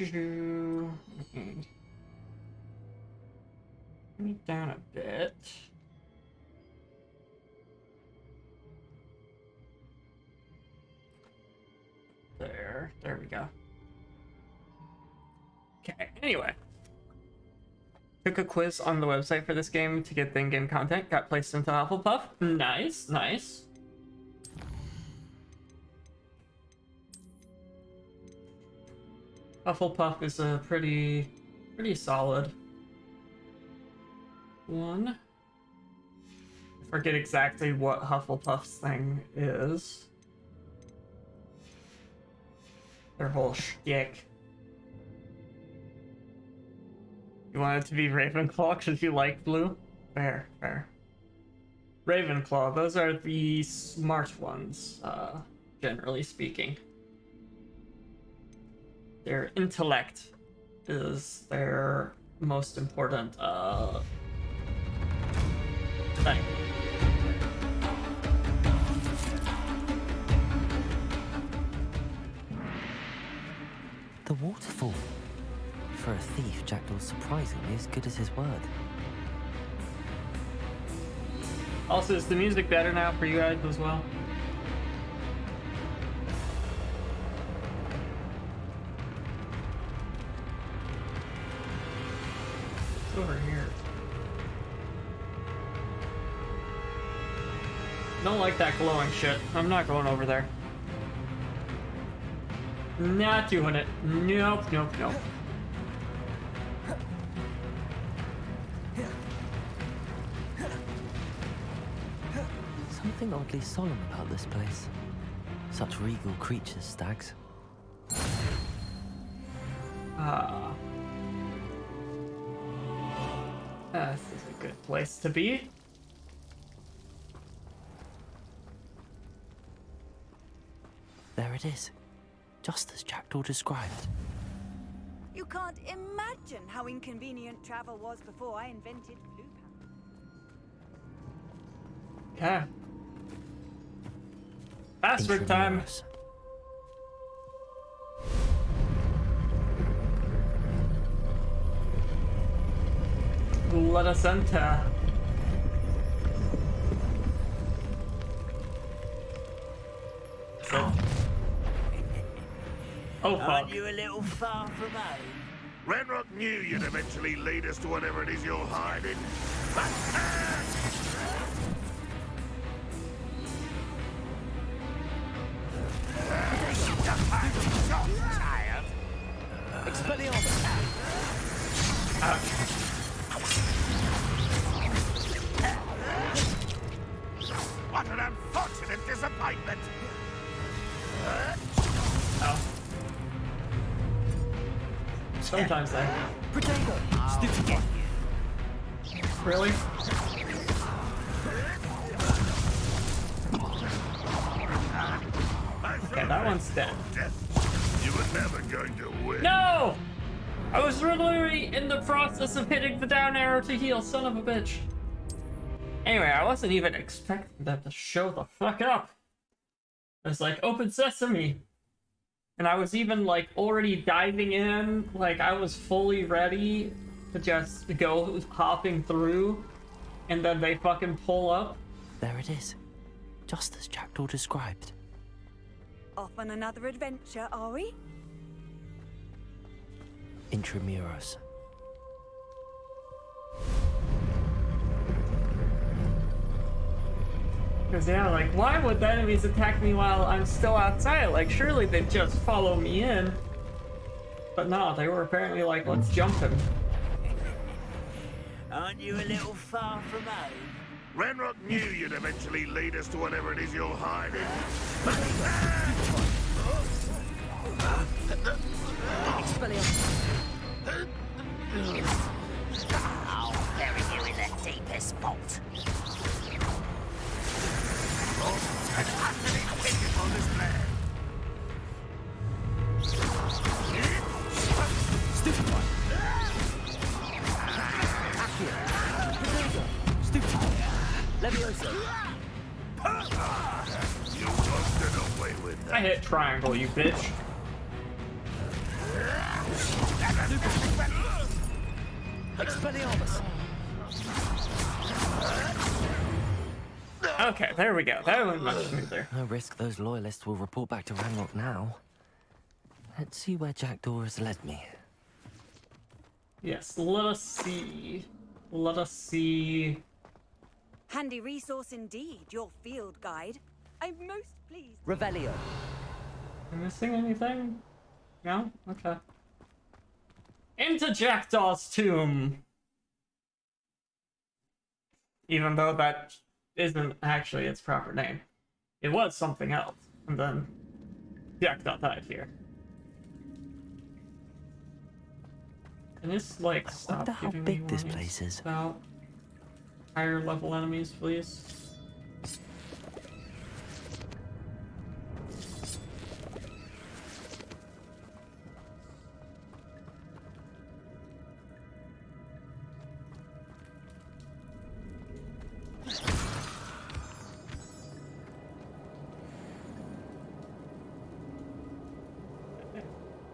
Me down a bit. There we go. Okay, anyway. Took a quiz on the website for this game to get the in-game content. Got placed into Hufflepuff. Nice, nice. Hufflepuff is a pretty solid one. I forget exactly what Hufflepuff's thing is. Their whole shtick. You want it to be Ravenclaw because you like blue? Fair, fair. Ravenclaw, those are the smart ones, generally speaking. Their intellect is their most important, thing. The waterfall. For a thief, Jackdaw's surprisingly as good as his word. Also, is the music better now for you guys as well? It's over here. Don't like that glowing shit. I'm not going over there. Not doing it. Nope, nope, nope. Something oddly solemn about this place. Such regal creatures, stags. This is a good place to be. There it is. Just as Jackdaw described. You can't imagine how inconvenient travel was before I invented blue powder. Okay. Password time. Intramuros. Let us enter. Oh fuck. Aren't you a little far from home? Renrock knew you'd eventually lead us to whatever it is you're hiding. Tired? Expelliarmus! What an unfortunate disappointment! Sometimes I. Potato! Stupid. Really? Okay, that one's dead. You were never going to win. No! I was literally in the process of hitting the down arrow to heal, son of a bitch. Anyway, I wasn't even expecting them to show the fuck up. I was like, open sesame. And I was even like already diving in, like I was fully ready to just go hopping through, and then they fucking pull up. There it is. Just as Jackdaw described. Off on another adventure, are we? Intramuros. Because yeah, like why would the enemies attack me while I'm still outside? Like surely they'd just follow me in. But no, they were apparently like, let's jump him. Aren't you a little far from home? Renrock knew you'd eventually lead us to whatever it is you're hiding. I'll bury you in the deepest vault. Stupid one. Stupid one. Levioso. You won't get away with that. I hit triangle, you bitch. Expelliarmus! Okay, there we go. That went much smoother. No risk those loyalists will report back to Ranrock now. Let's see where Jackdaw has led me. Yes, let us see. Let us see. Handy resource indeed, your field guide. I'm most pleased. Revelio. Am I missing anything? No? Okay. Into Jackdaw's tomb! Even though that isn't actually its proper name. It was something else. And then Jackdaw died here. Can this, like, stop Wonder how giving me big this warnings place is. about higher level enemies, please?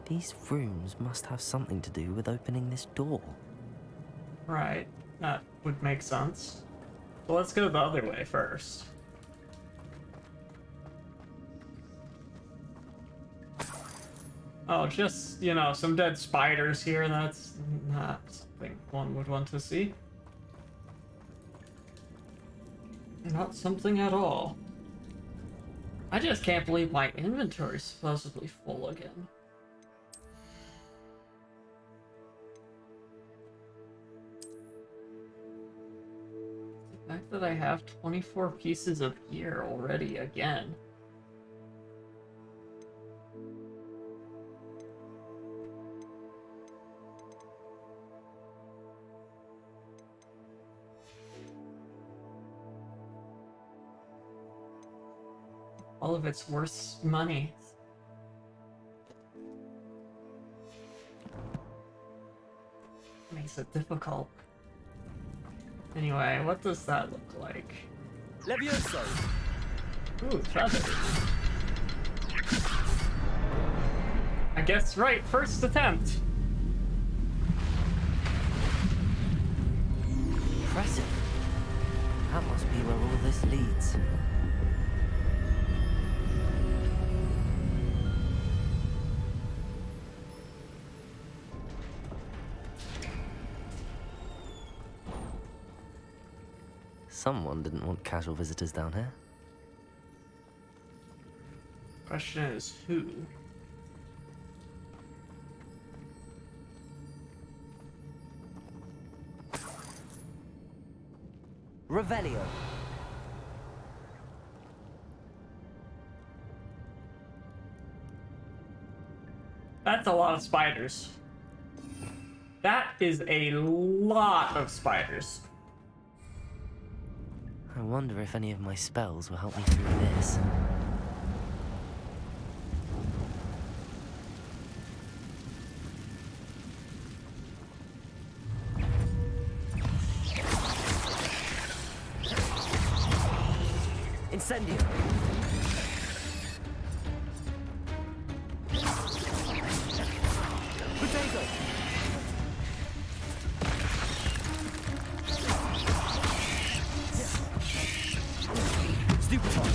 These rooms must have something to do with opening this door. Right, that would make sense. So let's go the other way first. Oh, just, you know, some dead spiders here. That's not something one would want to see. Not something at all. I just can't believe my inventory's supposedly full again. The fact that I have 24 pieces of gear already again. All of it's worth money. Makes it difficult. Anyway, what does that look like? Levioso! Ooh, feathers. I guess right, first attempt. Impressive. That must be where all this leads. Someone didn't want casual visitors down here. Question is who? Revelio. That's a lot of spiders. That is a lot of spiders. I wonder if any of my spells will help me through this. Incendio! Potato! Stupefy!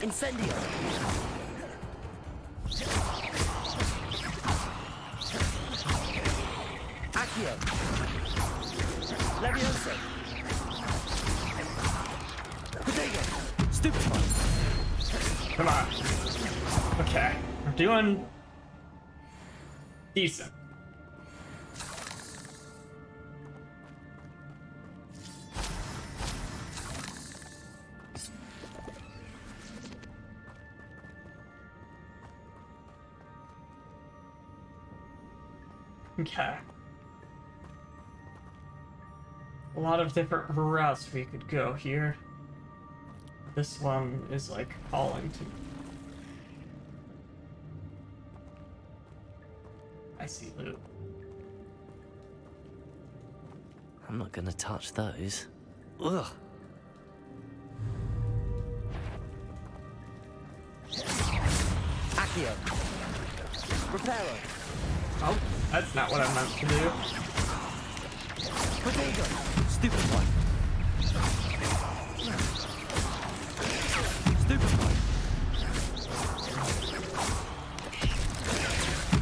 Incendio! Accio! Levioso! Potato! Stupefy! Come on. Okay, we're doing decent. Okay. A lot of different routes we could go here. This one is like calling to me. I see loot. I'm not gonna touch those. Ugh. Accio. Reparo. Oh, that's not what I meant to do. Potato. Stupefy. Stupefy.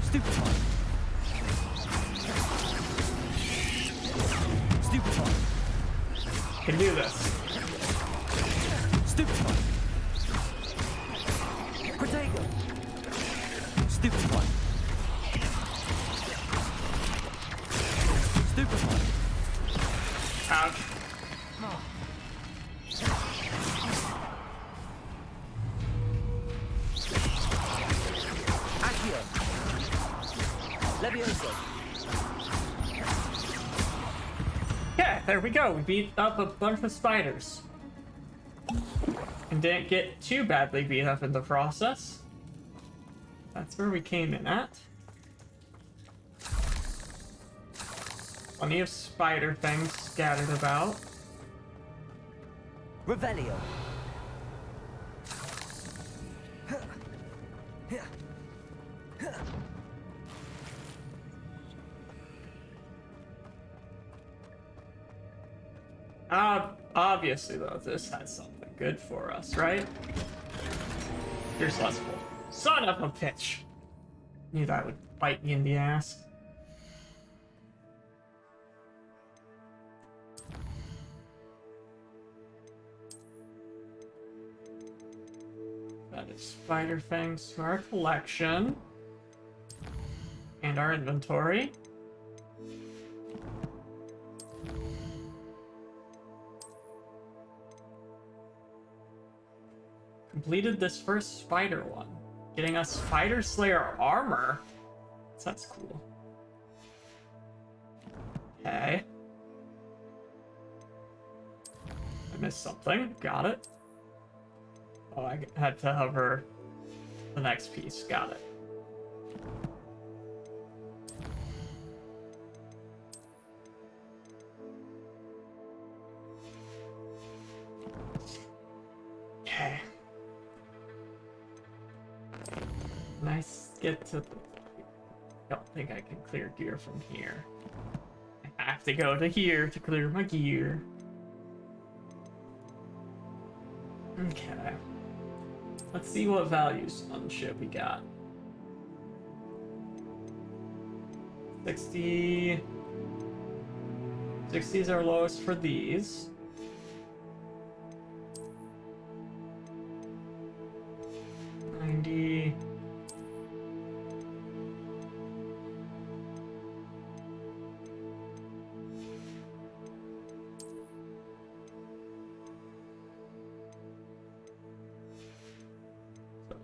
Stupefy. Stupefy. Can do this. Stupefy. Potato. Stupefy. Stupefy. Ouch. Accio. Levioso. Yeah, there we go. We beat up a bunch of spiders. And didn't get too badly beat up in the process. That's where we came in at. Plenty of spider things scattered about. Revelio. Obviously, though, this has something good for us, right? Here's Lustful. Son of a bitch! Knew that would bite me in the ass. That is spider fangs to our collection. And our inventory. Completed this first spider one. Getting us Spider Slayer armor. That's cool. Okay. I missed something. Got it. Oh, I had to hover the next piece. Got it. Okay. Nice. Get to the... Don't think I can clear gear from here. I have to go to here to clear my gear. Okay. Let's see what values on the ship we got. 60... 60 is our lowest for these. 90...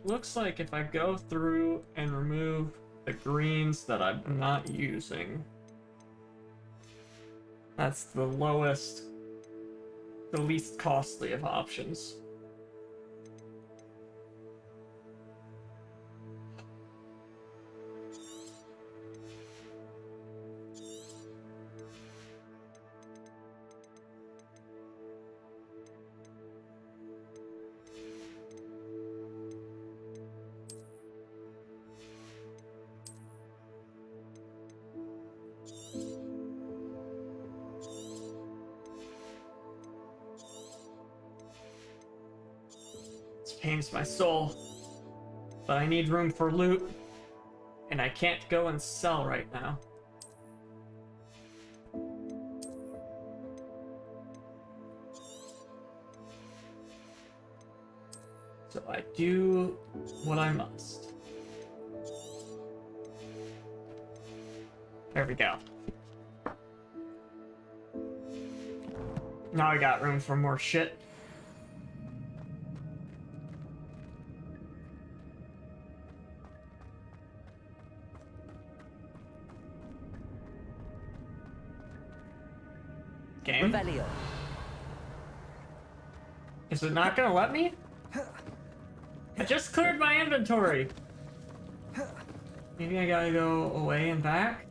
Looks like if I go through and remove the greens that I'm not using, that's the lowest, the least costly of options. Pains my soul, but I need room for loot, and I can't go and sell right now. So I do what I must. There we go. Now I got room for more shit. Game? Revelio. Is it not gonna let me? I just cleared my inventory. Maybe I gotta go away and back?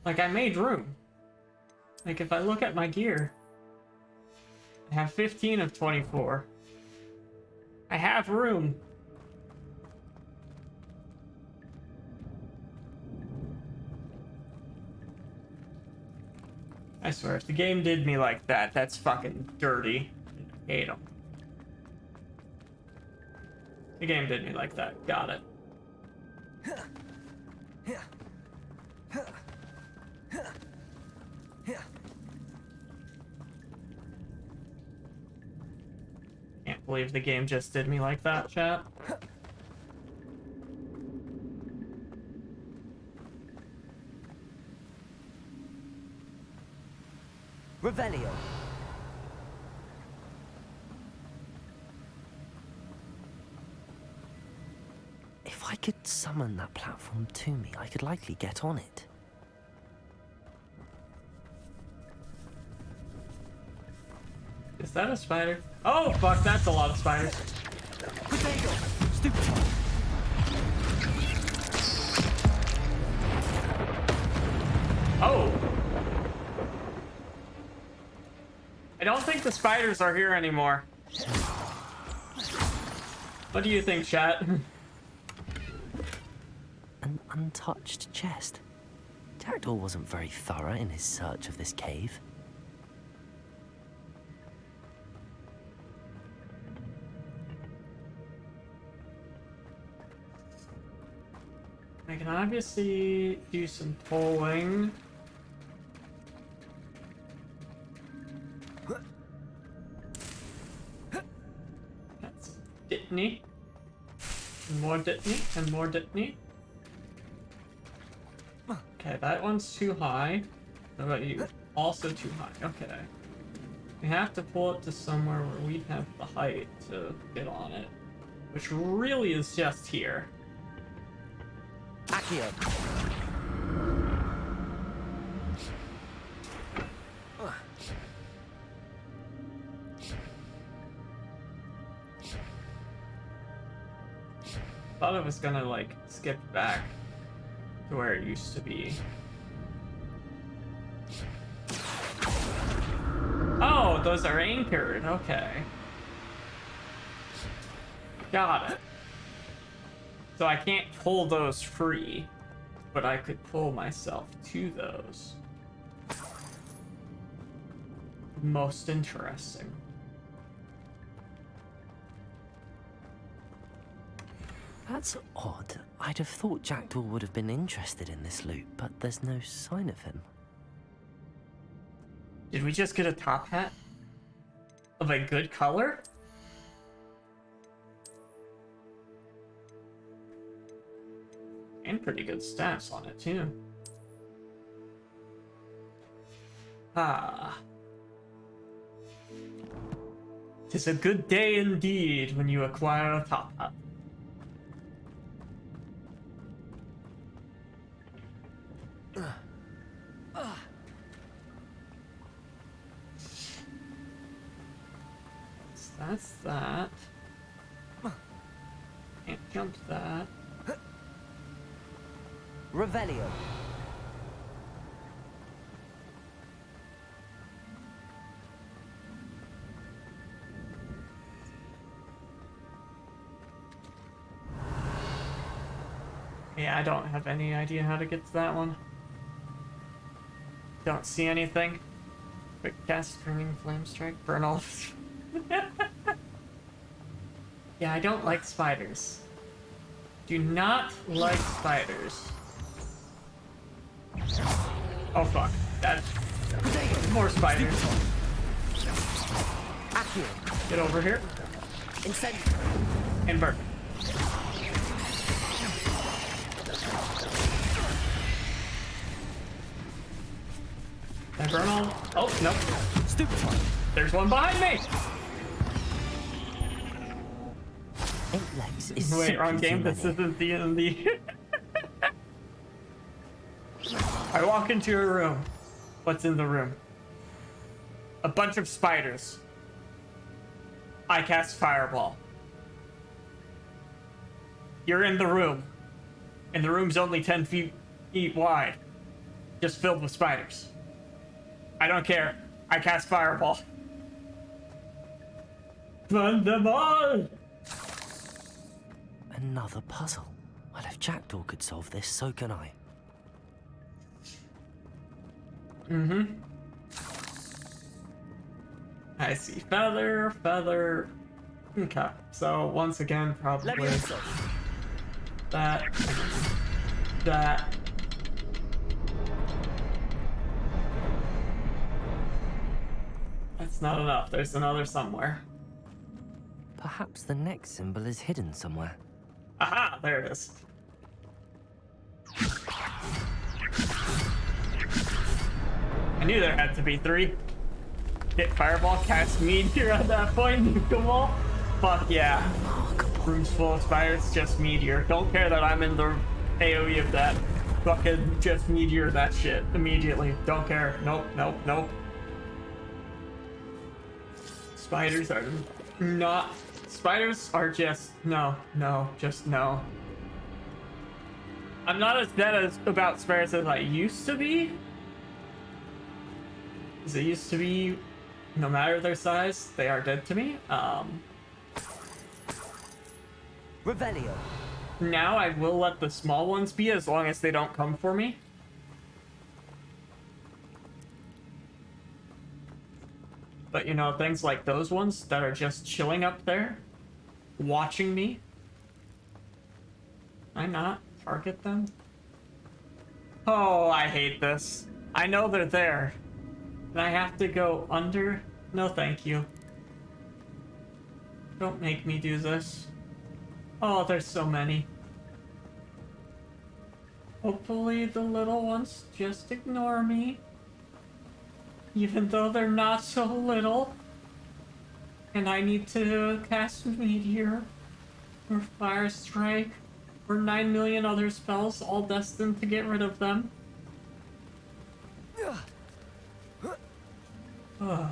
Like, I made room. Like, if I look at my gear, I have 15 of 24. I have room. I swear, if the game did me like that, that's fucking dirty. I hate them. The game did me like that. Got it. Can't believe the game just did me like that, chat. Revelio. If I could summon that platform to me, I could likely get on it. Is that a spider? Oh, fuck, that's a lot of spiders. Potato! Stupid! Oh! I don't think the spiders are here anymore. What do you think, chat? An untouched chest. Jackdaw wasn't very thorough in his search of this cave. I can obviously do some pulling. That's Ditney. And more Ditney, and more Ditney. Okay, that one's too high. What about you? Also too high. Okay. We have to pull it to somewhere where we have the height to get on it. Which really is just here. Accio. Thought I was gonna like skip back to where it used to be. Oh, those are anchored. Okay. Got it. So I can't pull those free, but I could pull myself to those. Most interesting. That's odd. I'd have thought Jackdaw would have been interested in this loot, but there's no sign of him. Did we just get a top hat of a good color? And pretty good stats on it, too. Ah. 'Tis a good day indeed when you acquire a top hat. So that's that. Can't jump that. Revelio. Yeah, I don't have any idea how to get to that one. Don't see anything. Quick cast, springing flame strike, burn all. Yeah, I don't like spiders. Do not like spiders. Oh fuck. That's more spiders. Accio. Get over here Incendio. and burn. Can I burn all? Oh, nope. Stupid. There's one behind me! 8 legs is Wait, simply wrong game. too This many. isn't D&D. I walk into a room. What's in the room? A bunch of spiders. I cast Fireball. You're in the room. And the room's only 10 feet wide. Just filled with spiders. I don't care. I cast Fireball. Burn them all! Another puzzle. Well, if Jackdaw could solve this, so can I. Mm-hmm. I see feather, feather. Okay, so once again, probably that, that. That's not enough. There's another somewhere. Perhaps the next symbol is hidden somewhere. Aha! There it is. I knew there had to be 3. Hit fireball, cast meteor at that point, nuke them all. Fuck yeah. Room's full of spiders, just meteor. Don't care that I'm in the AoE of that. Fucking just meteor that shit immediately. Don't care. Nope, nope, nope. Spiders are not... Spiders are just... No, no, just no. I'm not as dead about spiders as I used to be. Because it used to be, no matter their size, they are dead to me. Revelio. Now I will let the small ones be as long as they don't come for me. But you know, things like those ones that are just chilling up there, watching me. Can I not target them? Oh, I hate this. I know they're there. And I have to go under? No, thank you. Don't make me do this. Oh, there's so many. Hopefully the little ones just ignore me. Even though they're not so little. And I need to cast Meteor, or Fire Strike, or 9 million other spells, all destined to get rid of them. Ugh.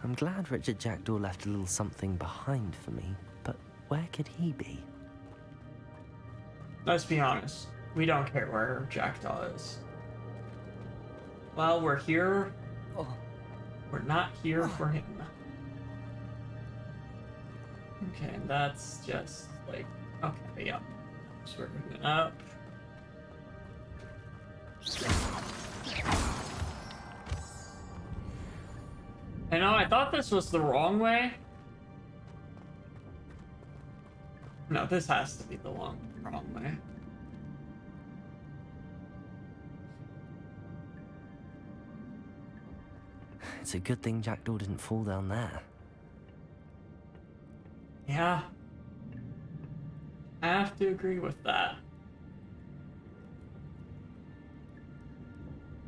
I'm glad Richard Jackdaw left a little something behind for me, but where could he be? Let's be honest. We don't care where Jackdaw is. Well, we're here. We're not here for him. Okay, that's just like... Okay, yeah. Just working it up. I know, I thought this was the wrong way. No, this has to be the wrong way. It's a good thing Jackdaw didn't fall down there. Yeah. I have to agree with that.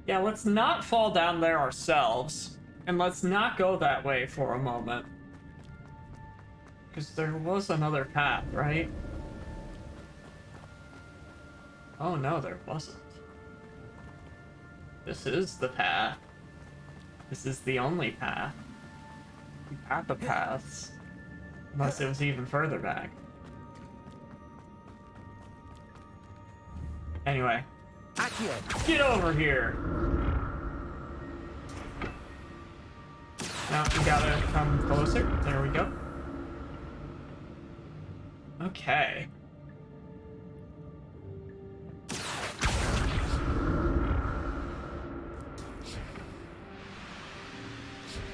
Yeah, let's not fall down there ourselves. And let's not go that way for a moment. Because there was another path, right? Oh no, there wasn't. This is the path. This is the only path. The path of paths. Unless it was even further back. Anyway. Accio. Get over here! Now we gotta come closer. There we go. Okay.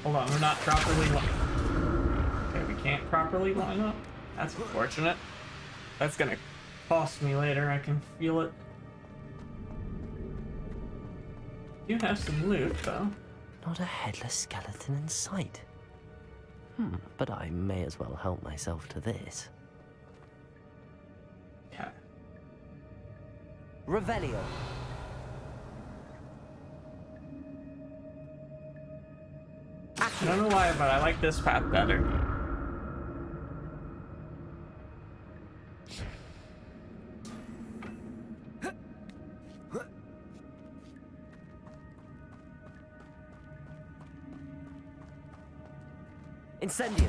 Hold on, we're not properly okay, we can't properly line up. That's unfortunate. That's gonna cost me later, I can feel it. You have some loot, though. Not a headless skeleton in sight. But I may as well help myself to this. Okay. Revelio. I don't know why, but I like this path better. Incendio.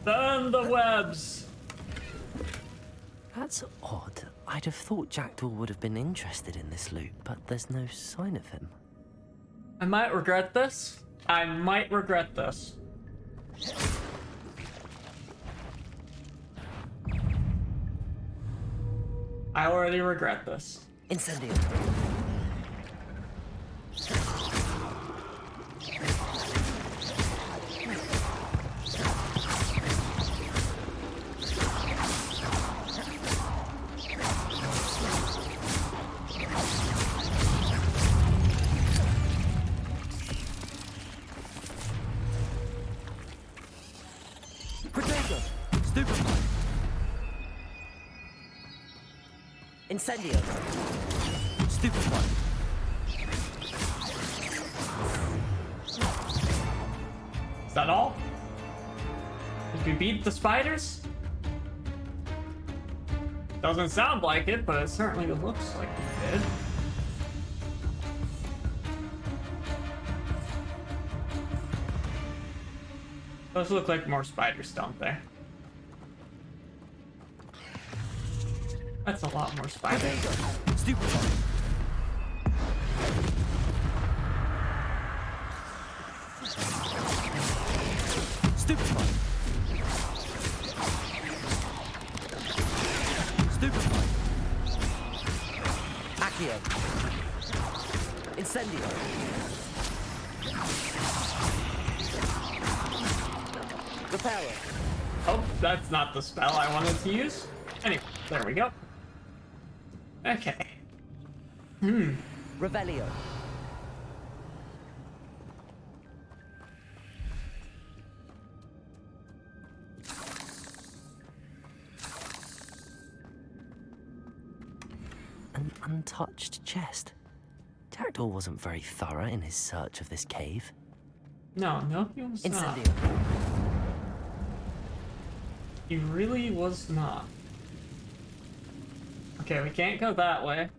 Burn the webs! That's odd. I'd have thought Jackdaw would have been interested in this loot, but there's no sign of him. I might regret this. I might regret this. I already regret this. Incendio. Protego. Stupefy. Incendio. Stupefy. Is that all? Did we beat the spiders? Doesn't sound like it, but it certainly looks like we did. Those look like more spiders, don't they? That's a lot more spiders. Stupefy. Stupefy. Stupefy. Accio. Incendio. Reparo. Oh, that's not the spell I wanted to use. Anyway, there we go. Okay. Revelio. An untouched chest. Jackdaw wasn't very thorough in his search of this cave. No, he was not. Incendio. He really was not. Okay, we can't go that way.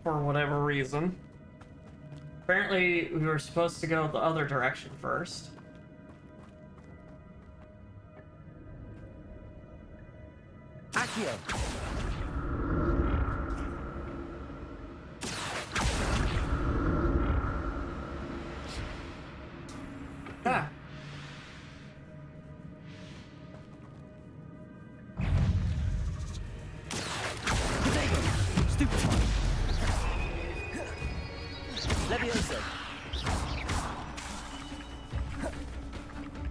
For whatever reason. Apparently, we were supposed to go the other direction first. Accio. Ah. Stupefy. Levioso.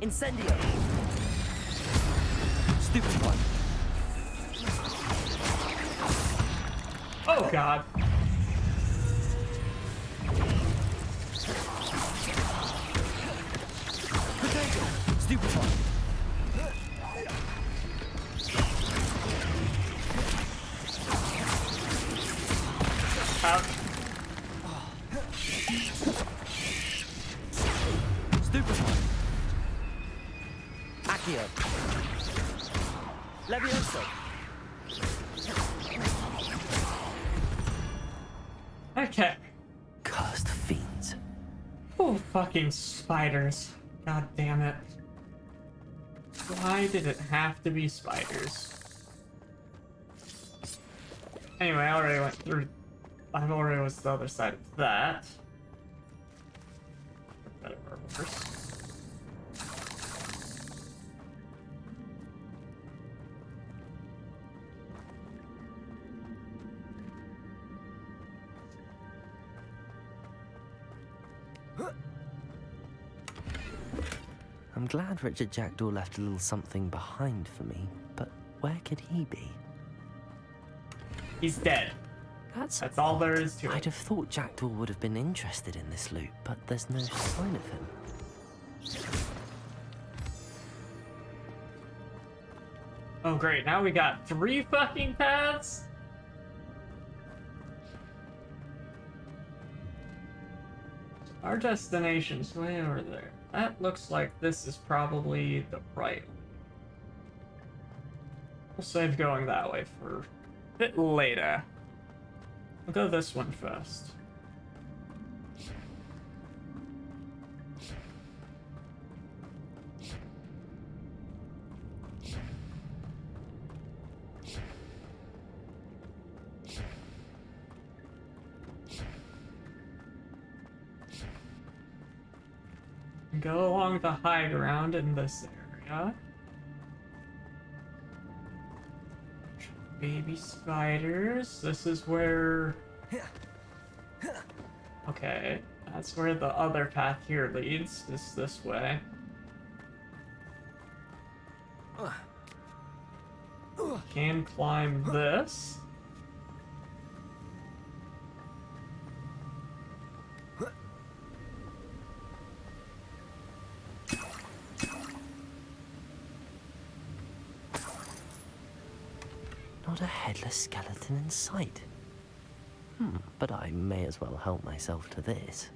Incendio. Stupefy. Oh god. Potato. Stupefy. Out. Stupefy. Accio. Levioso. Okay. Cursed fiends. Oh, fucking spiders. God damn it. Why did it have to be spiders? Anyway, I already went through. I've already was the other side of that. Better or worse. I'm glad Richard Jackdaw left a little something behind for me, but where could he be? He's dead. That's all there is to it. I'd have thought Jackdaw would have been interested in this loot, but there's no sign of him. Oh great, now we got 3 fucking paths? Our destination's way over there. That looks like this is probably the right one. We'll save going that way for a bit later. We'll go this one first. can go along the high ground in this area. Baby spiders. This is where... Okay, that's where the other path here leads, is this way. Can climb this. Not a headless skeleton in sight. But I may as well help myself to this.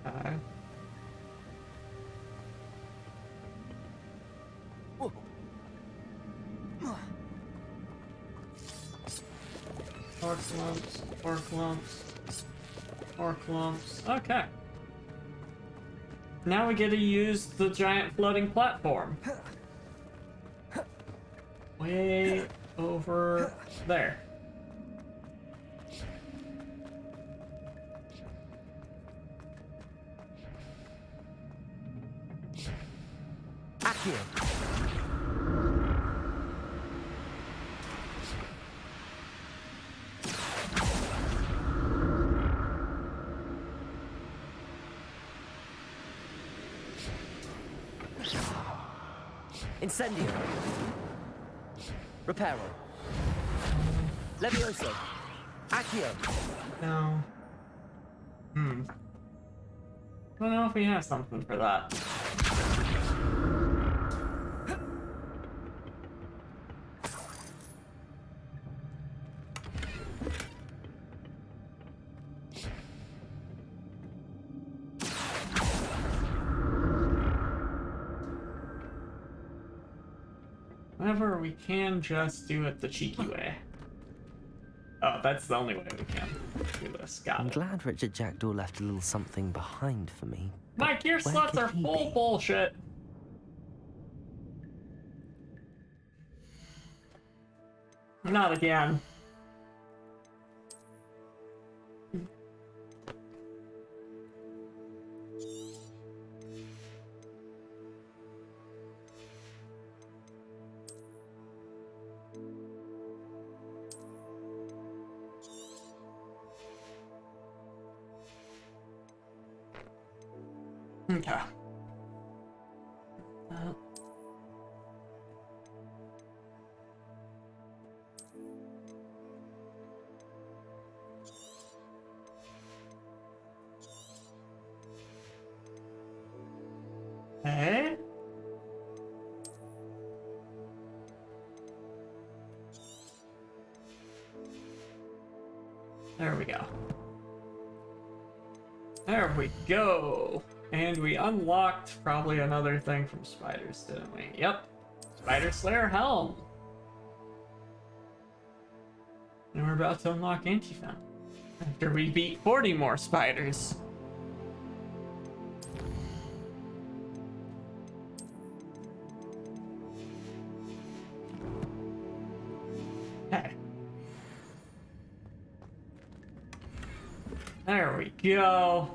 Okay. Pork lumps, pork lumps, pork lumps. Okay. Now we get to use the giant floating platform. Way over there. Accio! Incendio. Reparo. Levioso. Accio. No. I don't know if we have something for that. However, we can just do it the cheeky way. Oh, that's the only way we can do this. Got I'm it. glad Richard Jackdaw left a little something behind for me. My gear where slots could are he full be? bullshit. Not again. Okay. Hey? There we go. There we go. And we unlocked probably another thing from spiders, didn't we? Yep. Spider Slayer Helm. And we're about to unlock Antifen. After we beat 40 more spiders. Okay. There we go.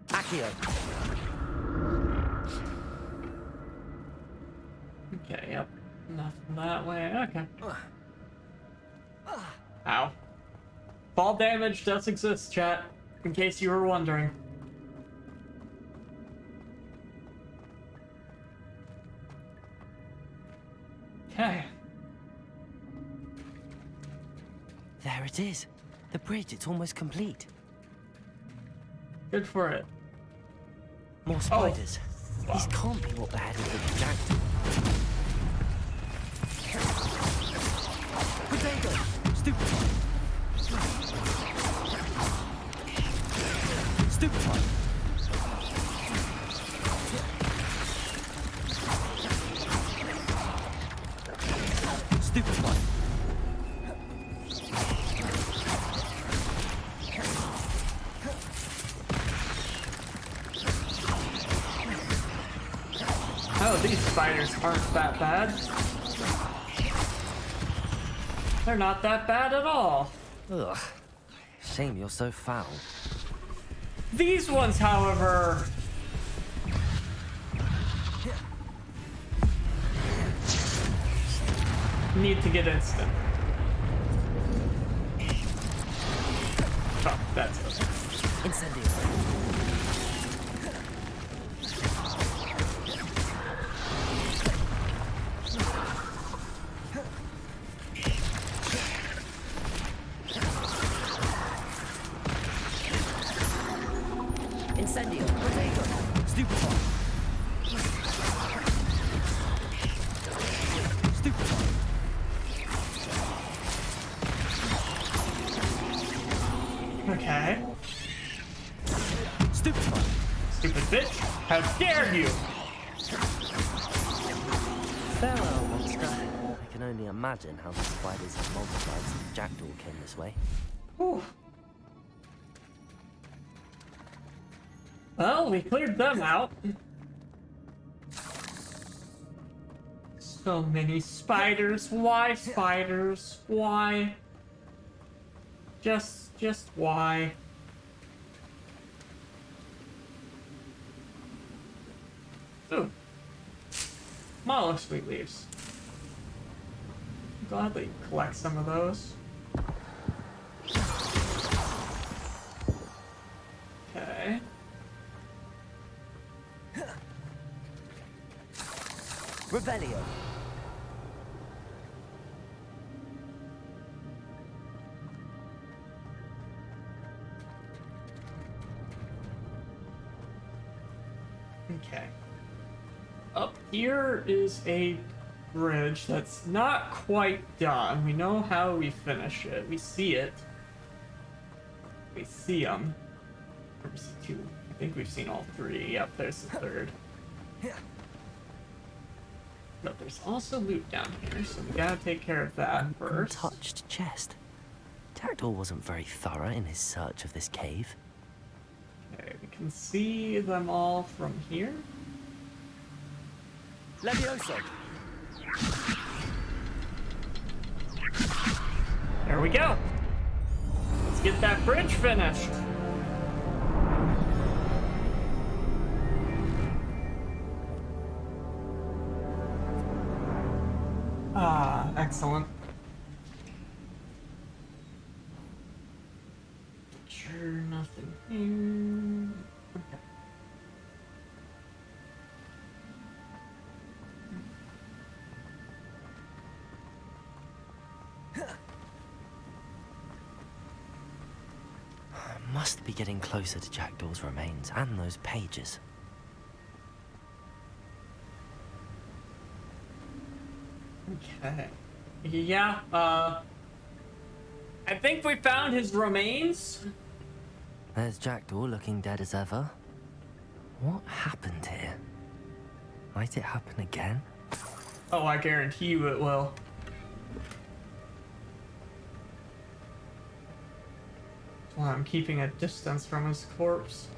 Accio. Okay, yep. Nothing that way. Okay. Ow. Fall damage does exist, chat. In case you were wondering. Okay. There it is. The bridge, it's almost complete. Good for it. More spiders. Wow. These can't be what the head of the Jackdaw. Potato! Stupefy! Stupefy! Stupefy! Oh, these spiders aren't that bad. They're not that bad at all. Ugh. Shame you're so foul. These ones, however, need to get instant. Oh, that's it. Incendio. Incendio. Potato. Stupefy. Stupefy. Okay. Stupefy. Stupid bitch. How dare you! Farewell, monster. I can only imagine how the spiders have multiplied since Jackdaw came this way. Whew. Well, we cleared them out. So many spiders. Why spiders? Why? Just why? Ooh. Mollusk sweet leaves. Gladly collect some of those. Okay. Revelio. Okay. Up here is a bridge that's not quite done. We know how we finish it. We see it. We see them. We see two. I think we've seen all three. Yep, there's the third. But there's also loot down here, so we gotta take care of that first. Untouched chest. Jackdaw wasn't very thorough in his search of this cave. Okay, we can see them all from here. Levioso. There we go. Let's get that bridge finished. Ah, excellent. Sure, nothing here. Okay. Must be getting closer to Jackdaw's remains and those pages. Okay. Yeah, I think we found his remains. There's Jackdaw looking dead as ever. What happened here? Might it happen again? Oh, I guarantee you it will. That's why I'm keeping a distance from his corpse.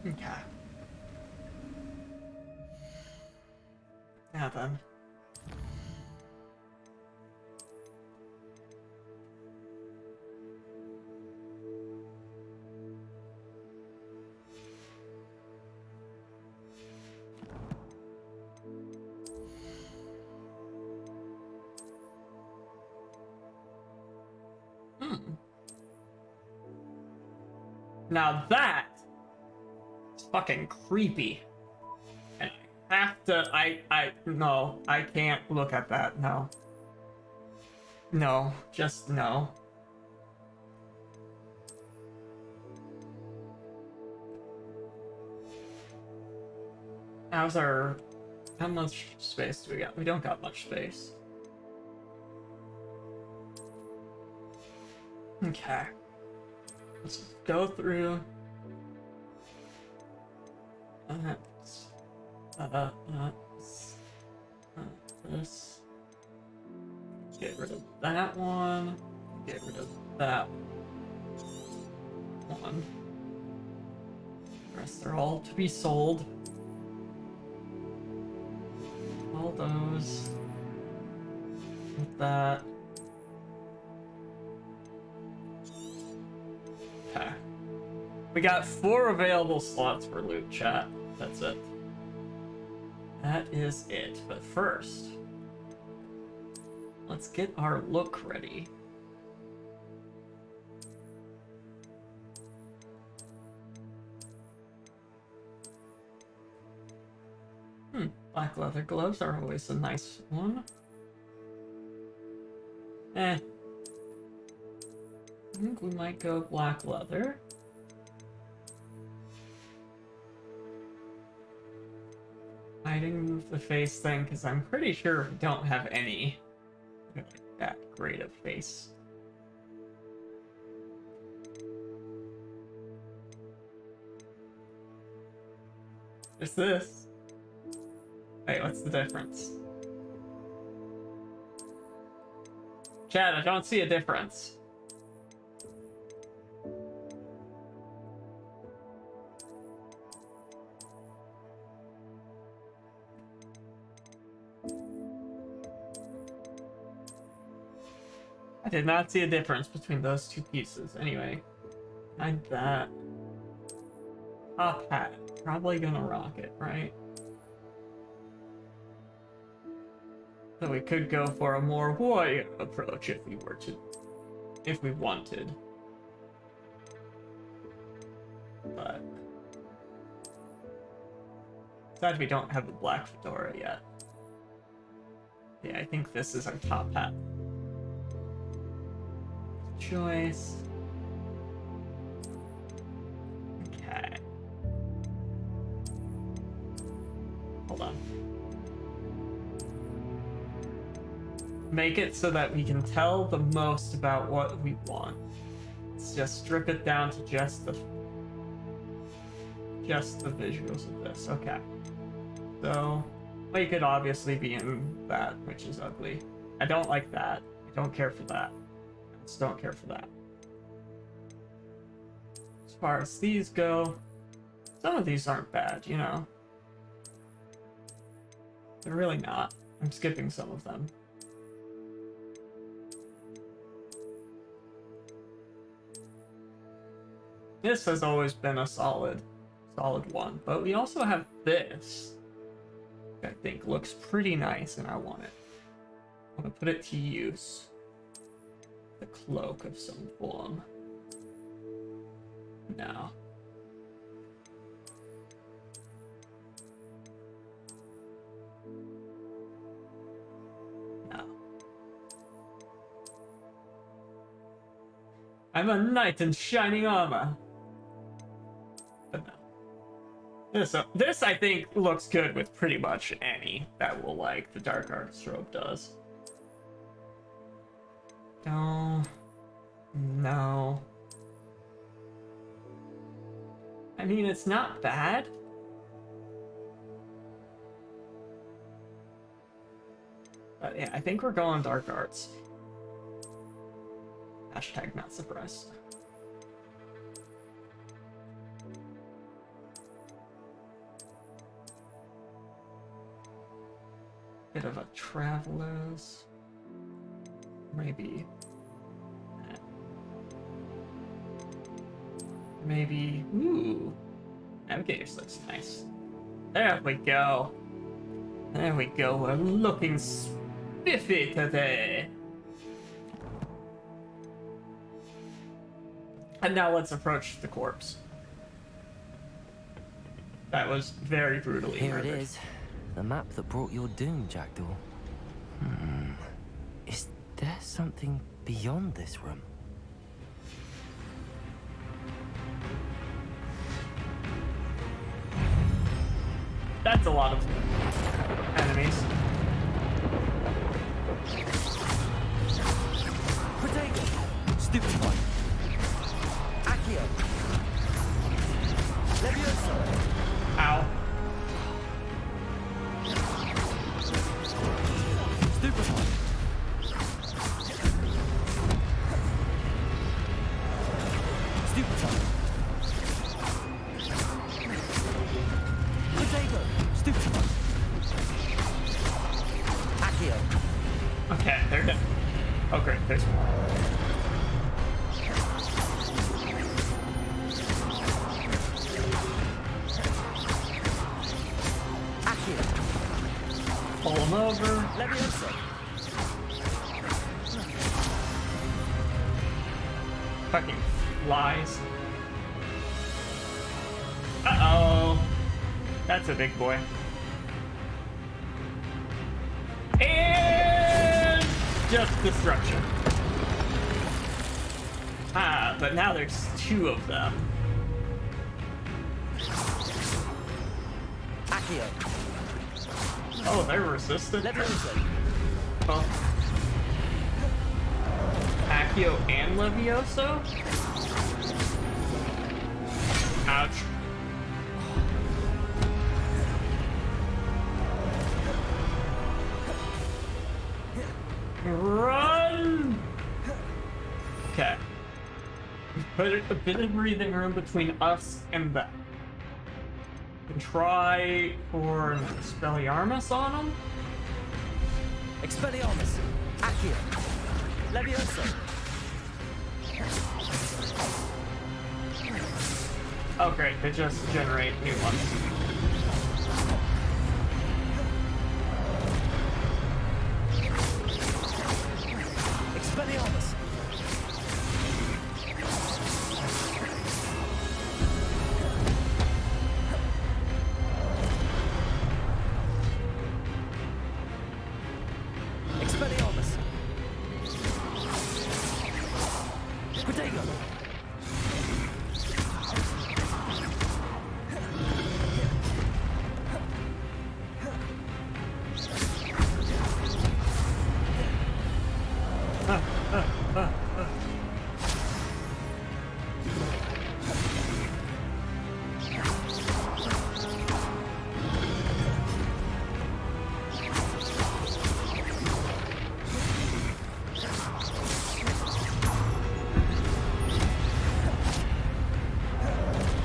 Okay. Now then. Now that is fucking creepy. And I have to, no, I can't look at that, no. No, just no. How much space do we got? We don't got much space. Okay. Let's go through. This. Get rid of that one. Get rid of that one. rest are all to be sold. All those. With that. Okay. We got 4 available slots for loot, chat. That's it. That is it. But first, let's get our look ready. Black leather gloves are always a nice one. I think we might go black leather. Hiding the face thing, because I'm pretty sure we don't have any like that great of face. What's this? Wait, what's the difference? Chad, I don't see a difference. I did not see a difference between those 2 pieces. Anyway, like that. Top hat. Probably gonna rock it, right? So we could go for a more warrior approach if we were to, if we wanted. But sad we don't have the black fedora yet. Yeah, I think this is our top hat choice. Okay. Hold on. Make it so that we can tell the most about what we want. Let's just strip it down to just the visuals of this. Okay. So we could obviously be in that, which is ugly. I don't like that. I don't care for that. I just don't care for that. As far as these go, some of these aren't bad, you know. They're really not. I'm skipping some of them. This has always been a solid one, but we also have this, which I think looks pretty nice, and I want it. I'm gonna put it to use. The cloak of some form. No. No. I'm a knight in shining armor. But no. This I think looks good with pretty much any that will like the Dark Artist robe does. No. No. I mean, it's not bad. But yeah, I think we're going Dark Arts. Hashtag not surprised. Bit of a traveler's. Maybe. Maybe. Ooh. Navigators looks nice. There we go. There we go. We're looking spiffy today. And now let's approach the corpse. That was very brutally Here murdered. it is. The map that brought your doom, Jackdaw. Is there something beyond this room? That's a lot of enemies. Protego! Stupid one! Accio! Levioso! Ow. Stupid one! Stupid one! him over. Leviosa. Fucking lies. Uh-oh. That's a big boy. And just destruction. Ah, but now there's two of them. Accio. Oh, they're resistant. Leviosa. Oh. Accio and Levioso? Ouch. Run! Okay. Put a bit of breathing room between us and them. And try for an Expelliarmus on them? Expelliarmus. Accio. Leviosa. Oh great, they just generate new ones. Expelliarmus. Expelliarmus. Protego.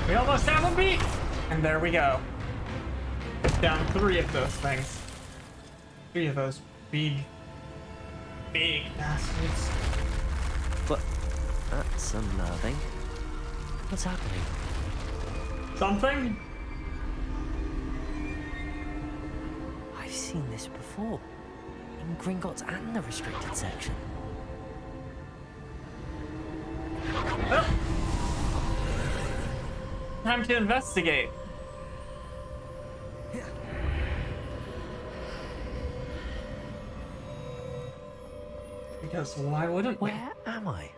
We almost have them beat! And there we go. Down three of those things. Three of those big bastards. But that's unnerving. What's happening? Something? I've seen this before. In Gringotts and the restricted section. Well, time to investigate. Because why wouldn't we? Where am I?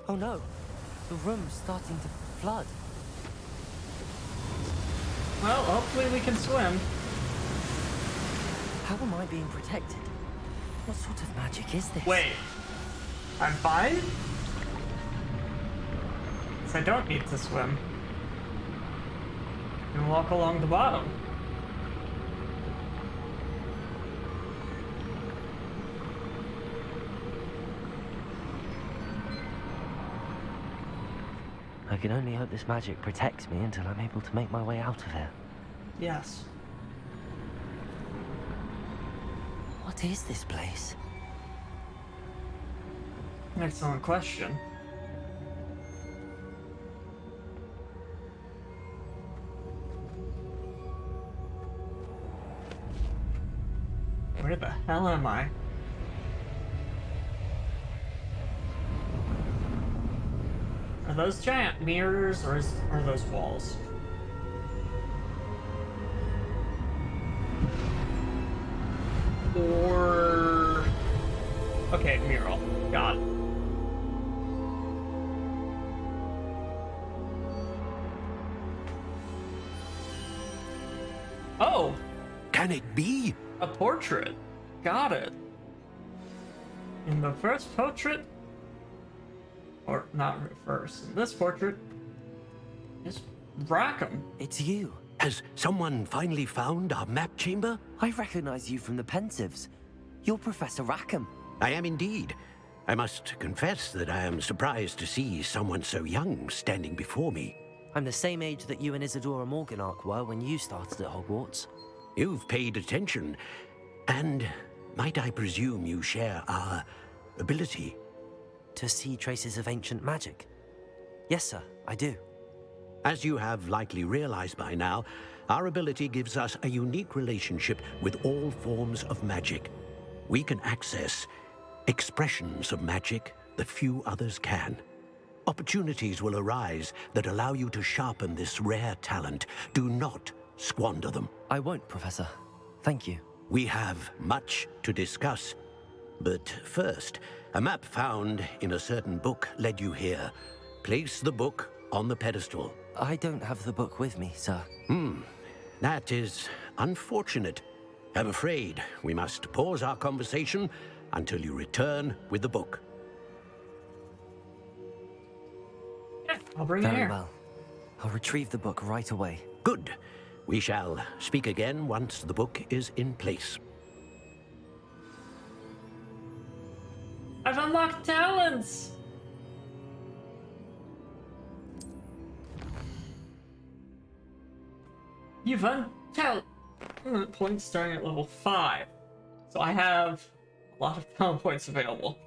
Oh no, the room's starting to flood. Well, hopefully we can swim. How am I being protected? What sort of magic is this? Wait. I'm fine? So I don't need to swim. I can walk along the bottom. I can only hope this magic protects me until I'm able to make my way out of here. Yes. What is this place? Excellent question. Where the hell am I? Are those giant mirrors or are those walls? Or... Okay, mural. Got it. Oh! Can it be? A portrait. Got it. In the first portrait, or not first, in this portrait, is Rackham. It's you. Has someone finally found our map chamber? I recognize you from the Pensives. You're Professor Rackham. I am indeed. I must confess that I am surprised to see someone so young standing before me. I'm the same age that you and Isadora Morganach were when you started at Hogwarts. You've paid attention, and might I presume you share our ability? To see traces of ancient magic? Yes, sir, I do. As you have likely realized by now, our ability gives us a unique relationship with all forms of magic. We can access expressions of magic that few others can. Opportunities will arise that allow you to sharpen this rare talent. Do not squander them. I won't, Professor. Thank you. We have much to discuss. But first, a map found in a certain book led you here. Place the book on the pedestal. I don't have the book with me, sir. That is unfortunate. I'm afraid we must pause our conversation until you return with the book. Yeah, I'll bring it Very here. well. I'll retrieve the book right away. Good. We shall speak again once the book is in place. I've unlocked talents! You've talent points starting at level 5. So I have a lot of talent points available.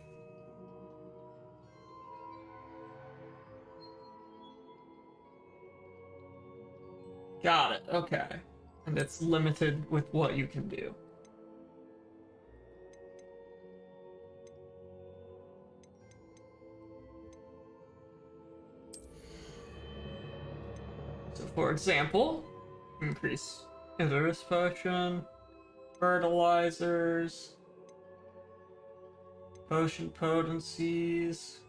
Got it, okay. And it's limited with what you can do. So for example, increase Endurance Potion, Fertilizers, Potion Potencies.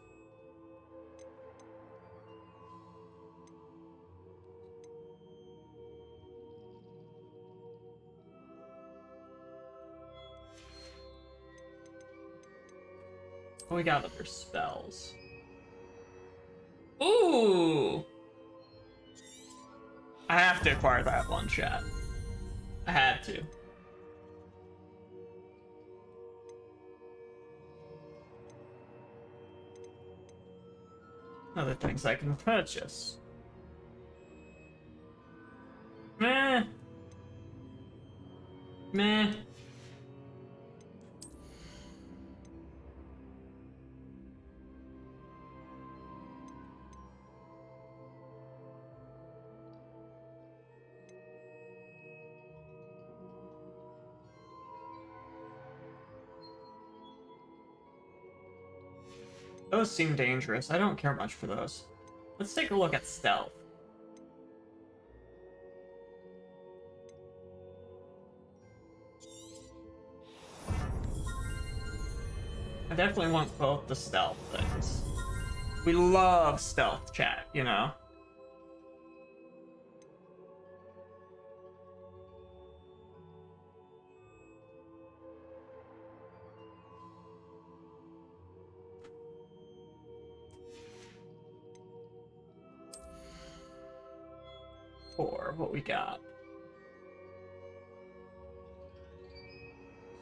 We got other spells. Ooh! I have to acquire that one, chat. I had to. Other things I can purchase. Meh. Meh. Those seem dangerous. I don't care much for those. Let's take a look at stealth. I definitely want both the stealth things. We love stealth, chat, you know? For what we got.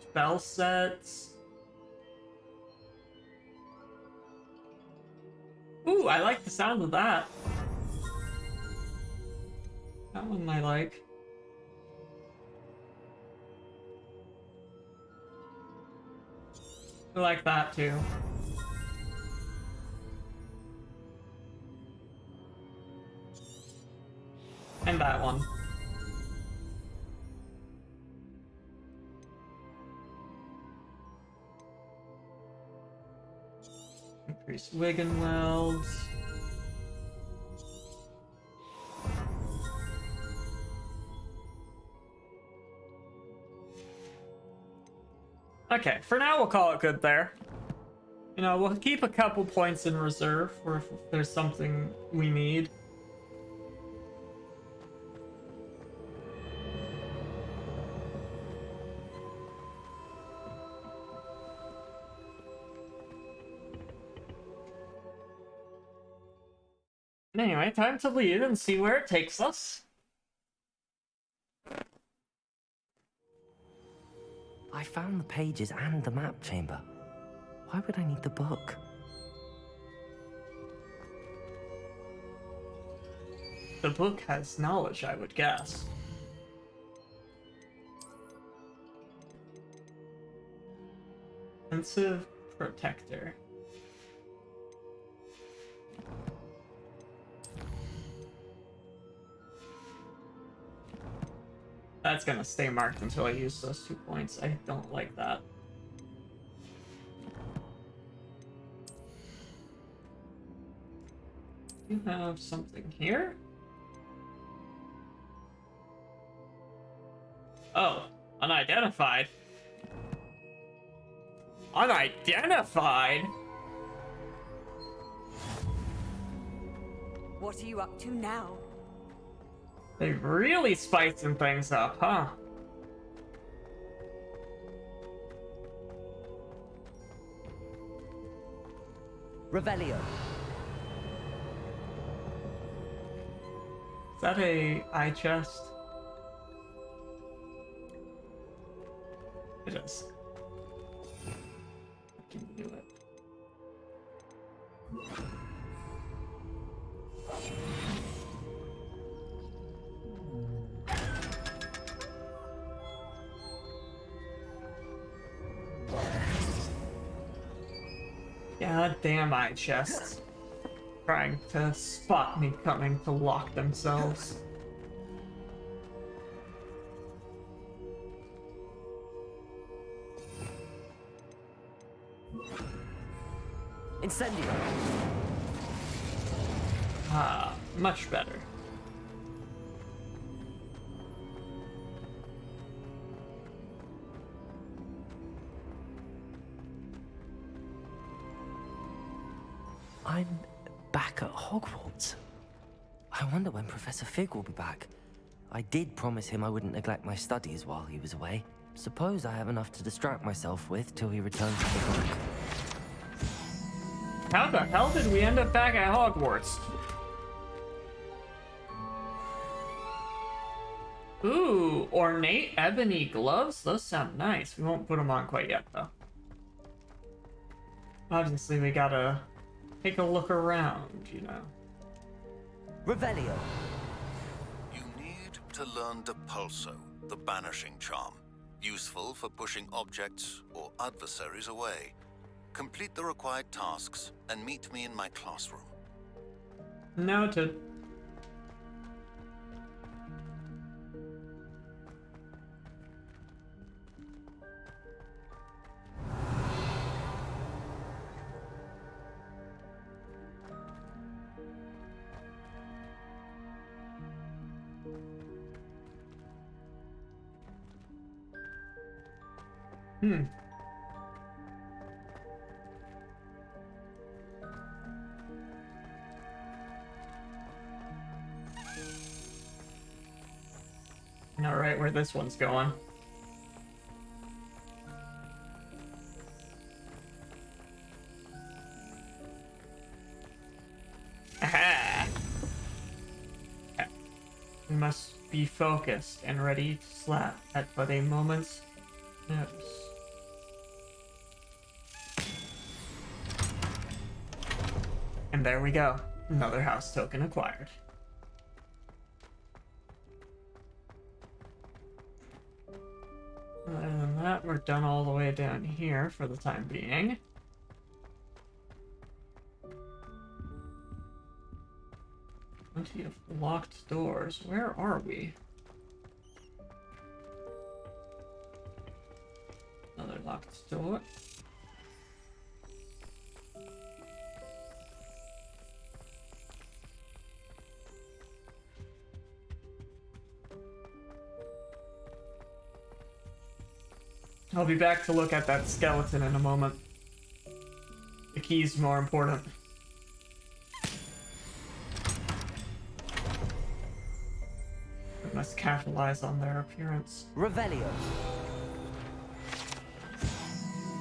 Spell sets. Ooh, I like the sound of that. That one I like. I like that too. And that one. Increase Wiggenwelds. Okay, for now we'll call it good there. You know, we'll keep a couple points in reserve for if there's something we need. Anyway, time to leave and see where it takes us. I found the pages and the map chamber. Why would I need the book? The book has knowledge, I would guess. Defensive Protector. That's gonna stay marked until I use those 2 points. I don't like that. You have something here? Oh, unidentified. Unidentified? What are you up to now? They've really spicing things up, huh? Revelio. Is that a eye chest? It is. I can do it. God damn eye chests. Trying to spot me coming to lock themselves. Incendio. Ah, much better. I'm back at Hogwarts. I wonder when Professor Fig will be back. I did promise him I wouldn't neglect my studies while he was away. Suppose I have enough to distract myself with till he returns to the book. How the hell did we end up back at Hogwarts? Ooh, ornate ebony gloves? Those sound nice. We won't put them on quite yet, though. Obviously, we gotta take a look around, you know. Revelio. You need to learn Depulso, the banishing charm. Useful for pushing objects or adversaries away. Complete the required tasks and meet me in my classroom. Noted. All right, where this one's going. Aha! Okay. We must be focused and ready to slap at but a moment's notice. And there we go. Another house token acquired. Other than that, we're done all the way down here for the time being. Plenty of locked doors. Where are we? Another locked door. I'll be back to look at that skeleton in a moment. The key's more important. We must capitalize on their appearance. Revelio.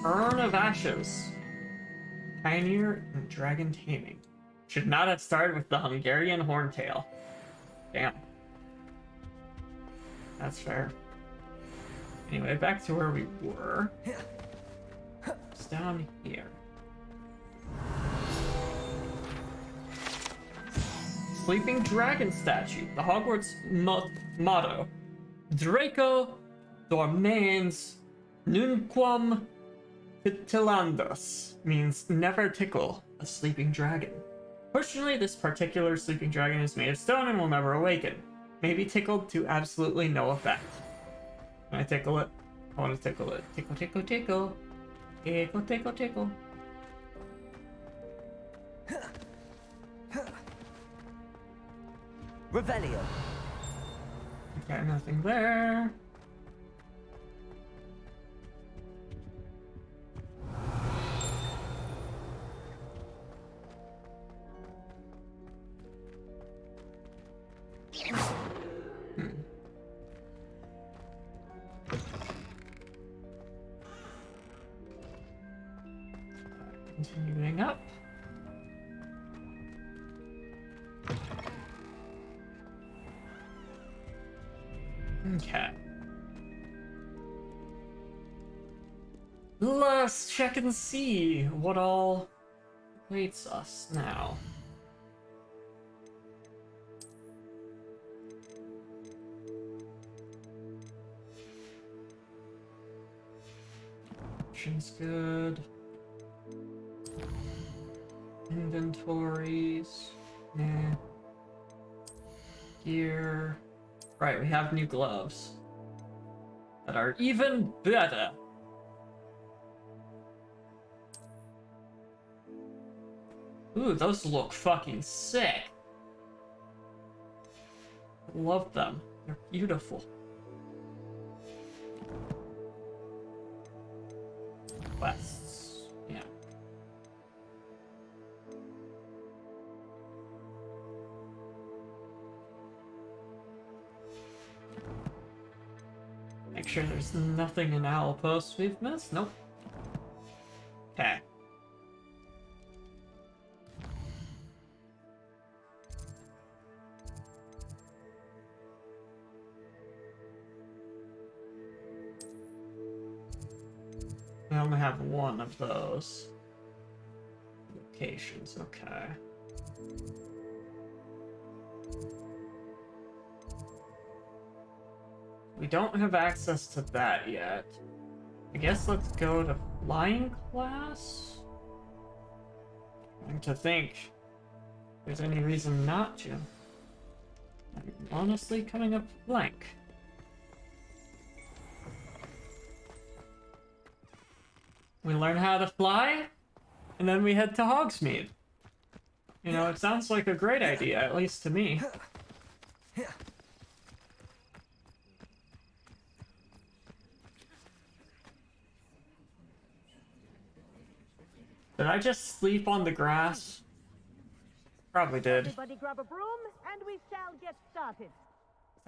Urn of Ashes. Pioneer in Dragon Taming. Should not have started with the Hungarian Horntail. Damn. That's fair. Anyway, back to where we were. It's down here. Sleeping Dragon Statue. The Hogwarts motto. Draco dormens nunquam titilandos. Means never tickle a sleeping dragon. Fortunately, this particular sleeping dragon is made of stone and will never awaken. May be tickled to absolutely no effect. Can I tickle it? I want to tickle it. Tickle, tickle, tickle. Tickle, tickle, tickle. Revelio. Okay, nothing there. Continuing up. Okay. Let's check and see what all awaits us now. Action's good. Inventories. Nah. Gear. Right, we have new gloves that are even better. Ooh, those look fucking sick. Love them. They're beautiful. Quests. Yeah. Make sure there's nothing in Owl Post we've missed. Nope. Okay. We only have one of those locations. Okay. We don't have access to that yet. I guess let's go to flying class? Trying to think if there's any reason not to. I'm honestly coming up blank. We learn how to fly, and then we head to Hogsmeade. You know, it sounds like a great idea, at least to me. Did I just sleep on the grass? Probably did. Everybody grab a broom, and we shall get started.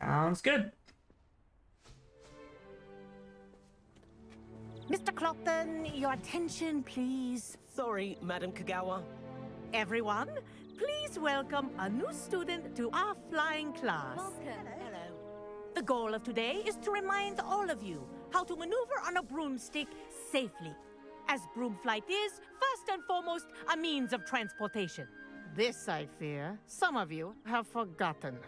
Sounds good. Mr. Clopton, your attention, please. Sorry, Madam Kagawa. Everyone, please welcome a new student to our flying class. Hello. The goal of today is to remind all of you how to maneuver on a broomstick safely, as broom flight is, first and foremost, a means of transportation. This, I fear, some of you have forgotten.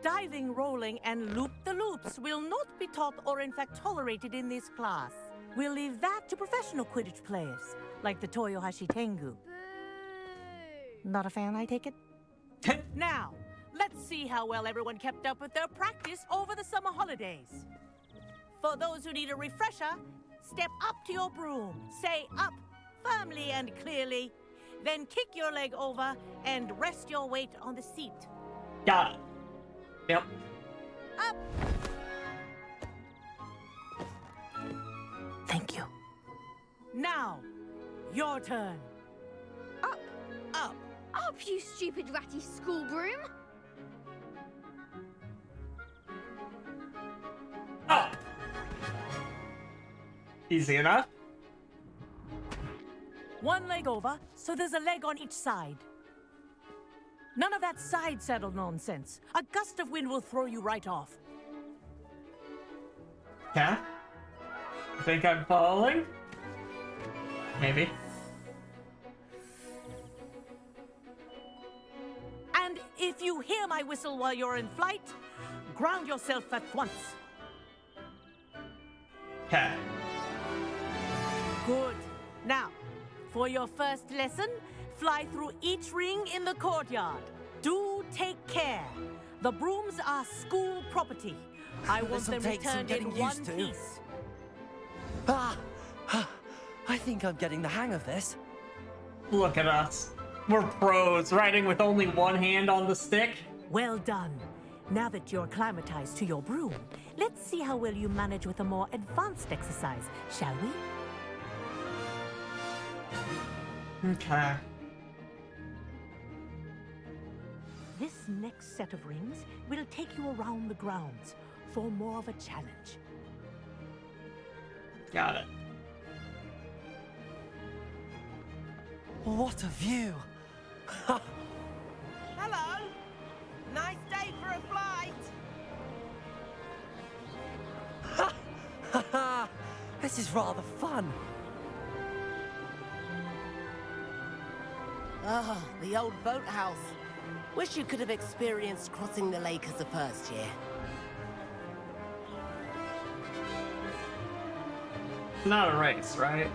Diving, rolling, and loop-the-loops will not be taught or in fact tolerated in this class. We'll leave that to professional Quidditch players, like the Toyohashi Tengu. Not a fan, I take it? Now, let's see how well everyone kept up with their practice over the summer holidays. For those who need a refresher, step up to your broom, say up firmly and clearly, then kick your leg over and rest your weight on the seat. Got it. Yep. Up! Thank you. Now, your turn. Up, Up. up, you stupid ratty school broom! Up! Easy enough. One leg over, so there's a leg on each side. None of that side saddle nonsense. A gust of wind will throw you right off. Okay. I think I'm falling. Maybe. And if you hear my whistle while you're in flight, ground yourself at once. Okay. Good. Now, for your first lesson, fly through each ring in the courtyard. Do take care. The brooms are school property. I want This'll them take some returned in getting one used to. piece. I think I'm getting the hang of this. Look at us. We're pros, riding with only one hand on the stick. Well done. Now that you're acclimatized to your broom, let's see how well you manage with a more advanced exercise, shall we? Okay. This next set of rings will take you around the grounds for more of a challenge. Got it. What a view! Hello. Nice day for a flight. This is rather fun. Ah, the old boathouse. Wish you could have experienced crossing the lake as a first year. Not a race, right?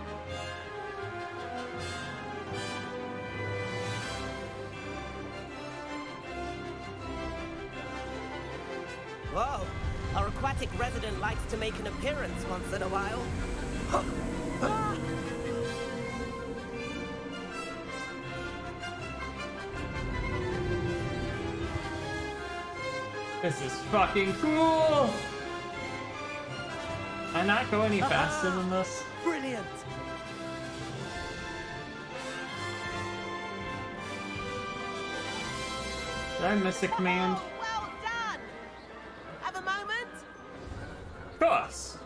Whoa, our aquatic resident likes to make an appearance once in a while. This is fucking cool! Can I not go any faster than this? Brilliant! Did I miss a command? Oh, well done! Have a moment? Of course!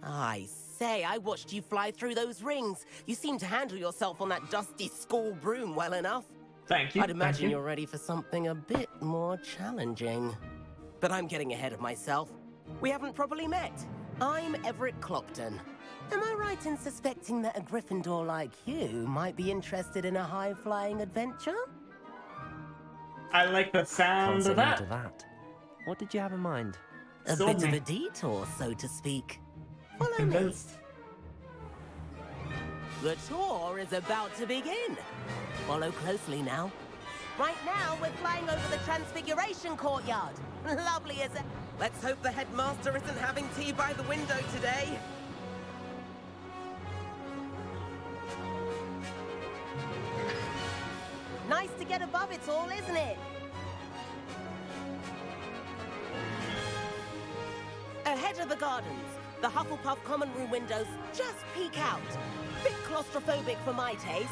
I say, I watched you fly through those rings. You seem to handle yourself on that dusty school broom well enough. Thank you. I'd imagine thank you. you're ready for something a bit more challenging. But I'm getting ahead of myself. We haven't properly met. I'm Everett Clopton. Am I right in suspecting that a Gryffindor like you might be interested in a high-flying adventure? I like the sound of that. To that. What did you have in mind? A Sold bit of me. a detour, so to speak. Follow me. Convinced. The tour is about to begin. Follow closely now. Right now, we're flying over the Transfiguration Courtyard. Lovely as it. Let's hope the headmaster isn't having tea by the window today. Nice to get above it all, isn't it? Ahead of the gardens, the Hufflepuff common room windows just peek out. Bit claustrophobic for my taste.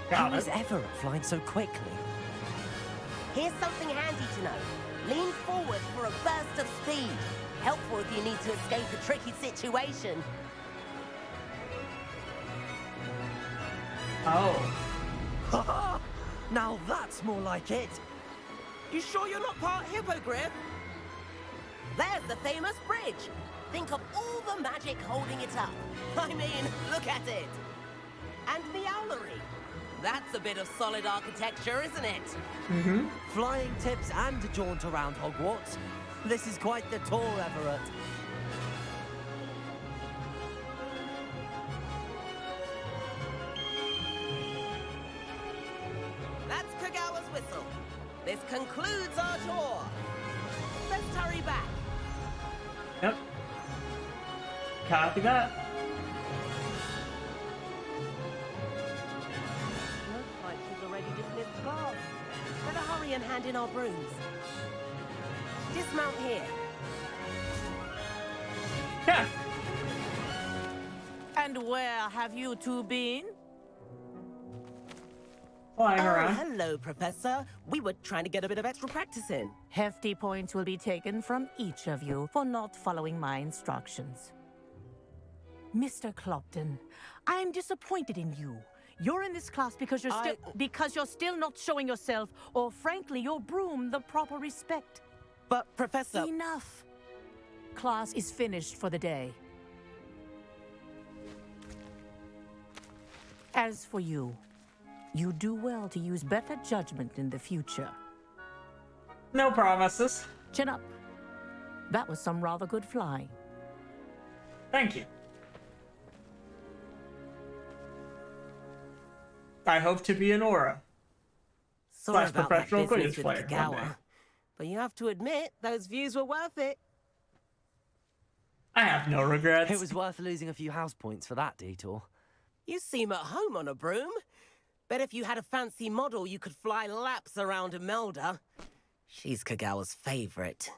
How Got is it. Everett flying so quickly? Here's something handy to know. Lean forward for a burst of speed. Helpful if you need to escape a tricky situation. Oh. Now that's more like it. You sure you're not part hippogriff? There's the famous bridge. Think of all the magic holding it up. I mean, look at it. And the owlery. That's a bit of solid architecture, isn't it? Mm-hmm. Flying tips and a jaunt around Hogwarts. This is quite the tour, Everett. That's Kagawa's whistle. This concludes our tour. Let's hurry back. Yep. Copy that. Looks like she's already dismissed class. Better hurry and hand in our brooms. Dismount here. Yeah. And where have you two been? Flying Oh, around. hello, Professor. We were trying to get a bit of extra practice in. Hefty points will be taken from each of you for not following my instructions. Mr. Clopton, I am disappointed in you. You're in this class because you're still not showing yourself, or frankly, your broom the proper respect. But, Professor... Enough. Class is finished for the day. As for you, you do well to use better judgment in the future. No promises. Chin up. That was some rather good flying. Thank you. I hope to be an aura Sorry Slash about that professional business Quidditch with player one day. Kagawa, but you have to admit those views were worth it. I have no regrets. It was worth losing a few house points for that detour. You seem at home on a broom. Bet if you had a fancy model, you could fly laps around Imelda. She's Kagawa's favorite.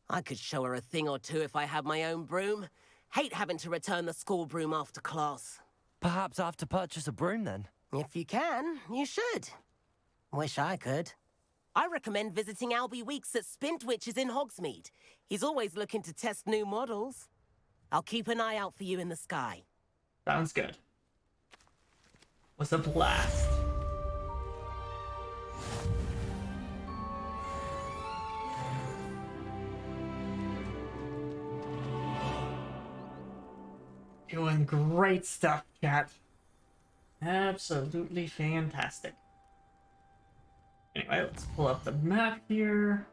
I could show her a thing or two if I had my own broom. Hate having to return the school broom after class. Perhaps I have to purchase a broom then. If you can, you should. Wish I could. I recommend visiting Albie Weeks at Spintwitches in Hogsmeade. He's always looking to test new models. I'll keep an eye out for you in the sky. Sounds good. Was a blast. Doing great stuff, chat. Absolutely fantastic. Anyway, let's pull up the map here.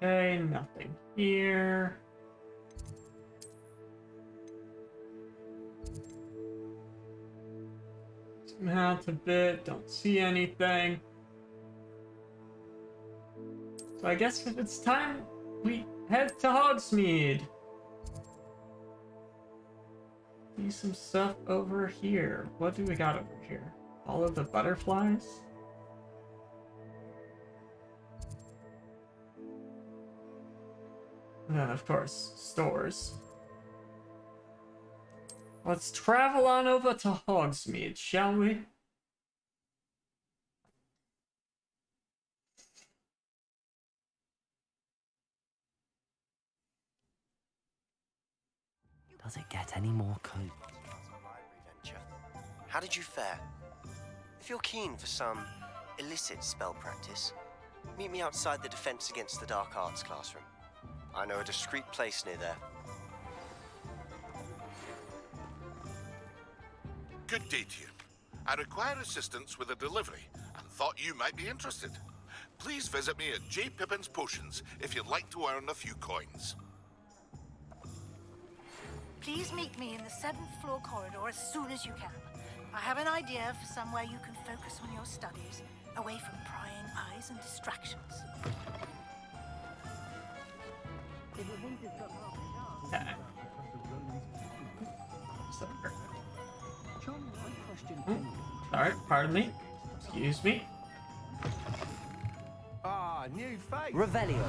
Okay, nothing here. Zoom out a bit, don't see anything. So I guess if it's time, we head to Hogsmeade. See some stuff over here. What do we got over here? All of the butterflies? And then, of course, stores. Let's travel on over to Hogsmeade, shall we? Does it get any more cool? How did you fare? If you're keen for some illicit spell practice, meet me outside the Defense Against the Dark Arts classroom. I know a discreet place near there. Good day to you. I require assistance with a delivery and thought you might be interested. Please visit me at J. Pippin's Potions if you'd like to earn a few coins. Please meet me in the 7th floor corridor as soon as you can. I have an idea for somewhere you can focus on your studies, away from prying eyes and distractions. Okay. Sorry, pardon me. Excuse me. Ah, new face. Revelio.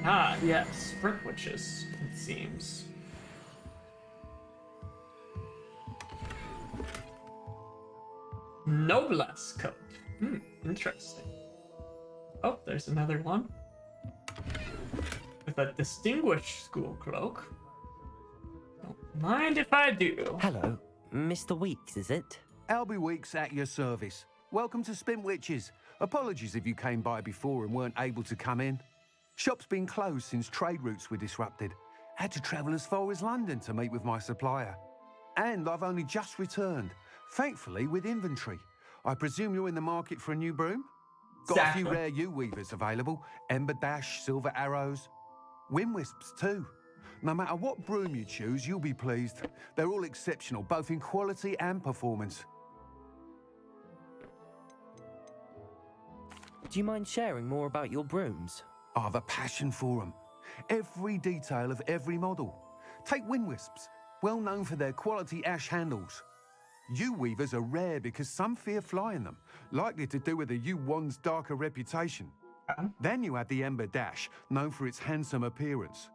Ah, yes, Spritwitches, it seems. Noblesse coat. Interesting. Oh, there's another one. With a distinguished school cloak. Don't mind if I do. Hello, Mr. Weeks, is it? Albie Weeks at your service. Welcome to Spintwitches. Apologies if you came by before and weren't able to come in. Shop's been closed since trade routes were disrupted. Had to travel as far as London to meet with my supplier. And I've only just returned, thankfully with inventory. I presume you're in the market for a new broom? Got a few rare U-weavers available. Ember Dash, Silver Arrows. Wind Wisps too. No matter what broom you choose, you'll be pleased. They're all exceptional, both in quality and performance. Do you mind sharing more about your brooms? I have a passion for them. Every detail of every model. Take Wind Wisps, well known for their quality ash handles. U-weavers are rare because some fear flying them, likely to do with the U-wand's darker reputation. Then you have the Ember Dash, known for its handsome appearance.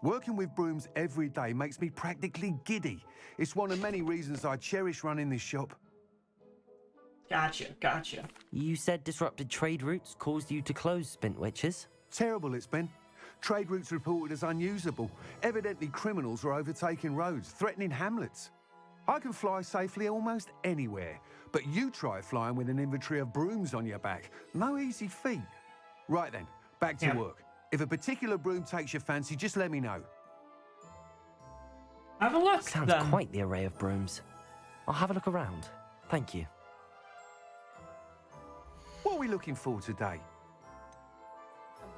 Working with brooms every day makes me practically giddy. It's one of many reasons I cherish running this shop. Gotcha. You said disrupted trade routes caused you to close Spintwitches? Terrible it's been. Trade routes reported as unusable. Evidently criminals are overtaking roads, threatening hamlets. I can fly safely almost anywhere, but you try flying with an inventory of brooms on your back. No easy feat. Right then, back to work. If a particular broom takes your fancy, just let me know. Have a look. Sounds quite the array of brooms. I'll have a look around. Thank you. What are we looking for today?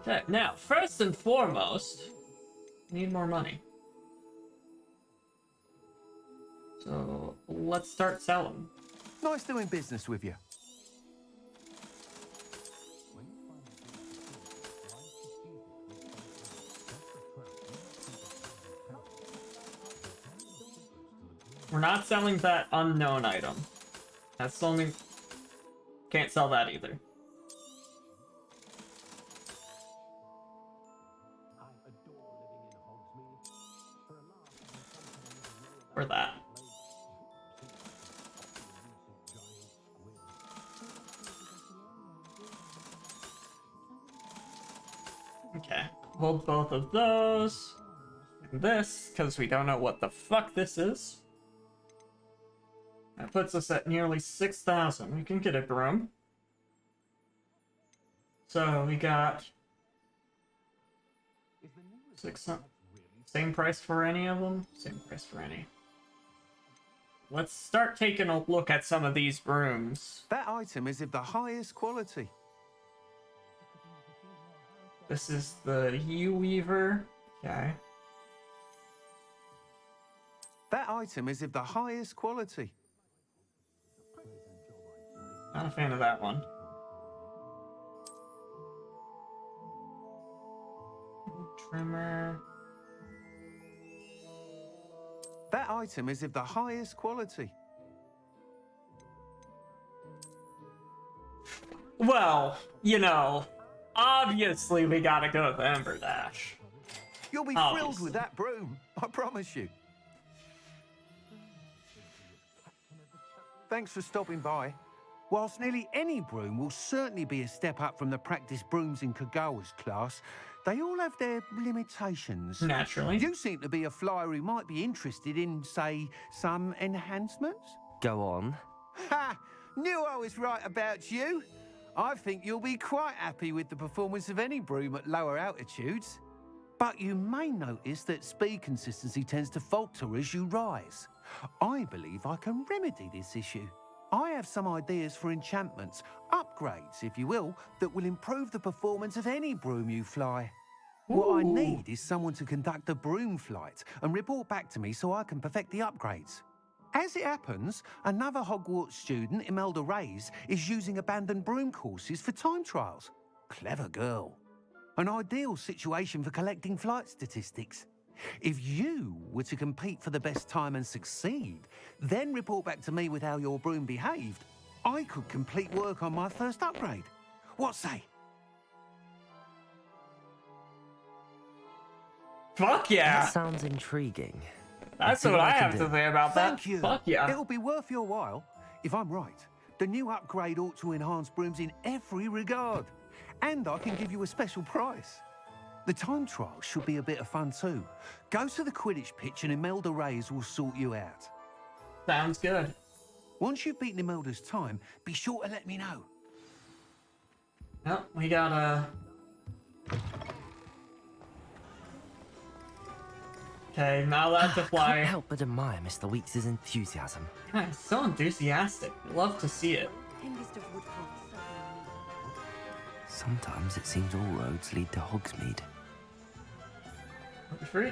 Okay, now, first and foremost, we need more money. So, let's start selling. Nice doing business with you. We're not selling that unknown item. That's only... Can't sell that either. Or that. Okay. Hold both of those. And this, because we don't know what the fuck this is. That puts us at nearly 6,000. We can get a broom. So we got 600. Same price for any of them? Same price for any. Let's start taking a look at some of these brooms. That item is of the highest quality. This is the U-Weaver. Okay. That item is of the highest quality. Not a fan of that one. Trimmer. That item is of the highest quality. Well, you know, obviously we gotta go with Ember Dash. You'll be thrilled with that broom, I promise you. Thanks for stopping by. Whilst nearly any broom will certainly be a step up from the practice brooms in Kagawa's class, they all have their limitations. Naturally. You seem to be a flyer who might be interested in, say, some enhancements? Go on. Ha! Knew I was right about you. I think you'll be quite happy with the performance of any broom at lower altitudes. But you may notice that speed consistency tends to falter as you rise. I believe I can remedy this issue. I have some ideas for enchantments, upgrades, if you will, that will improve the performance of any broom you fly. What I need is someone to conduct a broom flight and report back to me so I can perfect the upgrades. As it happens, another Hogwarts student, Imelda Reyes, is using abandoned broom courses for time trials. Clever girl. An ideal situation for collecting flight statistics. If you were to compete for the best time and succeed, then report back to me with how your broom behaved, I could complete work on my first upgrade. What say? Fuck yeah! That sounds intriguing. That's what I have to say about that. Thank you. Fuck yeah. It'll be worth your while. If I'm right, the new upgrade ought to enhance brooms in every regard. And I can give you a special price. The time trial should be a bit of fun too. Go to the Quidditch pitch and Imelda Reyes will sort you out. Sounds good. Once you've beaten Imelda's time, be sure to let me know. Well, we gotta... Okay, now allowed to fly. Can't help but admire Mr. Weeks' enthusiasm. God, he's so enthusiastic. Love to see it. Sometimes it seems all roads lead to Hogsmeade. Free.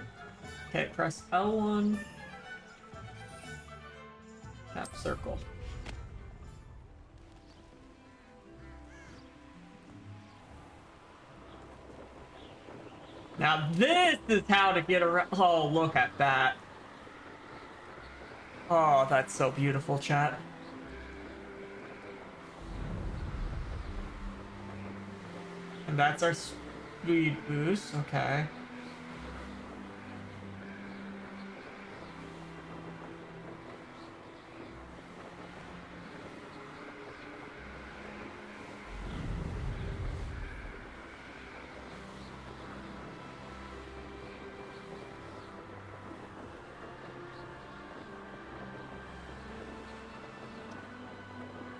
Okay, press L1. Tap circle. Now this is how to get around. Oh, look at that. Oh, that's so beautiful, chat. And that's our speed boost. Okay.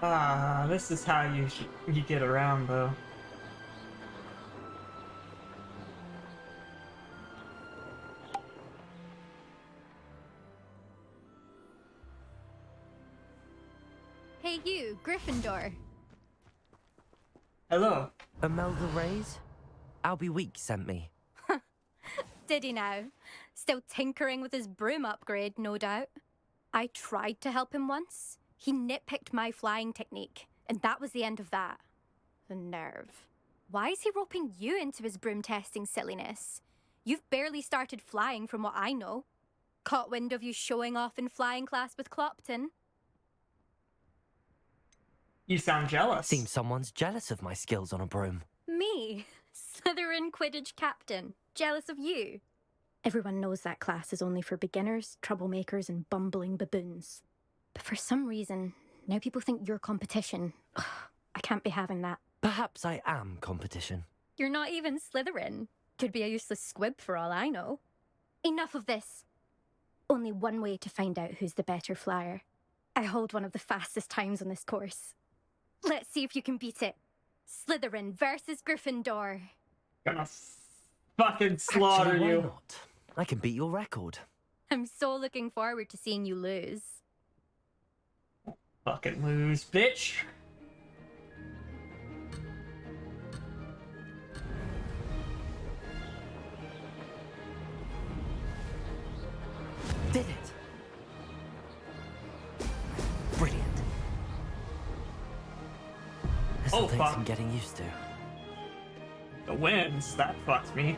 Ah, this is how you get around though. Hey you, Gryffindor. Hello. Imelda Reyes? Albie Weeks sent me. Did he now? Still tinkering with his broom upgrade, no doubt. I tried to help him once. He nitpicked my flying technique, and that was the end of that. The nerve. Why is he roping you into his broom testing silliness? You've barely started flying from what I know. Caught wind of you showing off in flying class with Clopton. You sound jealous. Seems someone's jealous of my skills on a broom. Me? Slytherin Quidditch captain. Jealous of you? Everyone knows that class is only for beginners, troublemakers, and bumbling baboons. But for some reason, now people think you're competition. Ugh, I can't be having that. Perhaps I am competition. You're not even Slytherin. Could be a useless squib for all I know. Enough of this. Only one way to find out who's the better flyer. I hold one of the fastest times on this course. Let's see if you can beat it. Slytherin versus Gryffindor. Gonna fucking slaughter Actually, why you. not? I can beat your record. I'm so looking forward to seeing you lose. Fucking lose, bitch. Did it! Brilliant. This'll take some getting used to. The winds, that fucked me.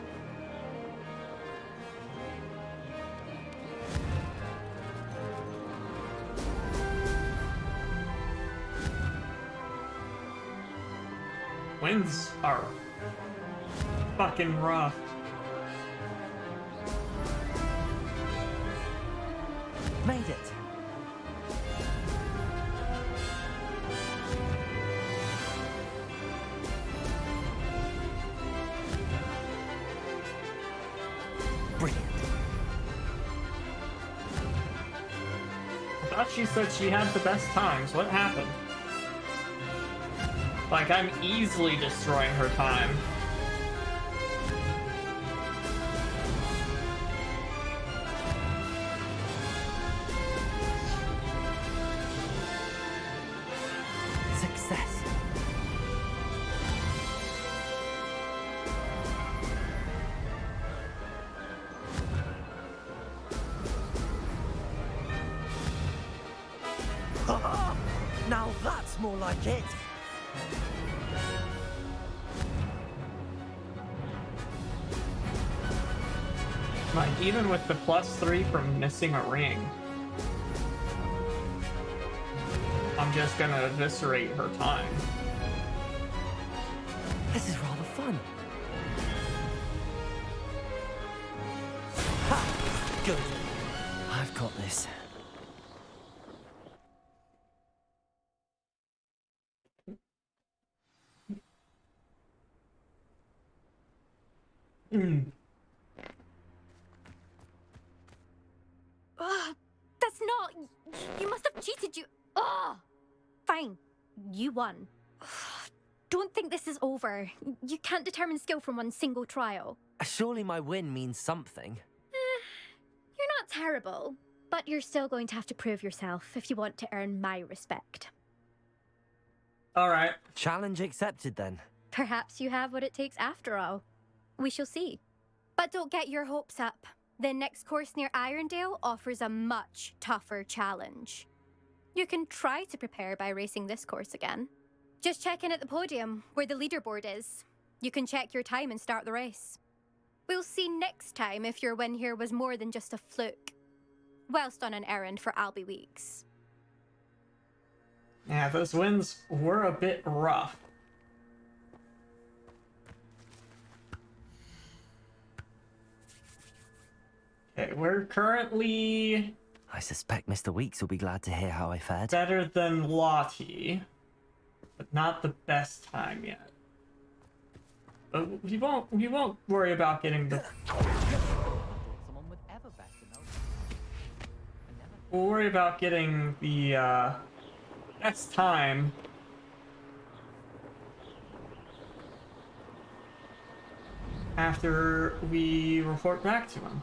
Winds are fucking rough. Made it! Brilliant. I thought she said she had the best times. What happened? Like, I'm easily destroying her time. Success. Now that's more like it. Like, even with the +3 from missing a ring, I'm just gonna eviscerate her time. This is rather fun. Ha! Good. I've got this. Ugh, that's not... You must have cheated, you... Ugh! Fine. You won. Ugh, don't think this is over. You can't determine skill from one single trial. Surely my win means something. You're not terrible, but you're still going to have to prove yourself if you want to earn my respect. Alright. Challenge accepted then. Perhaps you have what it takes after all. We shall see. But don't get your hopes up. The next course near Irondale offers a much tougher challenge. You can try to prepare by racing this course again. Just check in at the podium, where the leaderboard is. You can check your time and start the race. We'll see next time if your win here was more than just a fluke. Whilst on an errand for Albie Weeks. Yeah, those wins were a bit rough. Okay, we're currently... I suspect Mr. Weeks will be glad to hear how I fared. better than Lottie, but not the best time yet. But we won't worry about getting the... We'll worry about getting the best time after we report back to him.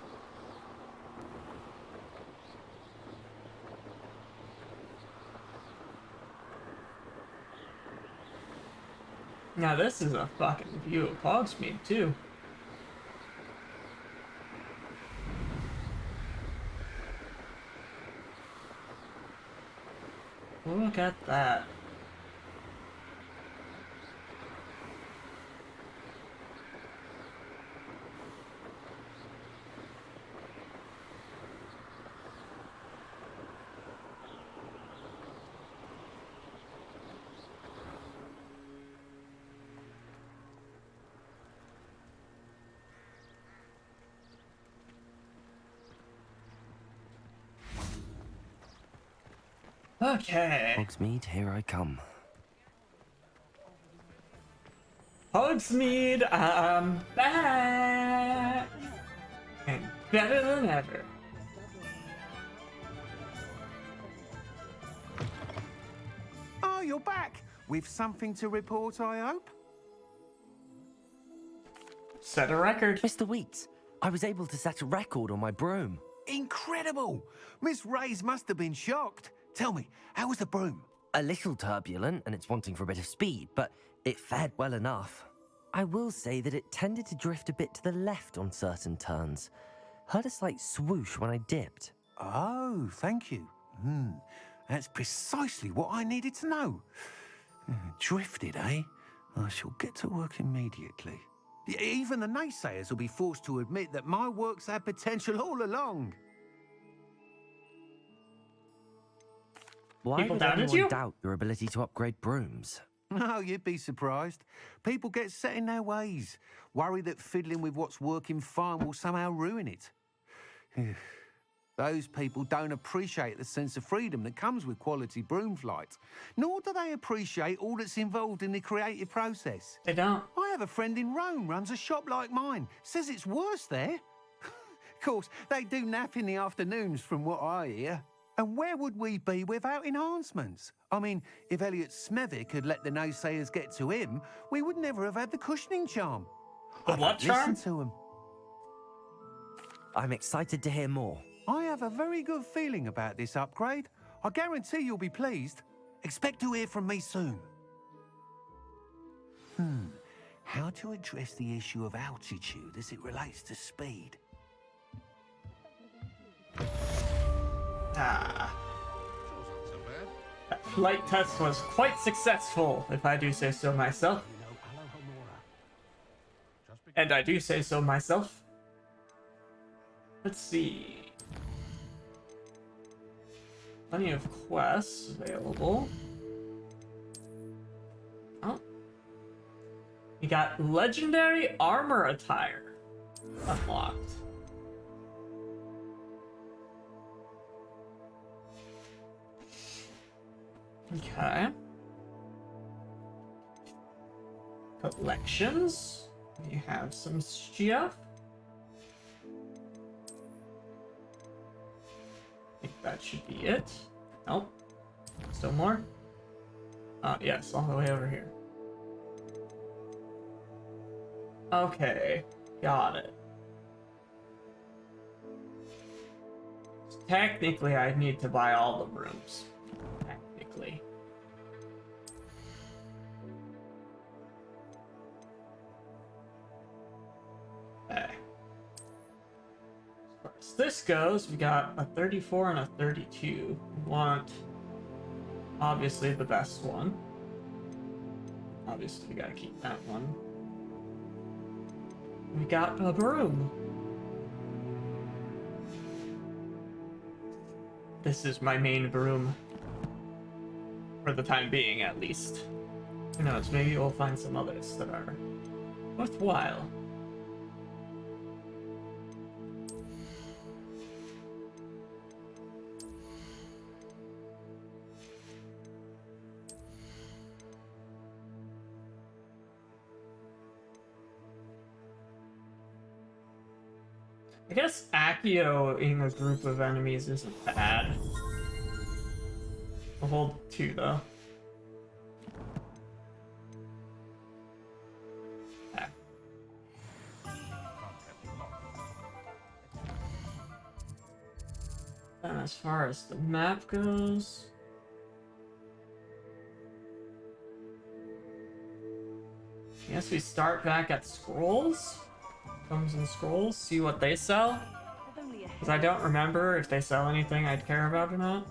Now this is a fucking view of Hogsmeade too. Look at that. Okay. Hogsmeade, here I come. Hogsmeade, I'm back! And better than ever. Oh, you're back! With something to report, I hope? Set a record. Mr. Weeks, I was able to set a record on my broom. Incredible! Miss Reyes must have been shocked. Tell me, how was the broom? A little turbulent, and it's wanting for a bit of speed, but it fared well enough. I will say that it tended to drift a bit to the left on certain turns. Heard a slight swoosh when I dipped. Oh, thank you. That's precisely what I needed to know. Drifted, eh? I shall get to work immediately. Even the naysayers will be forced to admit that my work's had potential all along. Why People would doubted anyone you? doubt your ability to upgrade brooms? No, you'd be surprised. People get set in their ways, worry that fiddling with what's working fine will somehow ruin it. Those people don't appreciate the sense of freedom that comes with quality broom flight, nor do they appreciate all that's involved in the creative process. They don't. I have a friend in Rome runs a shop like mine. Says it's worse there. Of course, they do nap in the afternoons from what I hear. And where would we be without enhancements? I mean, if Elliot Smethwick had let the naysayers get to him, we would never have had the cushioning charm. The what charm? Listen to him. I'm excited to hear more. I have a very good feeling about this upgrade. I guarantee you'll be pleased. Expect to hear from me soon. How to address the issue of altitude as it relates to speed? That flight test was quite successful, if I do say so myself. And I do say so myself. Let's see. Plenty of quests available. Oh. We got legendary armor attire unlocked. Okay. Collections. We have some stuff. I think that should be it. Nope. Still more? Yes, all the way over here. Okay, got it. Technically, I need to buy all the rooms. Technically. Okay. As far as this goes, we got a 34 and a 32. We want, obviously, the best one. Obviously, we gotta keep that one. We got a broom. This is my main broom. For the time being, at least. Who knows, maybe we'll find some others that are worthwhile. I guess Accio in a group of enemies isn't bad. I'll hold 2 though. Okay. And as far as the map goes, I guess we start back at Scrolls. Comes in Scrolls, see what they sell. Because I don't remember if they sell anything I'd care about or not.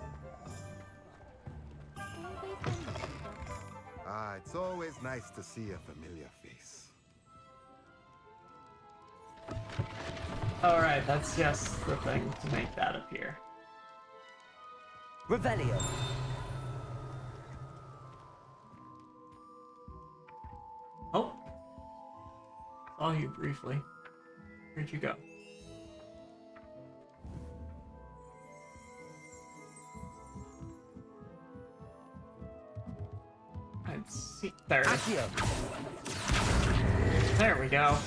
it's always nice to see a familiar face. Alright, that's just the thing to make that appear. Revelio. Oh. Saw you briefly. Where'd you go? I'd see. There. There we go.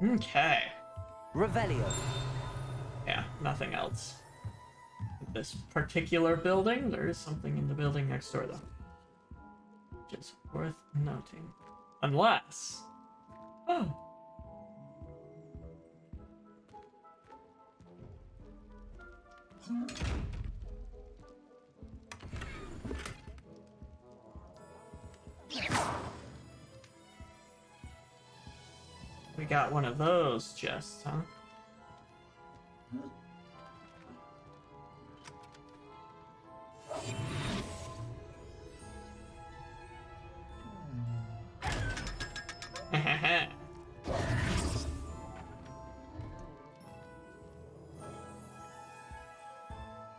Okay. Revelio. Yeah, nothing else. This particular building, there is something in the building next door, though. Which is worth noting. Unless... Oh. We got one of those chests, huh?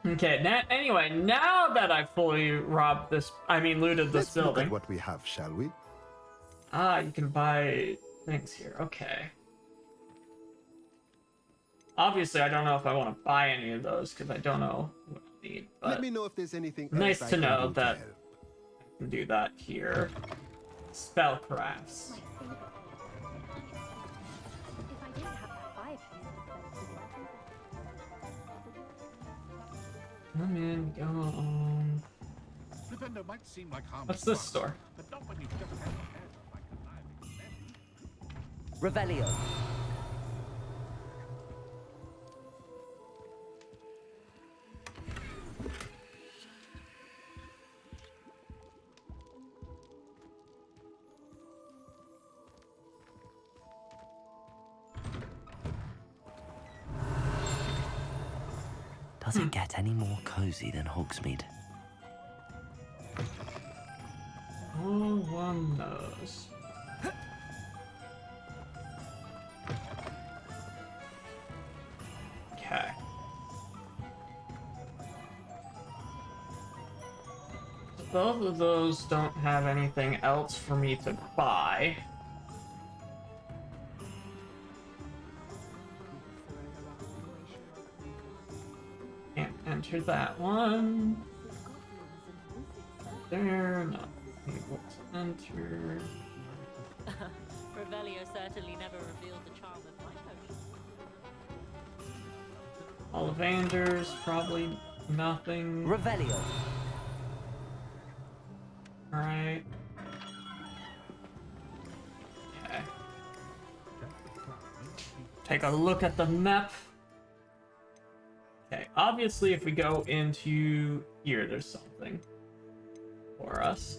Okay, anyway, now that I've fully robbed this, looted this building. Look at what we have, shall we? Ah, you can buy things here. Okay. Obviously, I don't know if I want to buy any of those because I don't know what I need. But let me know if there's anything nice else to I can know do that to help. I can do that here. Spellcrafts. Come in, go on. The vendor might seem like harmless What's this fun, store? but not when you've just had your head like a knife. Revelio. Does it get any more cozy than Hogsmeade? Oh, one knows. Okay. Both of those don't have anything else for me to buy. Can't enter that one. There, not able to enter. Revelio certainly never revealed the charm of my potion. Ollivanders, probably nothing. Revelio. Alright. Okay. Take a look at the map. Okay, obviously if we go into here, there's something for us.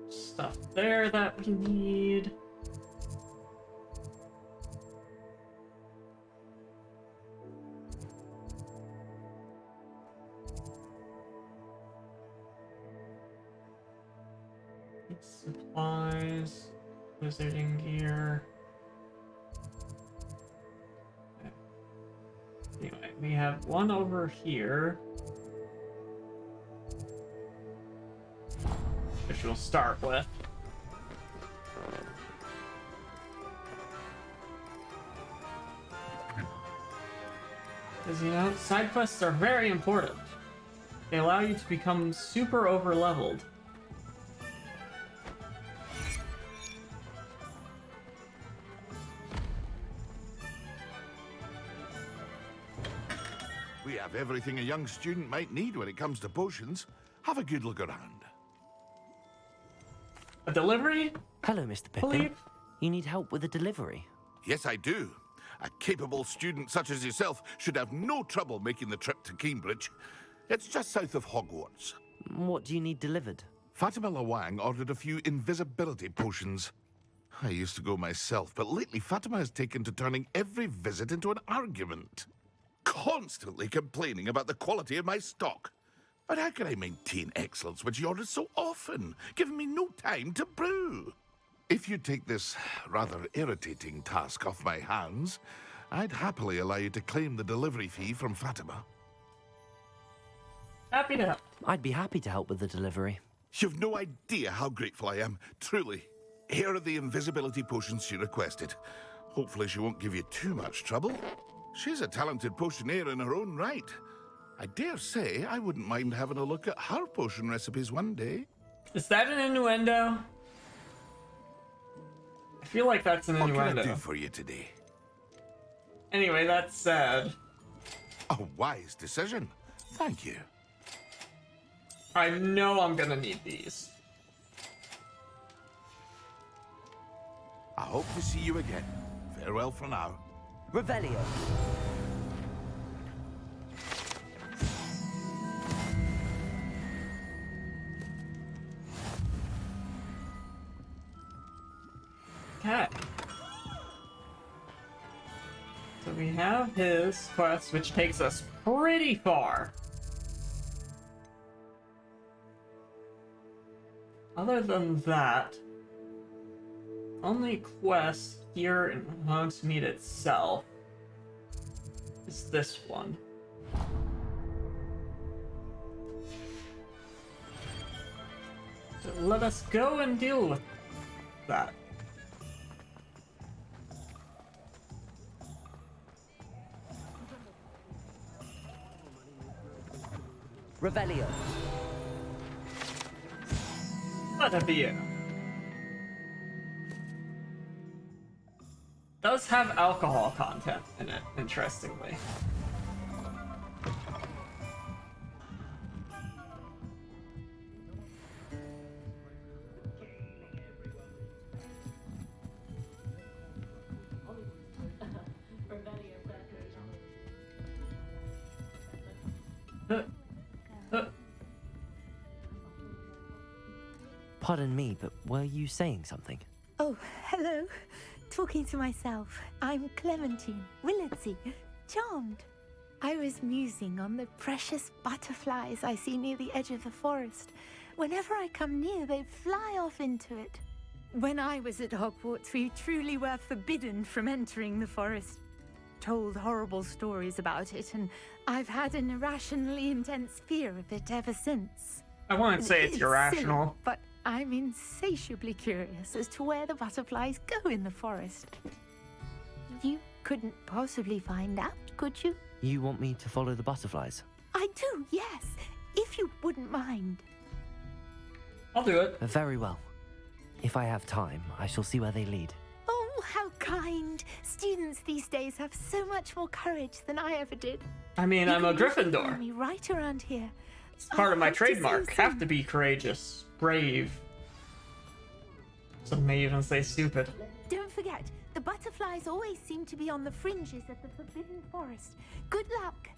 Stuff there that we need. Supplies, wizarding gear. Okay. Anyway, we have one over here, which we'll start with. Because, you know, side quests are very important. They allow you to become super over-leveled. We have everything a young student might need when it comes to potions. Have a good look around. A delivery? Hello, Mr. Pippin. Philippe? You need help with a delivery? Yes, I do. A capable student such as yourself should have no trouble making the trip to Cambridge. It's just south of Hogwarts. What do you need delivered? Fatima Lawang ordered a few invisibility potions. I used to go myself, but lately Fatima has taken to turning every visit into an argument. Constantly complaining about the quality of my stock. But how can I maintain excellence when she orders so often, giving me no time to brew? If you take this rather irritating task off my hands, I'd happily allow you to claim the delivery fee from Fatima. Happy to help. I'd be happy to help with the delivery. You've no idea how grateful I am, truly. Here are the invisibility potions she requested. Hopefully she won't give you too much trouble. She's a talented potioneer in her own right. I dare say I wouldn't mind having a look at her potion recipes one day. Is that an innuendo? I feel like that's an innuendo. What can I do for you today? Anyway, that's sad. A wise decision. Thank you. I know I'm gonna need these. I hope to see you again. Farewell for now. Revelio. Okay. So we have his quest, which takes us pretty far. Other than that, only quest here in Hogsmeade itself is this one. So let us go and deal with that. Revelio. What a view. Does have alcohol content in it, interestingly. Pardon me, but were you saying something? Oh, hello. Talking to myself. I'm Clementine Willardsey, charmed. I was musing on the precious butterflies I see near the edge of the forest. Whenever I come near, they fly off into it. When I was at Hogwarts, we truly were forbidden from entering the forest. Told horrible stories about it, and I've had an irrationally intense fear of it ever since. I wouldn't say it's irrational. Silly, but I'm insatiably curious as to where the butterflies go in the forest. You couldn't possibly find out, could you? You want me to follow the butterflies? I do, yes, if you wouldn't mind. I'll do it. Very well. If I have time, I shall see where they lead. Oh, how kind. Students these days have so much more courage than I ever did. I mean, I'm a Gryffindor. Find me right around here. It's part of my hope to see you trademark. soon. Have to be courageous, brave. Some may even say stupid. Don't forget, the butterflies always seem to be on the fringes of the Forbidden Forest. Good luck.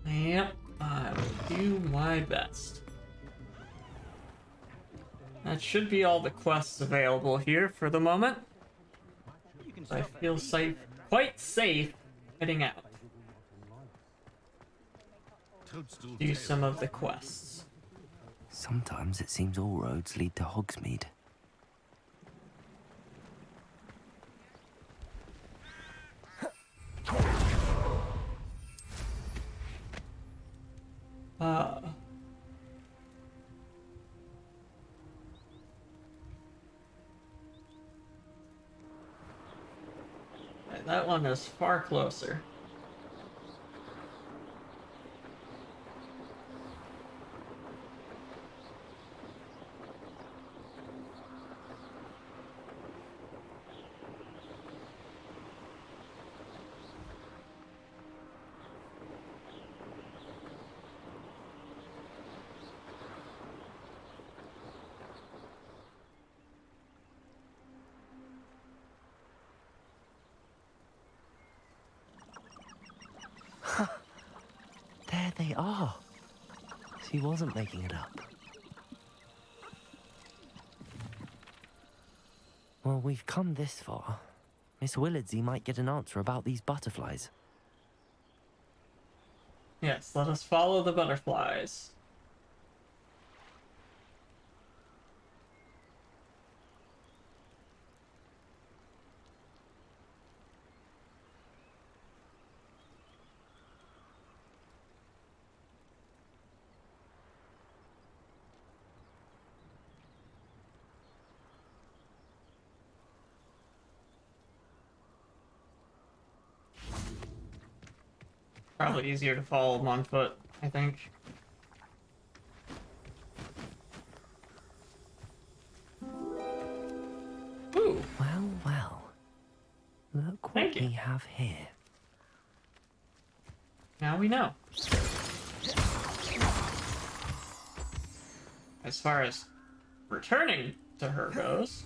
Yep, I will do my best. That should be all the quests available here for the moment. I feel safe, quite safe, heading out. Do some of the quests. Sometimes it seems all roads lead to Hogsmeade. That one is far closer. There they are. She wasn't making it up. Well, we've come this far. Miss Willardsey might get an answer about these butterflies. Yes, let us follow the butterflies. Probably easier to follow them on foot, I think. Ooh. Well, well. Look what we have here. Now we know. As far as returning to her goes,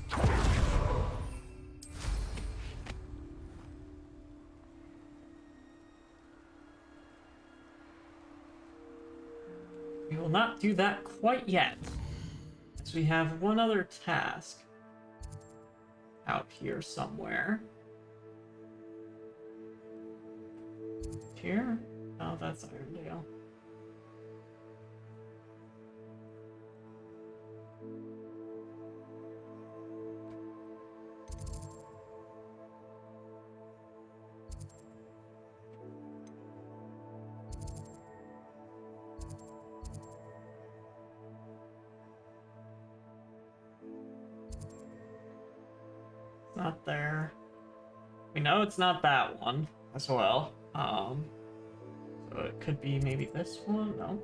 we will not do that quite yet, as we have one other task out here somewhere. Here? Oh, that's Irondale. It's not there. We know it's not that one as well. So it could be maybe this one? No.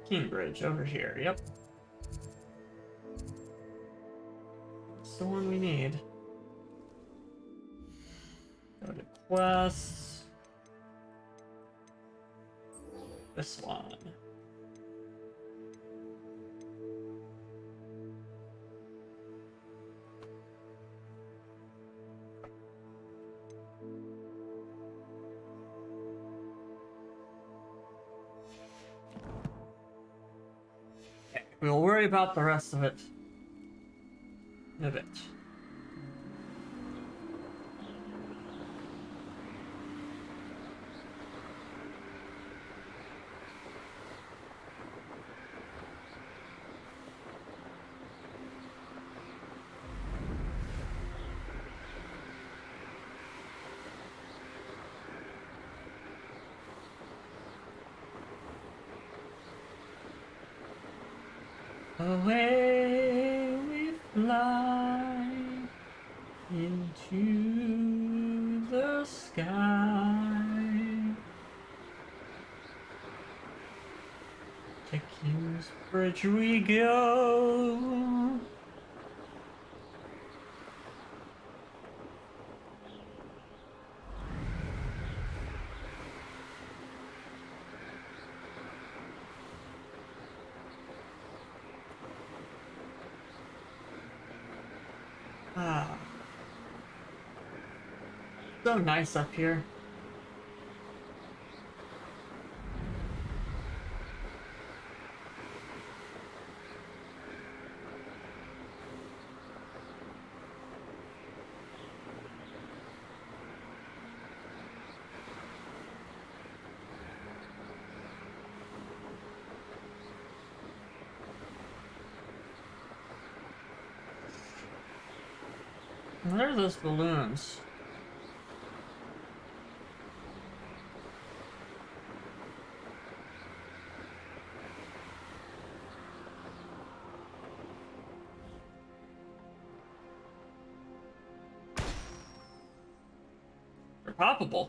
Cambridge over here, yep. It's the one we need. Go to quests. This one. We'll worry about the rest of it in a bit. Away we fly into the sky. To Kingsbridge we go. Ah. So nice up here. What are those balloons? They're poppable.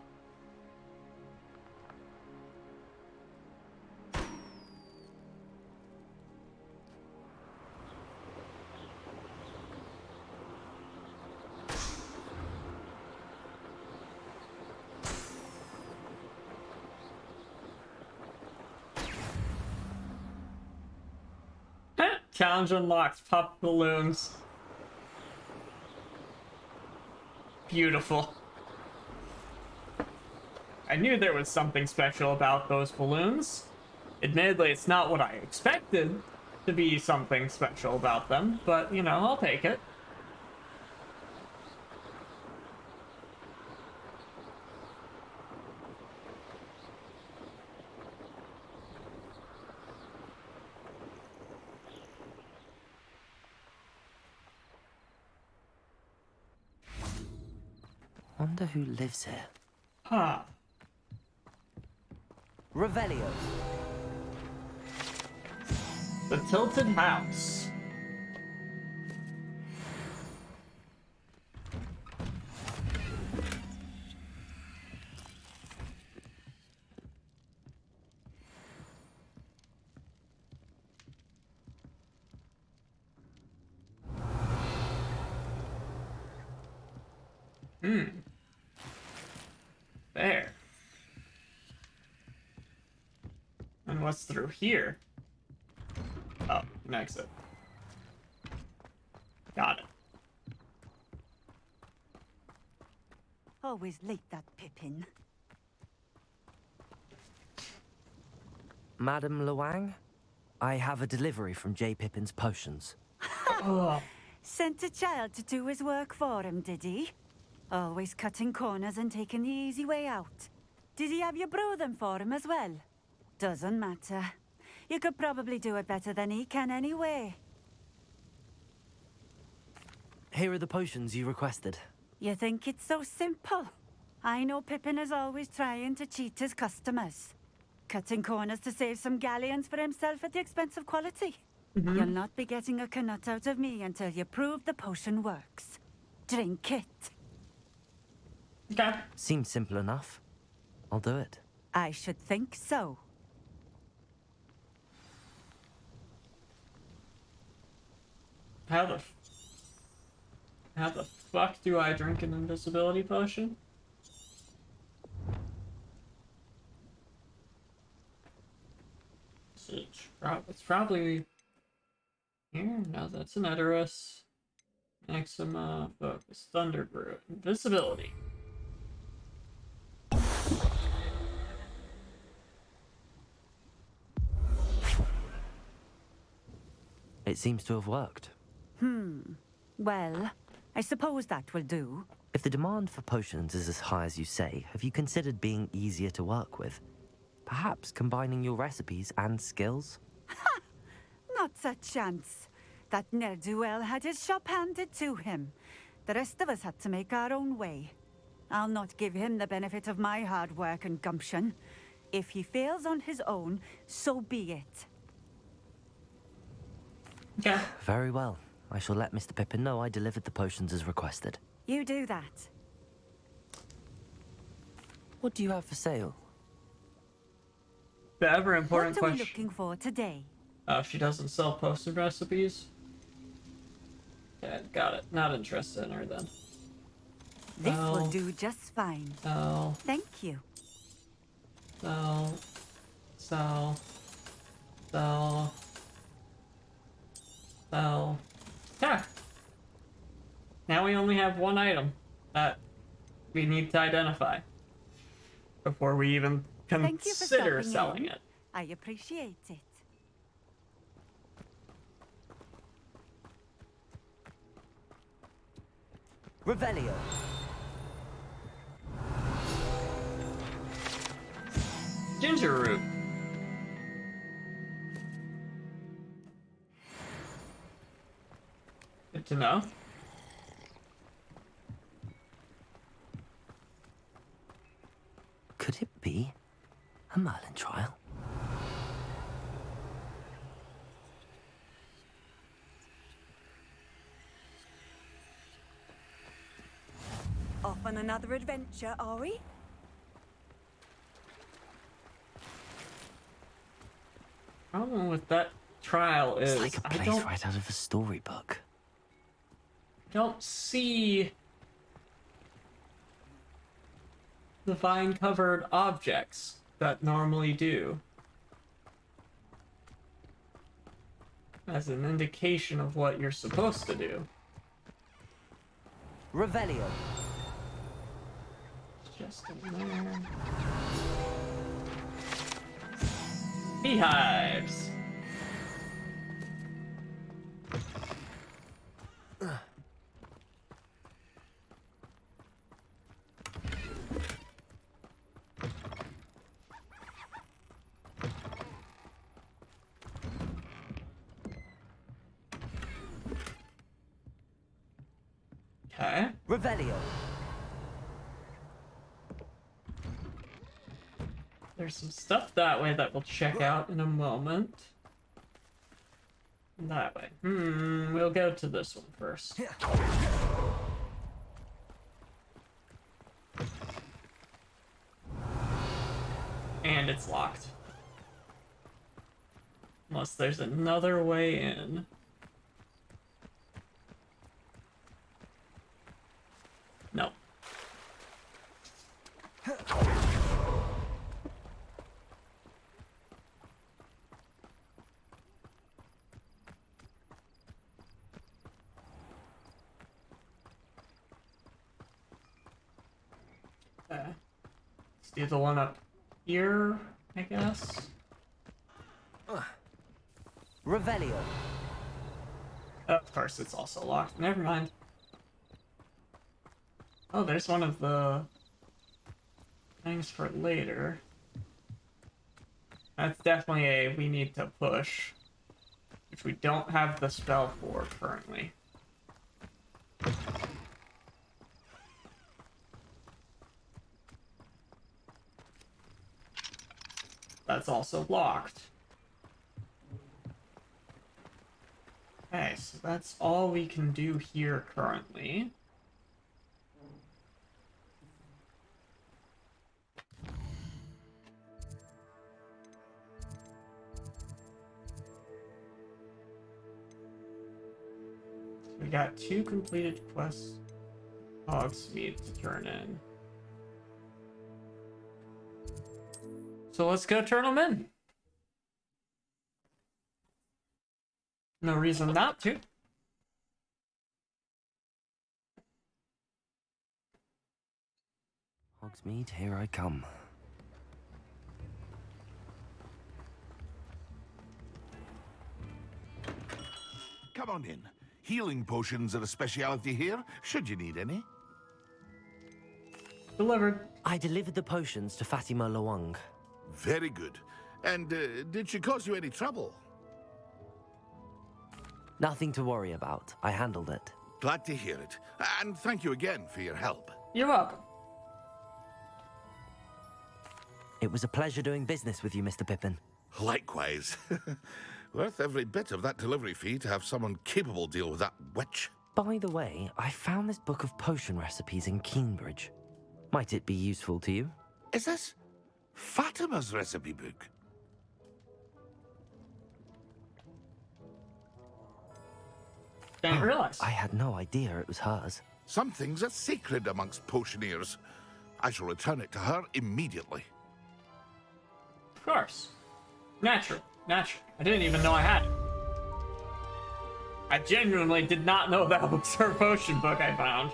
Challenge unlocked. Pop balloons. Beautiful. I knew there was something special about those balloons. Admittedly, it's not what I expected, to be something special about them, but, you know, I'll take it. Wonder who lives here. Huh. Revelio. The Tilted House. There. And what's through here? Oh, an exit. Got it. Always late, that Pippin. Madam Luang, I have a delivery from J. Pippin's potions. Sent a child to do his work for him, did he? Always cutting corners and taking the easy way out. Did he have you brew them for him as well? Doesn't matter. You could probably do it better than he can anyway. Here are the potions you requested. You think it's so simple? I know Pippin is always trying to cheat his customers. Cutting corners to save some galleons for himself at the expense of quality. You'll not be getting a canut out of me until you prove the potion works. Drink it. Okay. Seems simple enough. I'll do it. I should think so. How the fuck do I drink an invisibility potion? It's probably here. No, that's an Edoras. Maxima, focus, Thunder Brew, invisibility. It seems to have worked. Well, I suppose that will do. If the demand for potions is as high as you say, have you considered being easier to work with? Perhaps combining your recipes and skills? Not a chance. That ne'er-do-well had his shop handed to him. The rest of us had to make our own way. I'll not give him the benefit of my hard work and gumption. If he fails on his own, so be it. Okay. Very well. I shall let Mr. Pippin know I delivered the potions as requested. You do that. What do you have for sale? The ever important What are we question. looking for today? She doesn't sell potion recipes. Yeah, got it. Not interested in her then. This will No. do just fine. No. Thank you. Sell. Sell. Sell. Sell. Yeah. Now we only have one item that we need to identify before we even Thank you for consider stopping selling in. it. I appreciate it. Revelio. Ginger root. Good to know. Could it be a Merlin trial? Off on another adventure, are we? Problem with that trial is It's like a place right out of a storybook. don't see the vine-covered objects that normally do as an indication of what you're supposed to do. Revelio. Just in there. Beehives. Okay. Revelio. There's some stuff that way that we'll check out in a moment. That way. We'll go to this one first. And it's locked. Unless there's another way in. No. Okay. Let's do the one up here, I guess. Revelio. Of course, it's also locked. Never mind. Oh, there's one of the things for later. That's definitely a we need to push, which we don't have the spell for currently. That's also locked. Okay, so that's all we can do here currently. We got 2 completed quests Hogsmeade to turn in. So let's go turn them in. No reason not to. Hogsmeade, here I come. Come on in. Healing potions are a speciality here, should you need any. Delivered. I delivered the potions to Fatima Lawang. Very good. And did she cause you any trouble? Nothing to worry about. I handled it. Glad to hear it. And thank you again for your help. You're welcome. It was a pleasure doing business with you, Mr. Pippin. Likewise. Worth every bit of that delivery fee to have someone capable deal with that witch. By the way, I found this book of potion recipes in Keenbridge. Might it be useful to you? Is this Fatima's recipe book? Didn't realize. I had no idea it was hers. Some things are sacred amongst potioneers. I shall return it to her immediately. Of course. Natural. Natural. I didn't even know I had it. I genuinely did not know that was her potion book I found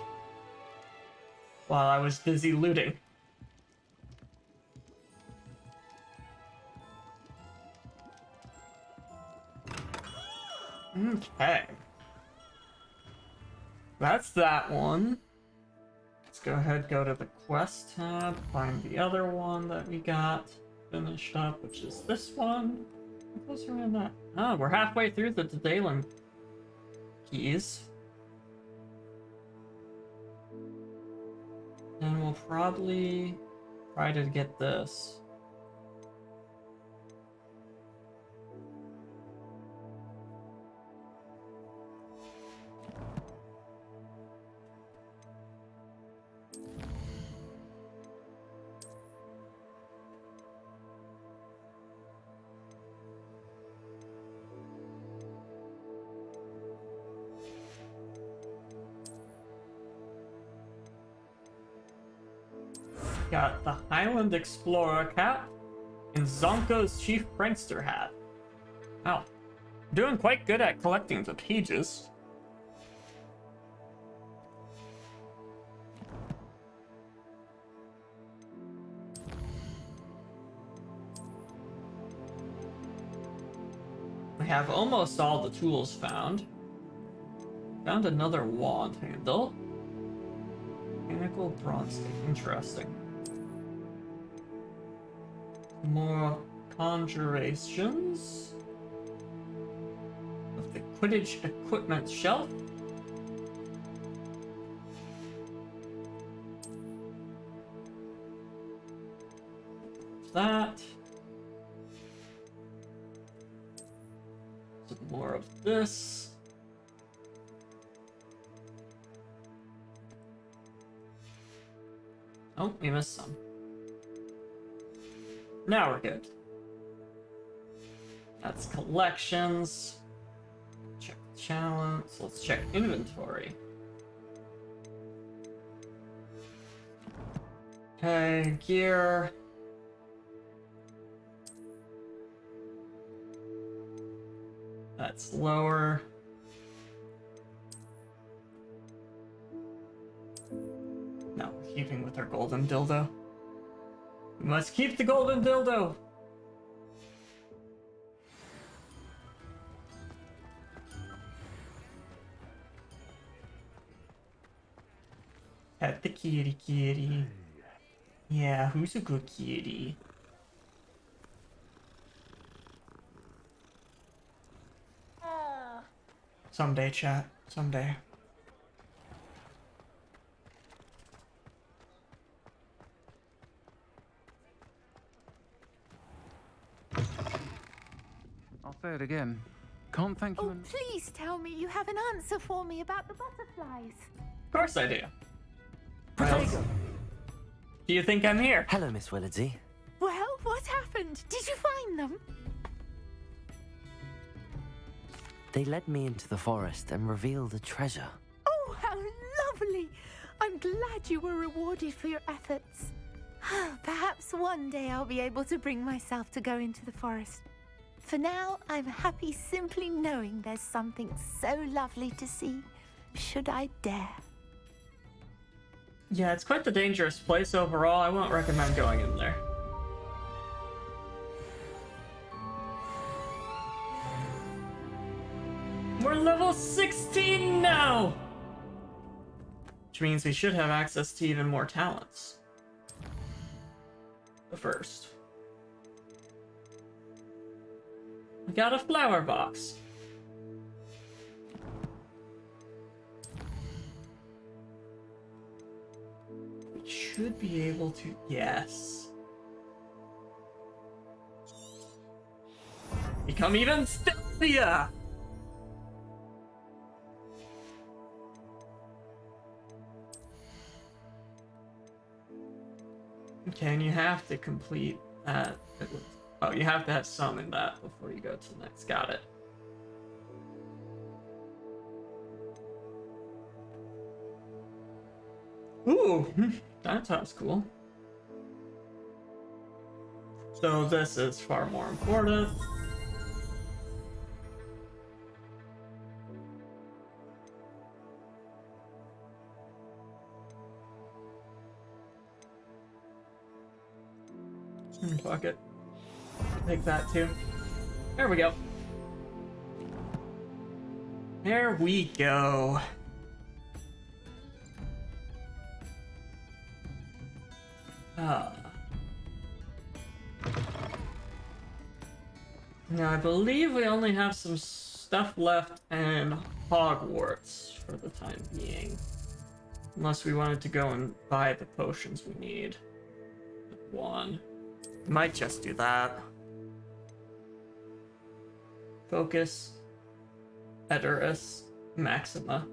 while I was busy looting. Okay. That's that one. Let's go ahead, go to the quest tab, find the other one that we got finished up, which is this one. How close are we on that? Oh, we're halfway through the Daedalus keys. And we'll probably try to get this. Got the Highland Explorer cap and Zonko's Chief Prankster hat. Wow. Doing quite good at collecting the pages. We have almost all the tools found. Found another wand handle. Mechanical bronze stick. Interesting. More conjurations of the Quidditch equipment shelf. that. Some more of this. Oh, we missed some. Now we're good. That's collections. Check challenge. So let's check inventory. Okay, gear. That's lower. No, keeping with our golden dildo. We must keep the golden dildo! Pet the kitty. Yeah, who's a good kitty? Someday, chat. Someday. I'll say it again. Can't thank you Oh, enough. please tell me you have an answer for me about the butterflies. Of course I do. Well, do you think I'm here? Hello, Miss Willardsey. Well, what happened? Did you find them? They led me into the forest and revealed a treasure. Oh, how lovely! I'm glad you were rewarded for your efforts. Perhaps one day I'll be able to bring myself to go into the forest. For now, I'm happy simply knowing there's something so lovely to see, should I dare. Yeah, it's quite the dangerous place overall. I won't recommend going in there. We're level 16 now! Which means we should have access to even more talents. But first, we got a flower box. We should be able to, yes. Become even stealthier! Okay, and you have to complete that. Oh, you have to have some in that before you go to the next. Got it. Ooh, that sounds cool. So this is far more important. Fuck it. Take that too. There we go. There we go. Now I believe we only have some stuff left in Hogwarts for the time being. Unless we wanted to go and buy the potions we need. One. Might just do that. Focus. Edurus. Maxima.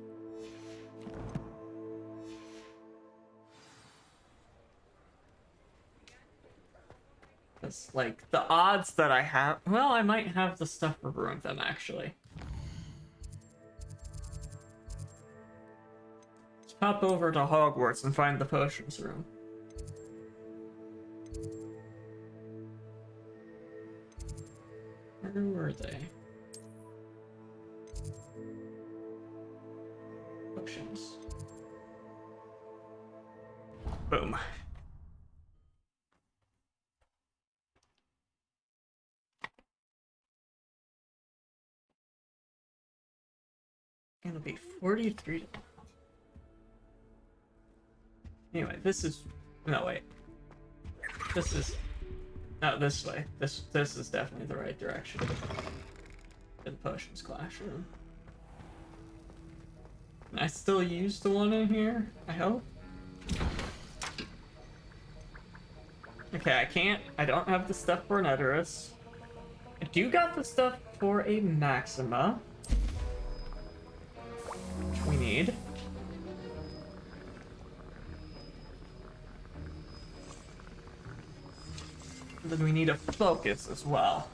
It's like the odds that I have. Well, I might have the stuff for brewing them actually. Let's pop over to Hogwarts and find the potions room. Where were they? Potions. Boom. Gonna be 43. Anyway, this is no wait. This is no this way. This is definitely the right direction. The potions classroom. Can I still use the one in here? I hope. Okay, I don't have the stuff for an Edoras. I do got the stuff for a Maxima. Which we need. And then we need a focus as well.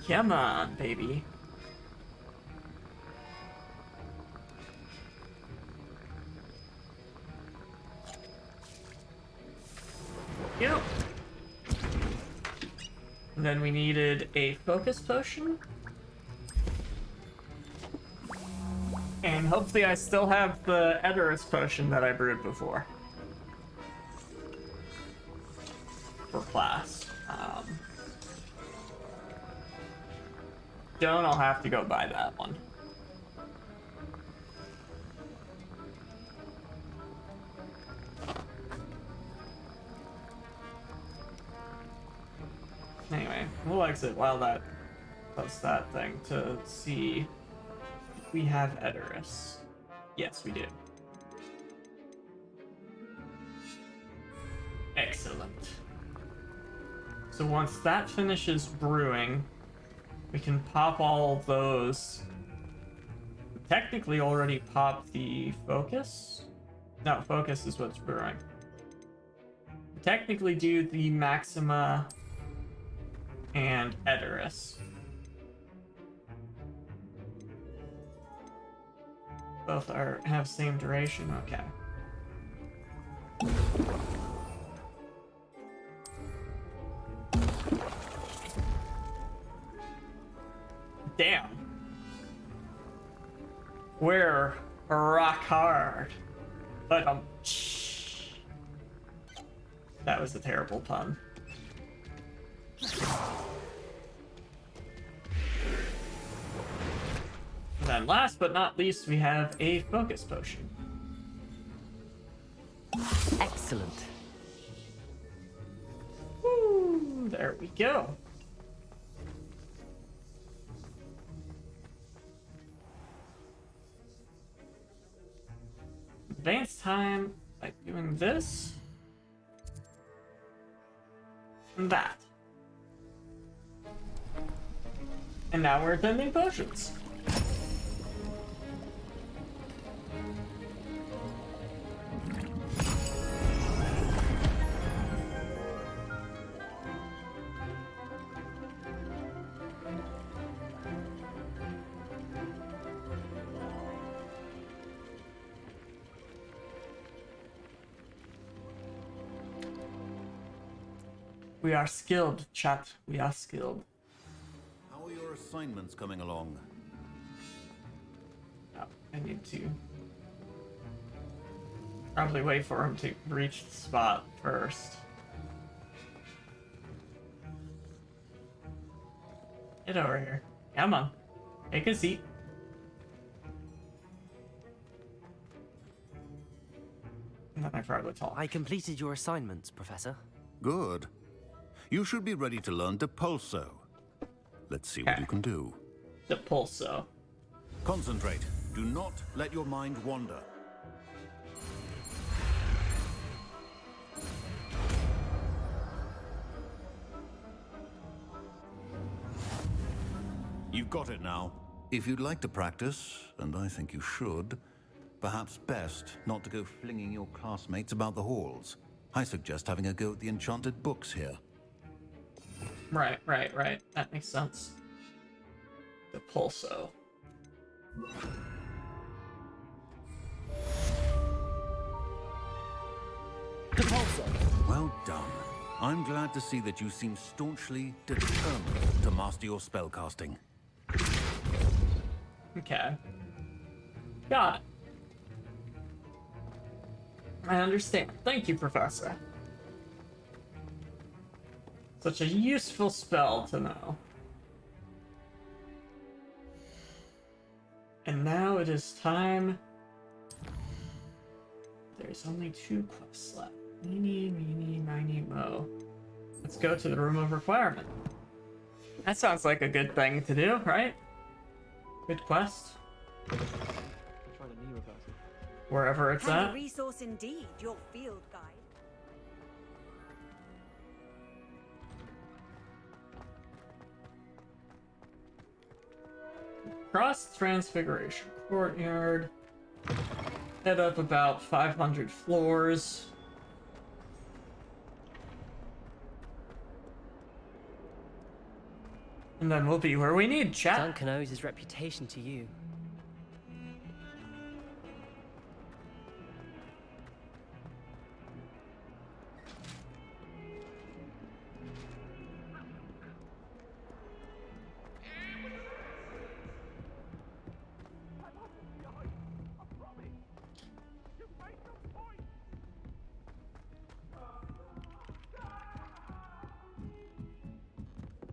Come on, baby. Yep. And then we needed a focus potion. And hopefully I still have the Edoras potion that I brewed before. For class. I'll have to go buy that one. Anyway, we'll exit while that does that thing to see if we have Edoras. Yes, we do. Excellent. So once that finishes brewing, we can pop all those. We technically already popped the focus. No, focus is what's brewing. We technically do the Maxima and Edoras. Both have same duration. Okay. Damn. We're rock hard. But that was a terrible pun. And then last but not least, we have a focus potion. Excellent. Woo, there we go. Advance time by doing this and that. And now we're attending potions. We are skilled, chat. We are skilled. How are your assignments coming along? Oh, I need to probably wait for him to reach the spot first. Get over here. Come on. Take a seat. And then I probably talk. I completed your assignments, Professor. Good. You should be ready to learn Depulso. Let's see what you can do. Depulso. Concentrate. Do not let your mind wander. You've got it now. If you'd like to practice, and I think you should, perhaps best not to go flinging your classmates about the halls. I suggest having a go at the enchanted books here. Right. That makes sense. Depulso. Well done. I'm glad to see that you seem staunchly determined to master your spellcasting. Okay. Got it. I understand. Thank you, Professor. Such a useful spell to know. And now it is time. There's only 2 quests left. Meeny, meeny, miny, mo. Let's go to the Room of Requirement. That sounds like a good thing to do, right? Good quest. I'll try the knee reversal. Wherever it's And at. a resource indeed, your field guide. Cross Transfiguration Courtyard. Head up about 500 floors. And then we'll be where we need, chat. Duncan owes his reputation to you.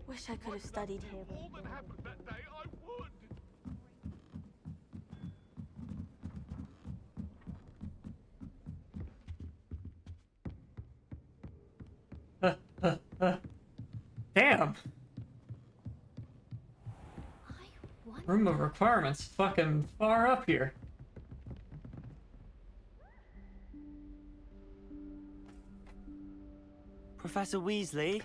Wish I could have studied here. Damn. Room of requirements fucking far up here. Professor Weasley?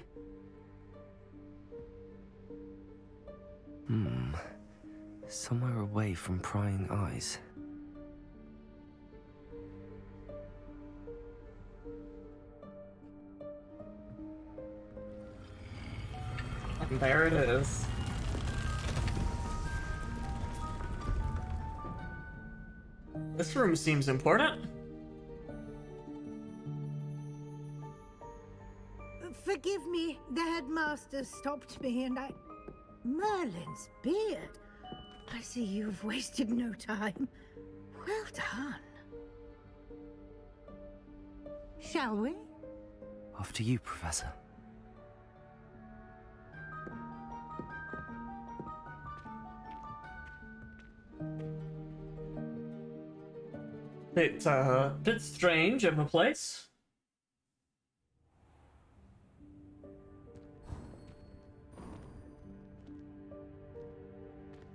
Somewhere away from prying eyes. And there it is. This room seems important. Forgive me, the headmaster stopped me and I... Merlin's beard. I see you've wasted no time. Well done. Shall we? After you, Professor. It's a bit strange of a place.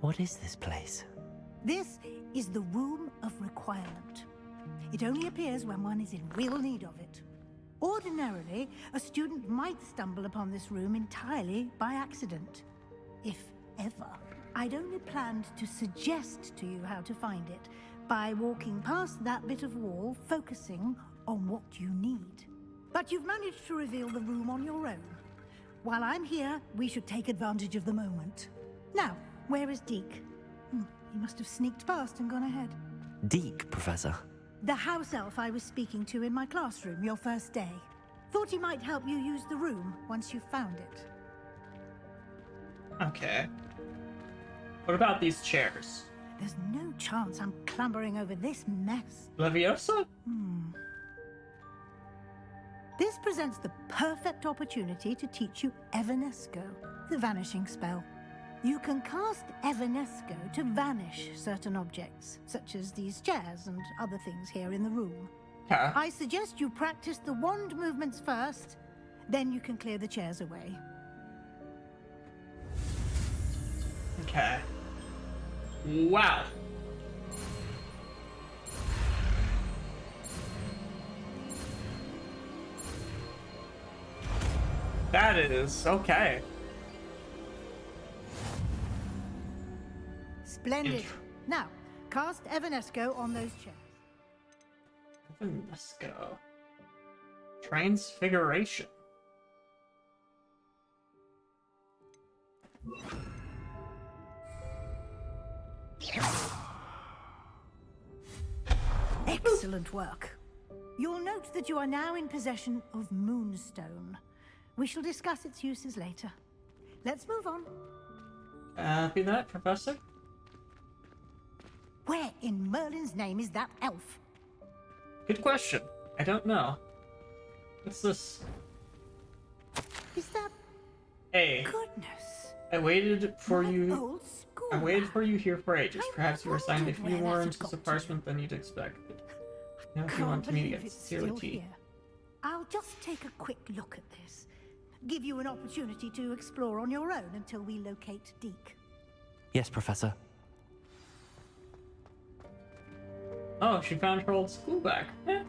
What is this place? This is the Room of Requirement. It only appears when one is in real need of it. Ordinarily, a student might stumble upon this room entirely by accident. If ever. I'd only planned to suggest to you how to find it by walking past that bit of wall, focusing on what you need. But you've managed to reveal the room on your own. While I'm here, we should take advantage of the moment. Now, where is Deke? He must have sneaked past and gone ahead. Deke, Professor. The house elf I was speaking to in my classroom your first day. Thought he might help you use the room once you found it. Okay. What about these chairs? There's no chance I'm clambering over this mess. Leviosa? This presents the perfect opportunity to teach you Evanesco, the vanishing spell. You can cast Evanesco to vanish certain objects, such as these chairs and other things here in the room. I suggest you practice the wand movements first, then you can clear the chairs away. Okay. Wow. That is okay. Splendid. Now, cast Evanesco on those chairs. Evanesco. Transfiguration. Excellent work. You'll note that you are now in possession of Moonstone. We shall discuss its uses later. Let's move on. Copy that, Professor. Where in Merlin's name is that elf? Good question. I don't know. What's this? Is that... Hey. Goodness. I waited for you. Old school. I waited for you here for ages. Perhaps you were assigned a few more inches of parchment than you'd expected. Now if you want to meet again, sincerely T. I'll just take a quick look at this. Give you an opportunity to explore on your own until we locate Deke. Yes, Professor. Oh, she found her old school bag. Eh.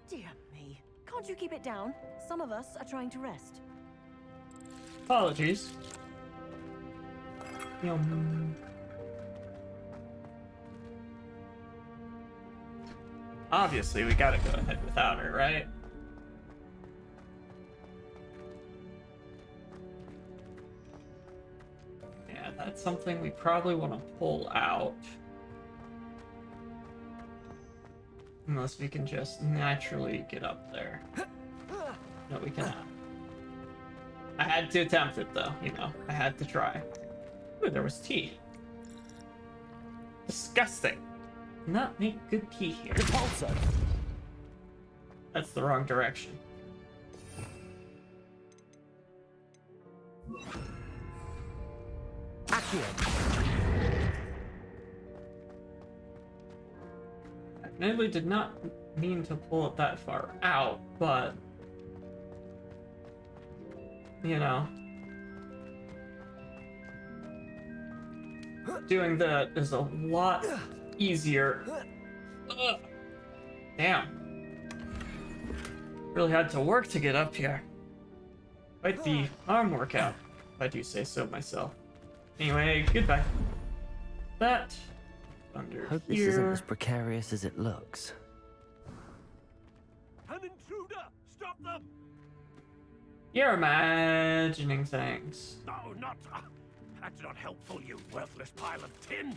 Dear me. Can't you keep it down? Some of us are trying to rest. Apologies. Yum. Obviously, we gotta go ahead without her, right? Yeah, that's something we probably want to pull out. Unless we can just naturally get up there. No, we cannot. I had to attempt it, though, you know. I had to try. Ooh, there was tea. Disgusting. Not make good tea here. Repulsor. That's the wrong direction. I admittedly did not mean to pull it that far out, but you know, doing that is a lot easier. Ugh. Damn. Really had to work to get up here. Quite the arm workout, if I do say so myself. Anyway, goodbye. That under Hope here. this isn't as precarious as it looks. An intruder! Stop them! You're imagining things. No, not. That's not helpful, you worthless pile of tin!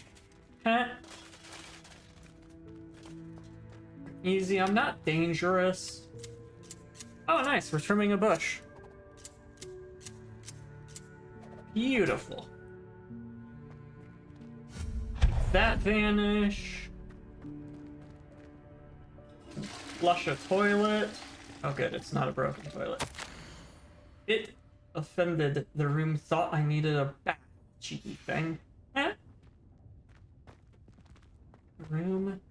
Huh? Easy, I'm not dangerous. Oh, nice, we're trimming a bush. Beautiful. That vanish. Flush a toilet. Oh good, it's not a broken toilet. It offended the room, thought I needed a bath, cheeky thing. Eh? Room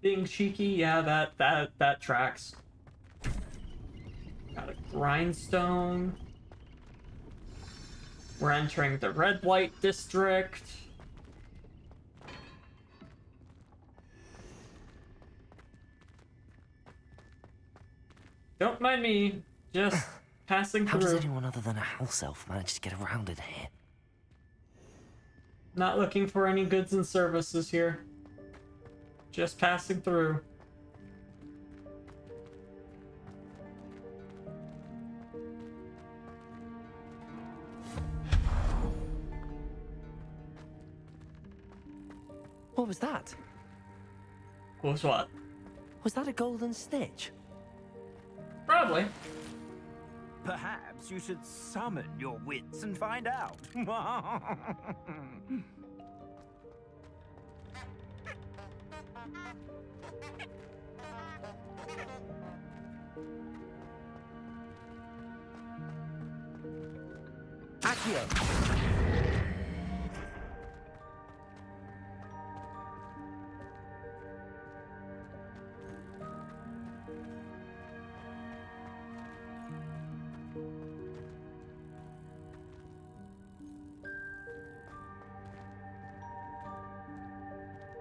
being cheeky, yeah, that tracks. Got a grindstone. We're entering the red light district. Don't mind me, just passing How through. does anyone other than a house elf manage to get around in here? Not looking for any goods and services here. Just passing through. What was that? What was what? Was that a golden stitch? Probably. Perhaps you should summon your wits and find out. Accio!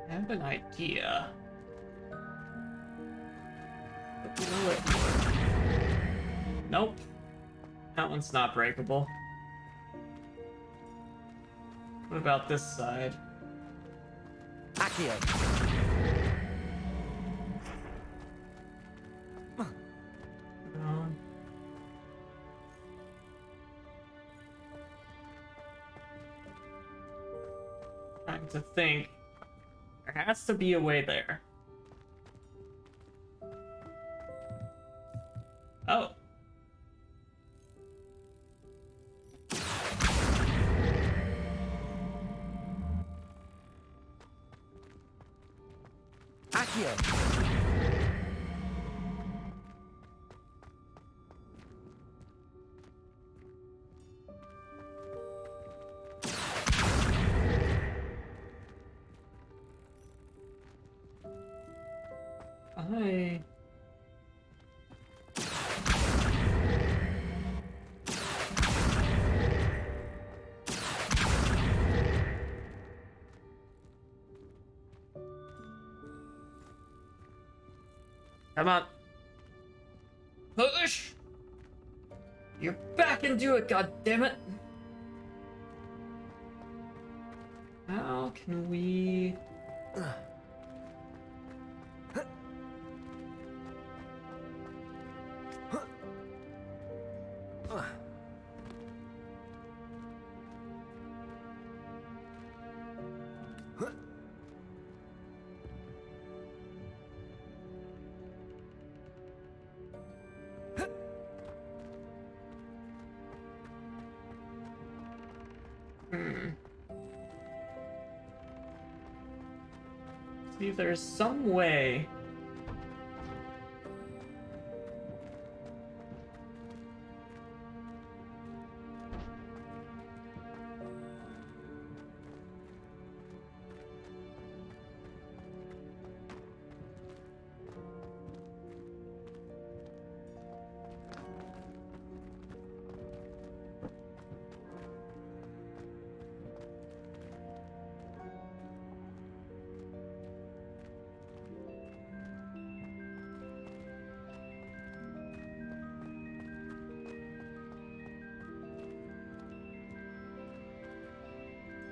I have an idea. But will it work? Nope. That one's not breakable. What about this side? Accio! No. Trying to think. There has to be a way there. Oh. Accio! Hi. Come on. Push! You're back into it, goddammit! How can we... See if there's some way.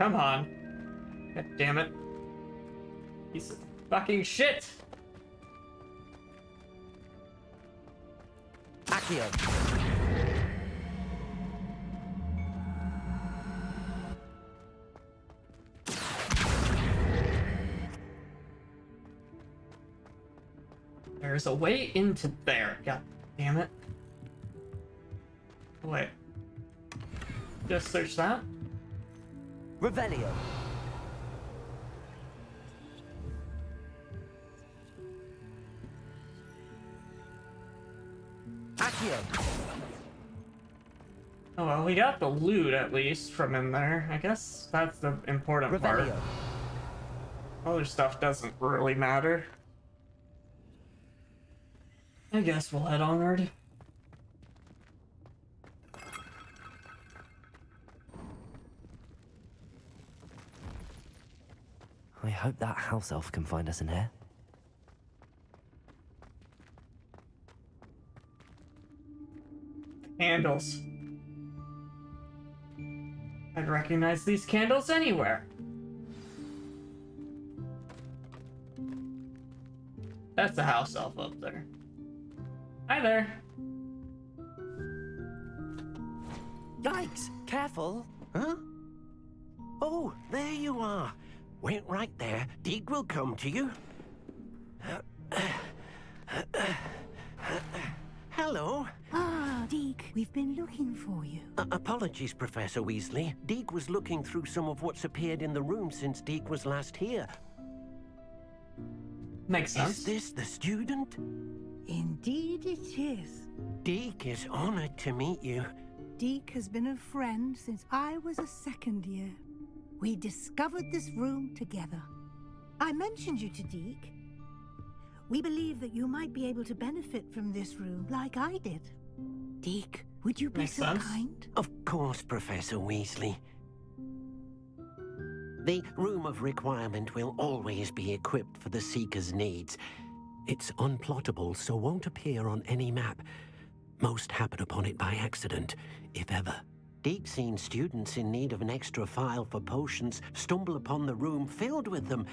Come on. God damn it. Piece of fucking shit! Accio. There's a way into there. God damn it. Wait. Just search that. Revelio. Accio. Oh well, we got the loot at least from in there. I guess that's the important part. Revelio. Other stuff doesn't really matter. I guess we'll head onward. I hope that house elf can find us in here. Candles. I'd recognize these candles anywhere. That's the house elf up there. Hi there. Yikes! Careful! Huh? Oh, there you are. Wait right there. Deek will come to you. Hello. Ah, Deek, we've been looking for you. Apologies, Professor Weasley. Deek was looking through some of what's appeared in the room since Deek was last here. Makes sense. Is this the student? Indeed it is. Deek is honored to meet you. Deek has been a friend since I was a second year. We discovered this room together. I mentioned you to Deek. We believe that you might be able to benefit from this room like I did. Deek, would you be so kind? Of course, Professor Weasley. The Room of Requirement will always be equipped for the Seeker's needs. It's unplottable, so won't appear on any map. Most happen upon it by accident, if ever. Deek's seen students in need of an extra file for potions stumble upon the room filled with them.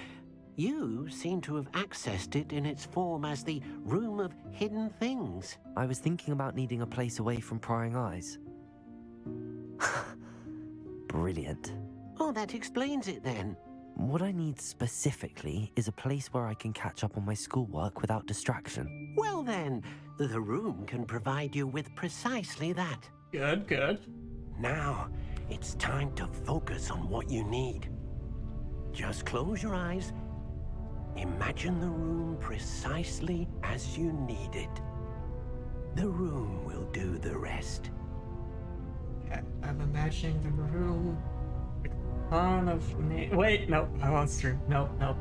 You seem to have accessed it in its form as the Room of Hidden Things. I was thinking about needing a place away from prying eyes. Brilliant. Oh, that explains it then. What I need specifically is a place where I can catch up on my schoolwork without distraction. Well then, the room can provide you with precisely that. Good, good. Now, it's time to focus on what you need. Just close your eyes. Imagine the room precisely as you need it. The room will do the rest. Okay, I'm imagining the room with a ton of wait, nope, I won't stream. Nope, nope.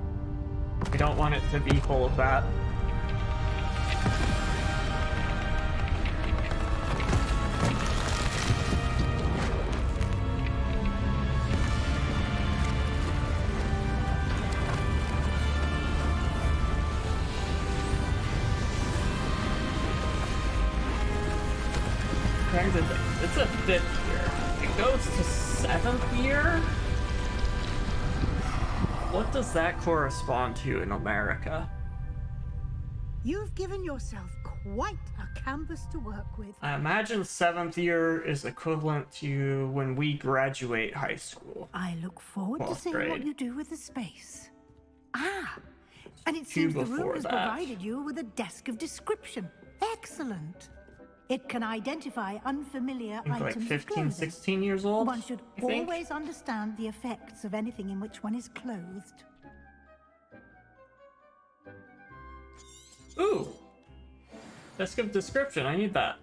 We don't want it to be full of that. expected it. It's a 5th year. It goes to 7th year? What does that correspond to in America? You've given yourself quite a canvas to work with. I imagine 7th year is equivalent to when we graduate high school. I look forward to 12th seeing grade. what you do with the space. Ah, and it Two seems the room before has that. provided you with a desk of description. Excellent. It can identify unfamiliar I think like items of 15, clothing. 16 years old. One should I think. always understand the effects of anything in which one is clothed. Ooh. Desk of description. I need that.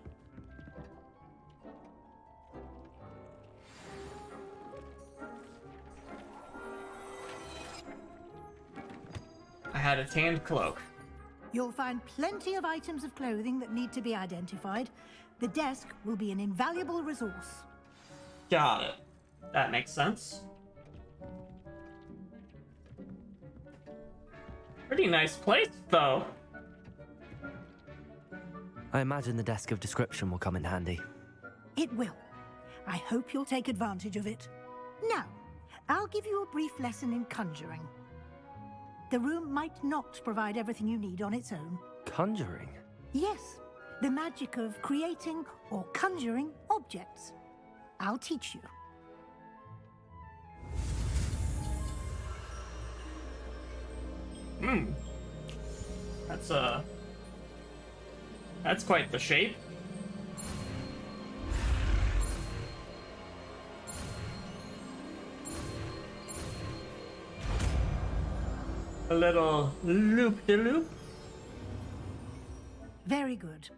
I had a tanned cloak. You'll find plenty of items of clothing that need to be identified. The desk will be an invaluable resource. Got it. That makes sense. Pretty nice place, though. I imagine the desk of description will come in handy. It will. I hope you'll take advantage of it. Now, I'll give you a brief lesson in conjuring. The room might not provide everything you need on its own. Conjuring? Yes, the magic of creating or conjuring objects. I'll teach you. That's quite the shape. A little loop-de-loop. Very good.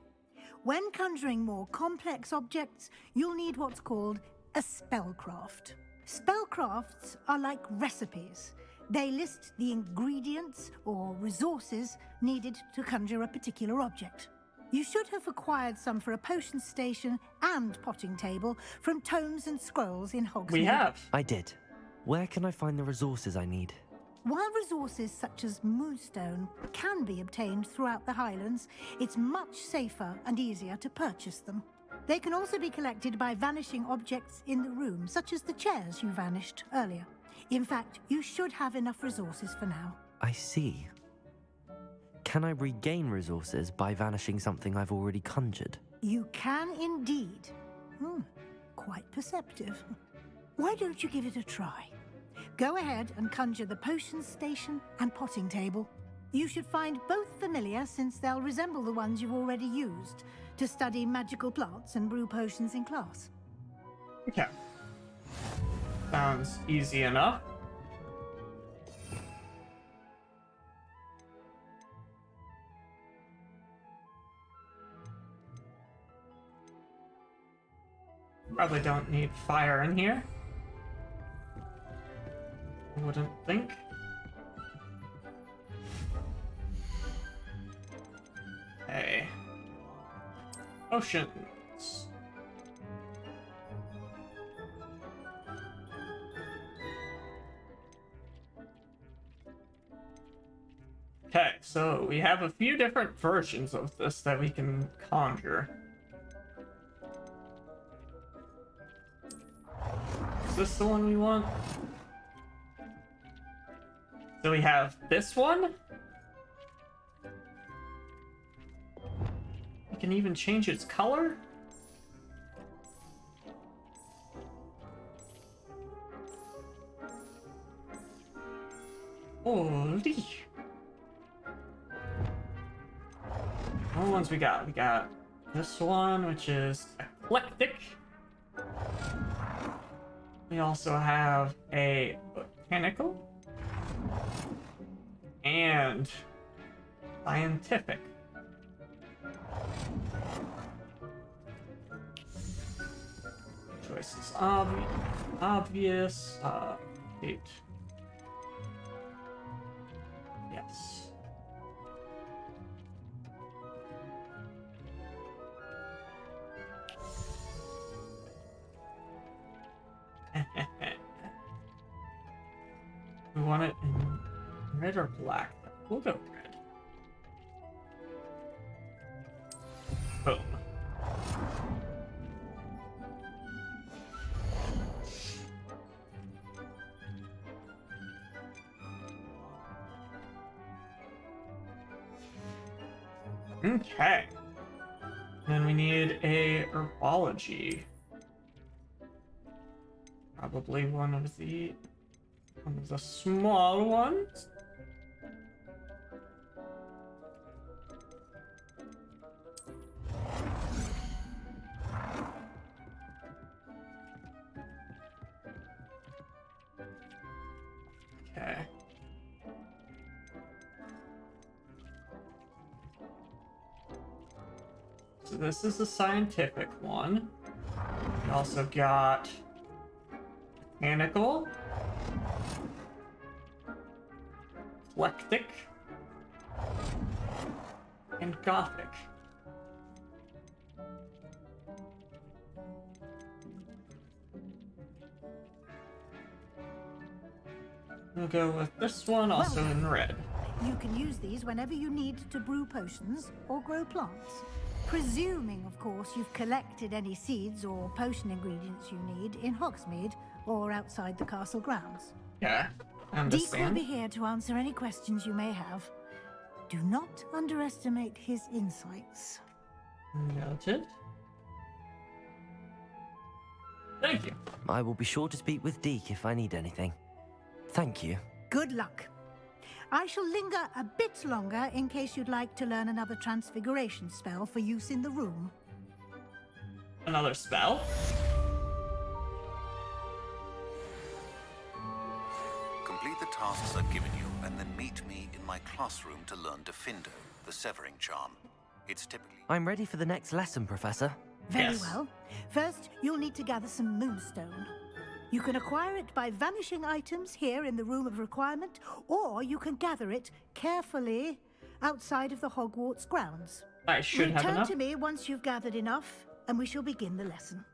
When conjuring more complex objects, you'll need what's called a spellcraft. Spellcrafts are like recipes. They list the ingredients or resources needed to conjure a particular object. You should have acquired some for a potion station and potting table from tomes and scrolls in Hogsmeade. We have. I did. Where can I find the resources I need? While resources such as moonstone can be obtained throughout the Highlands, it's much safer and easier to purchase them. They can also be collected by vanishing objects in the room, such as the chairs you vanished earlier. In fact, you should have enough resources for now. I see. Can I regain resources by vanishing something I've already conjured? You can indeed. Quite perceptive. Why don't you give it a try? Go ahead and conjure the potion station and potting table. You should find both familiar, since they'll resemble the ones you've already used to study magical plants and brew potions in class. Okay. Sounds easy enough. Probably don't need fire in here. I wouldn't think. Okay. Potions. Okay, so we have a few different versions of this that we can conjure. Is this the one we want? So we have this one. We can even change its color. Holy. What ones we got? We got this one, which is eclectic. We also have a botanical and scientific. Choice is obvious. Eight. Yes. We want it in red or black? We'll go red. Boom. Okay. Then we need a herbology. Probably one of the small ones. Okay. So this is the scientific one. We also got mechanical, eclectic, and gothic. We'll go with this one, also Well, in red. You can use these whenever you need to brew potions or grow plants. Presuming, of course, you've collected any seeds or potion ingredients you need in Hogsmeade or outside the castle grounds. Yeah, I Deke will understand. be here to answer any questions you may have. Do not underestimate his insights. Noted. Thank you. I will be sure to speak with Deke if I need anything. Thank you. Good luck. I shall linger a bit longer in case you'd like to learn another transfiguration spell for use in the room. Another spell? Complete the tasks I've given you, and then meet me in my classroom to learn Defindo, the Severing Charm. It's typically... I'm ready for the next lesson, Professor. Very well. First, you'll need to gather some moonstone. You can acquire it by vanishing items here in the Room of Requirement, or you can gather it carefully outside of the Hogwarts grounds. I should have enough. Return to me once you've gathered enough, and we shall begin the lesson.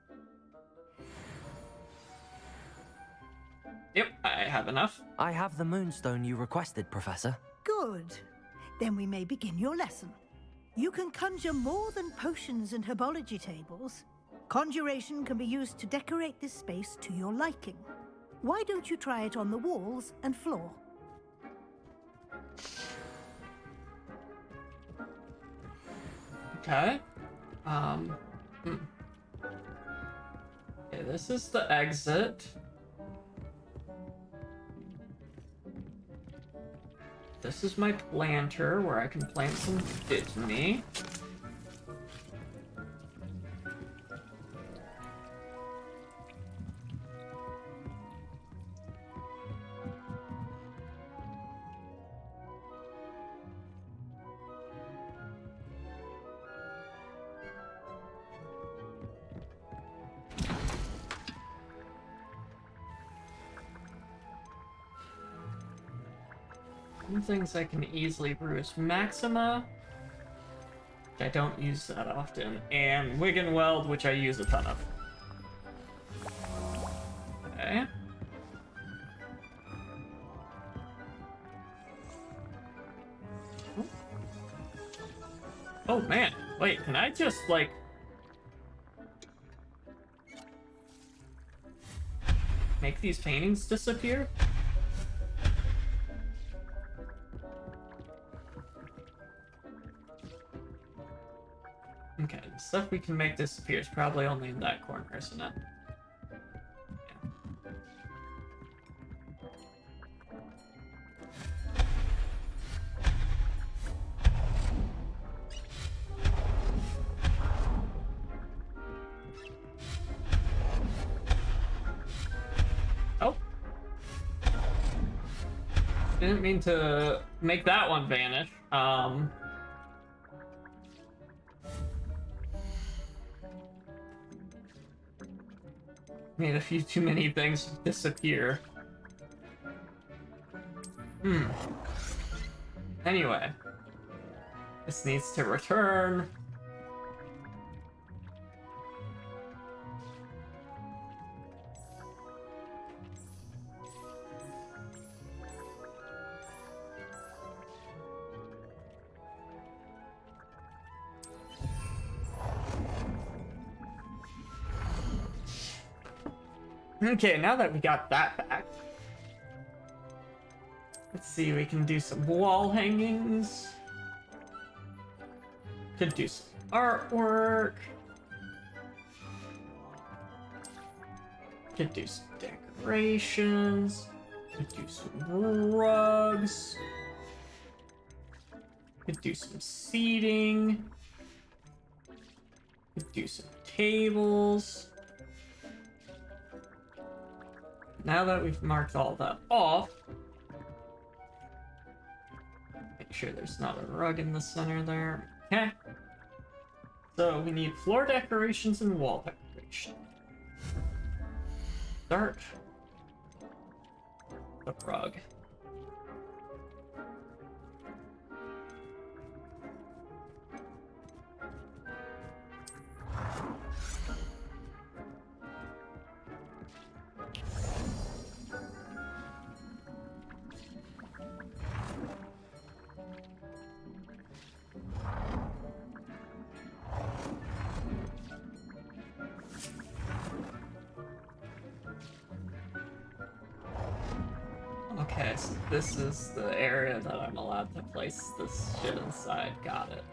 Yep, I have enough. I have the moonstone you requested, Professor. Good. Then we may begin your lesson. You can conjure more than potions and herbology tables. Conjuration can be used to decorate this space to your liking. Why don't you try it on the walls and floor? Okay. Okay, this is the exit. This is my planter where I can plant some Disney. Some things I can easily brew is Maxima, which I don't use that often, and Wiggenweld, which I use a ton of. Okay. Oh man, wait, can I just like... make these paintings disappear? Okay, the stuff we can make disappear is probably only in that corner, isn't it? Oh. Didn't mean to make that one vanish. Made a few too many things disappear. Anyway. This needs to return. Okay, now that we got that back, let's see, we can do some wall hangings. Could do some artwork. Could do some decorations. Could do some rugs. Could do some seating. Could do some tables. Now that we've marked all that off, make sure there's not a rug in the center there. Okay. So we need floor decorations and wall decoration. Start the rug. Okay, so this is the area that I'm allowed to place this shit inside. Got it.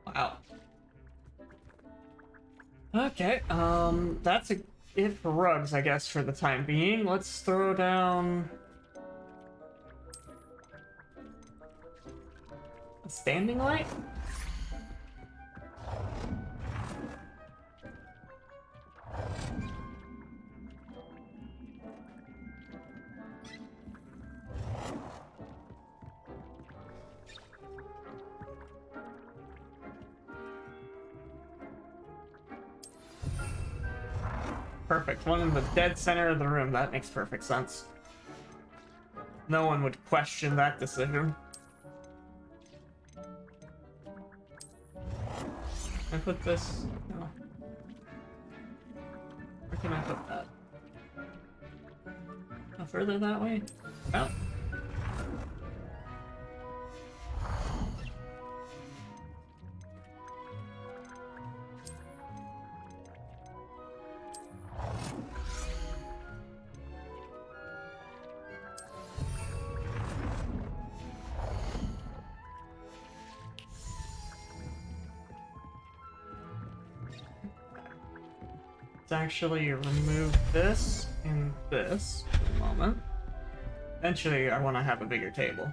Wow. Okay, that's it for rugs, I guess, for the time being. Let's throw down a standing light. Perfect. One in the dead center of the room. That makes perfect sense. No one would question that decision. Can I put this? No. Where can I put that? No further that way? Oh. Let's actually remove this and this for the moment. Eventually, I want to have a bigger table.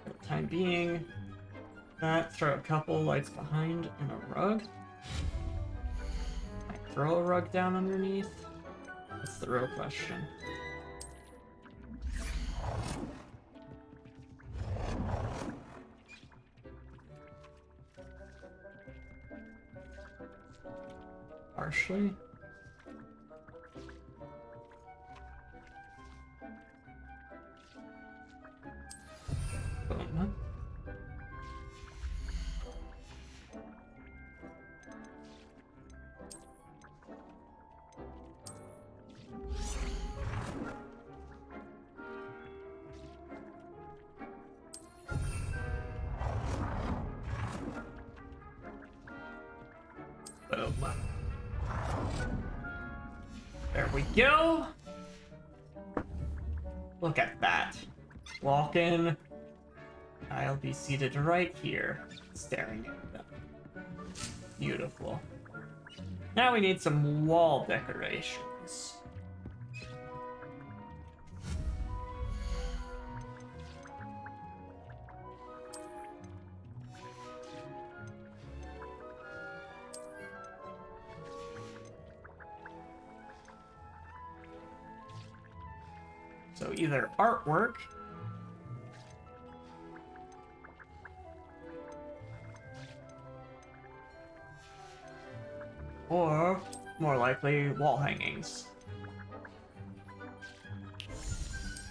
For the time being, that, throw a couple lights behind and a rug. Might throw a rug down underneath. That's the real question. Partially. Boom. Boom. There we go. Look at that. Walk in. I'll be seated right here, staring at them. Beautiful. Now we need some wall decorations. So either artwork, or more likely wall hangings.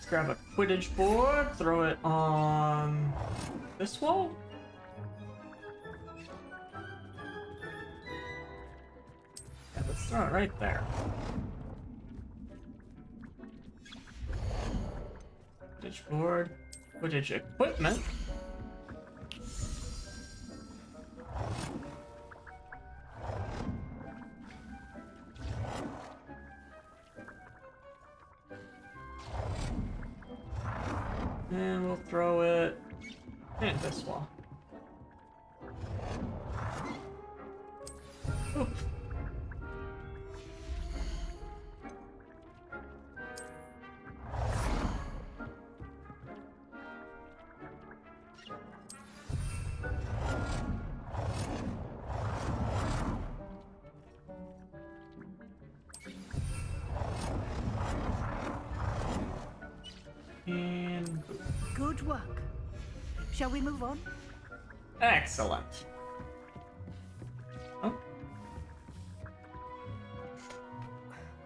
grab a Quidditch board, throw it on this wall. Yeah, let's throw it right there. Quidditch board, Quidditch equipment. And we'll throw it in this wall. Oop. And Good work. Shall we move on? excellent. Oh,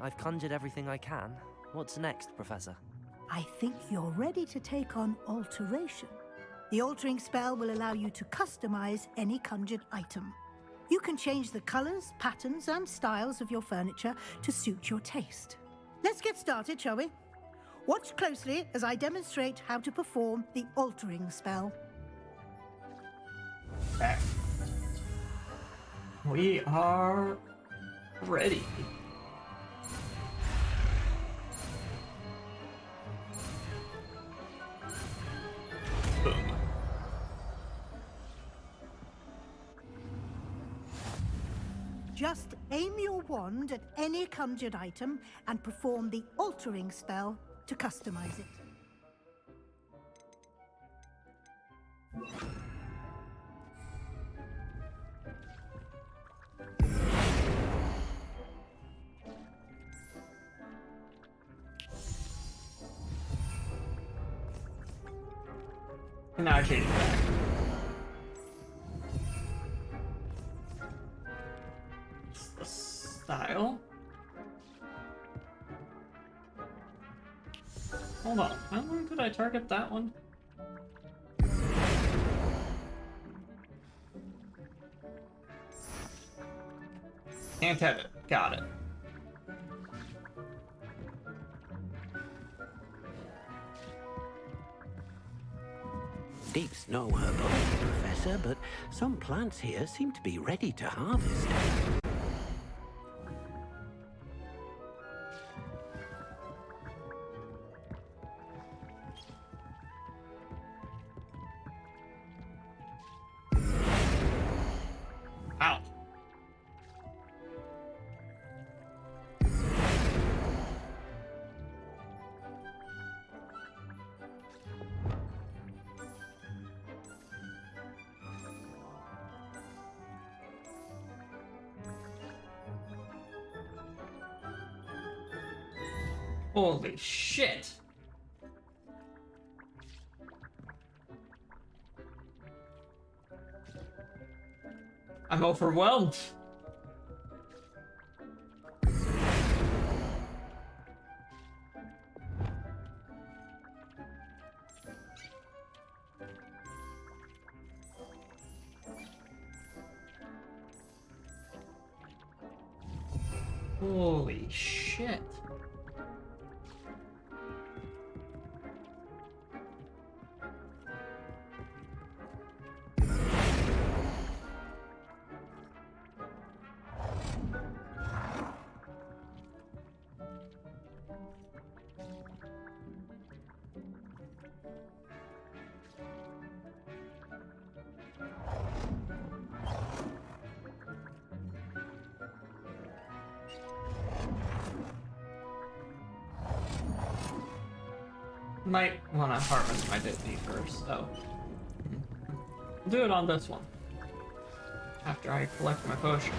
I've conjured everything I can. What's next, Professor? I think you're ready to take on alteration. The altering spell will allow you to customize any conjured item. You can change the colors, patterns, and styles of your furniture to suit your taste. Let's get started, shall we? Watch closely as I demonstrate how to perform the altering spell. okay. We are ready. Boom. Just aim your wand at any conjured item and perform the altering spell to customize it. And now I change it back. It's the style. Hold on, how long could I target that one? Can't have it. Got it. Deep snow herbology, Professor, but some plants here seem to be ready to harvest. Ow. Holy shit. I'm overwhelmed. Holy shit. Might want to harvest my Disney first, though. I'll do it on this one. After I collect my potion.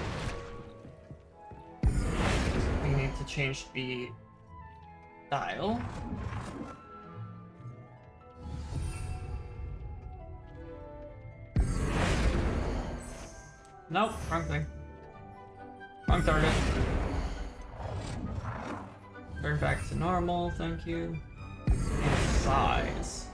We need to change the dial. Nope, wrong thing. Wrong target. Turn back to normal, thank you. And size.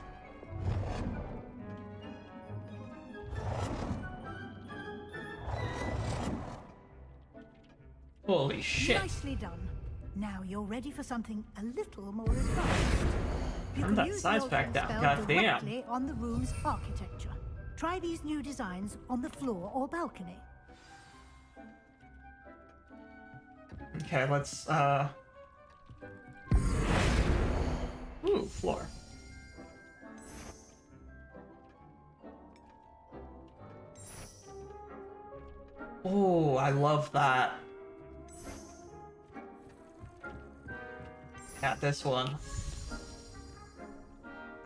Holy shit. Nicely done. Now you're ready for something a little more advanced. You Turn can that use size the back altering down, spell goddamn. directly on the room's architecture. Try these new designs on the floor or balcony. Okay, let's, Ooh, floor. Oh, I love that. Yeah, this one.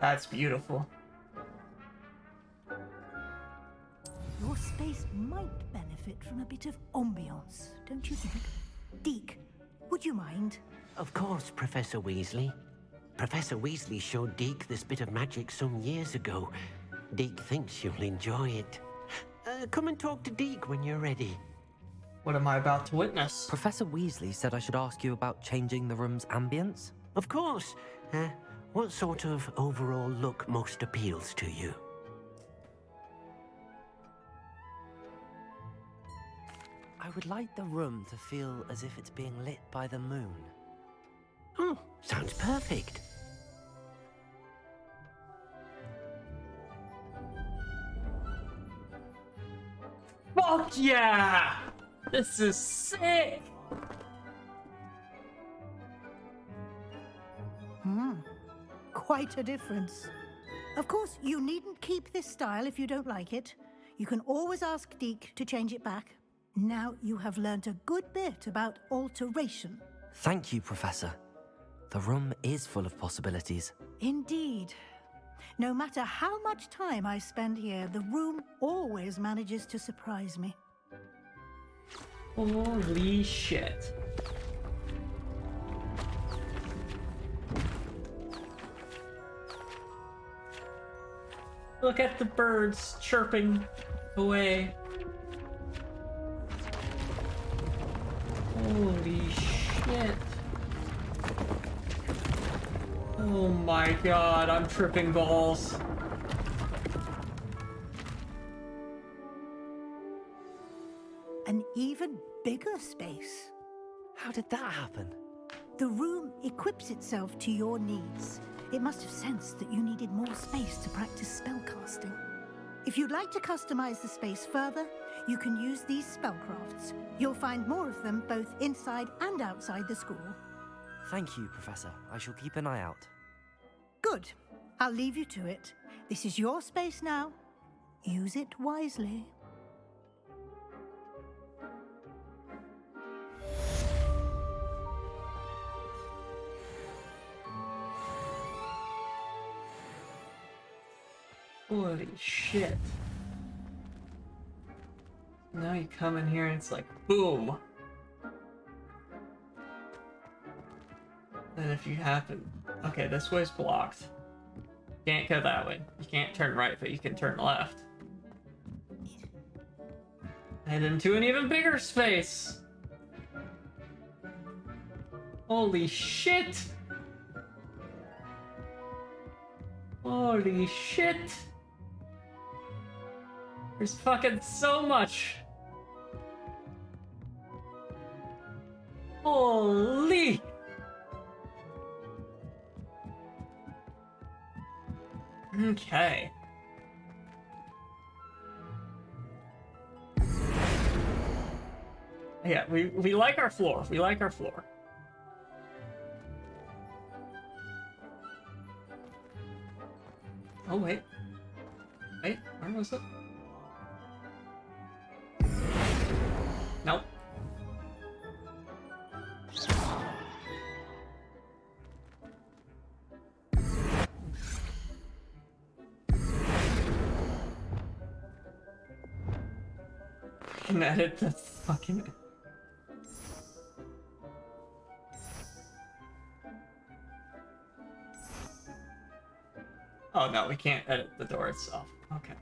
That's beautiful. Your space might benefit from a bit of ambiance, don't you think? Deke, would you mind? Of course, Professor Weasley. Professor Weasley showed Deke this bit of magic some years ago. Deke thinks you'll enjoy it. Come and talk to Deke when you're ready. What am I about to witness? Professor Weasley said I should ask you about changing the room's ambience. Of course. What sort of overall look most appeals to you? I would like the room to feel as if it's being lit by the moon. Oh, sounds perfect. Fuck yeah! This is sick! Quite a difference. Of course, you needn't keep this style if you don't like it. You can always ask Deke to change it back. Now you have learnt a good bit about alteration. Thank you, Professor. The room is full of possibilities. Indeed. No matter how much time I spend here, the room always manages to surprise me. Holy shit. Look at the birds chirping away. Holy shit. Oh my god, I'm tripping balls. An even bigger space. How did that happen? The room equips itself to your needs. It must have sensed that you needed more space to practice spellcasting. If you'd like to customize the space further, you can use these spellcrafts. You'll find more of them both inside and outside the school. Thank you, Professor. I shall keep an eye out. Good. I'll leave you to it. This is your space now. Use it wisely. Holy shit. Now you come in here and it's like, boom. Then if you happen... Okay, this way's blocked. Can't go that way. You can't turn right, but you can turn left. Head into an even bigger space! Holy shit! Holy shit! There's fucking so much! Holy! Okay. Yeah, we like our floor. We like our floor. Oh, wait. Wait, where was it? Nope. I can edit the fucking... Oh no, we can't edit the door itself. Okay.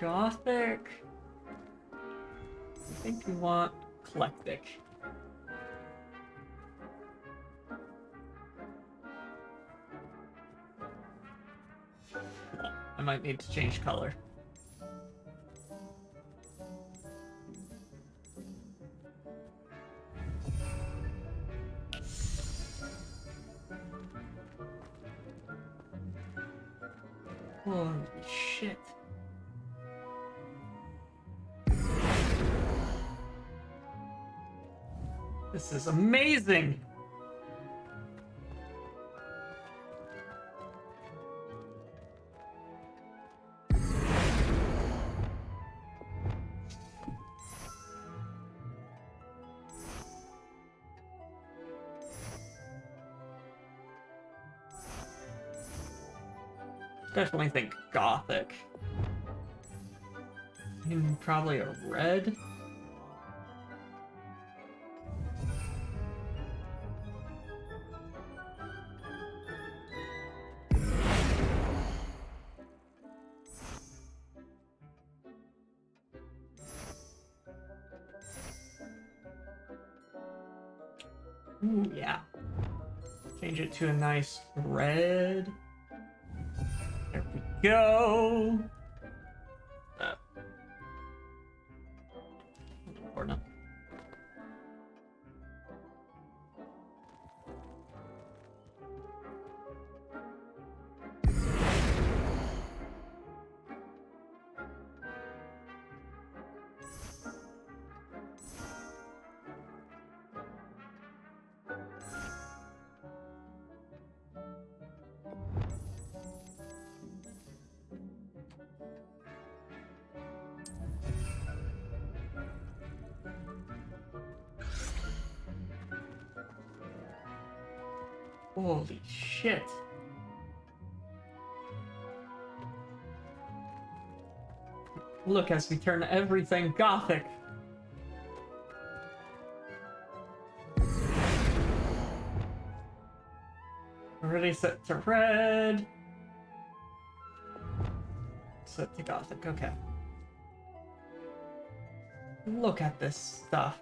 Gothic. I think we want eclectic. I might need to change color. Holy shit. This is amazing! Definitely think gothic. And probably a red. Ooh, yeah. Change it to a nice red. There we go. Important. Holy shit. Look as we turn everything gothic. Already set to red. Set to gothic, okay. Look at this stuff.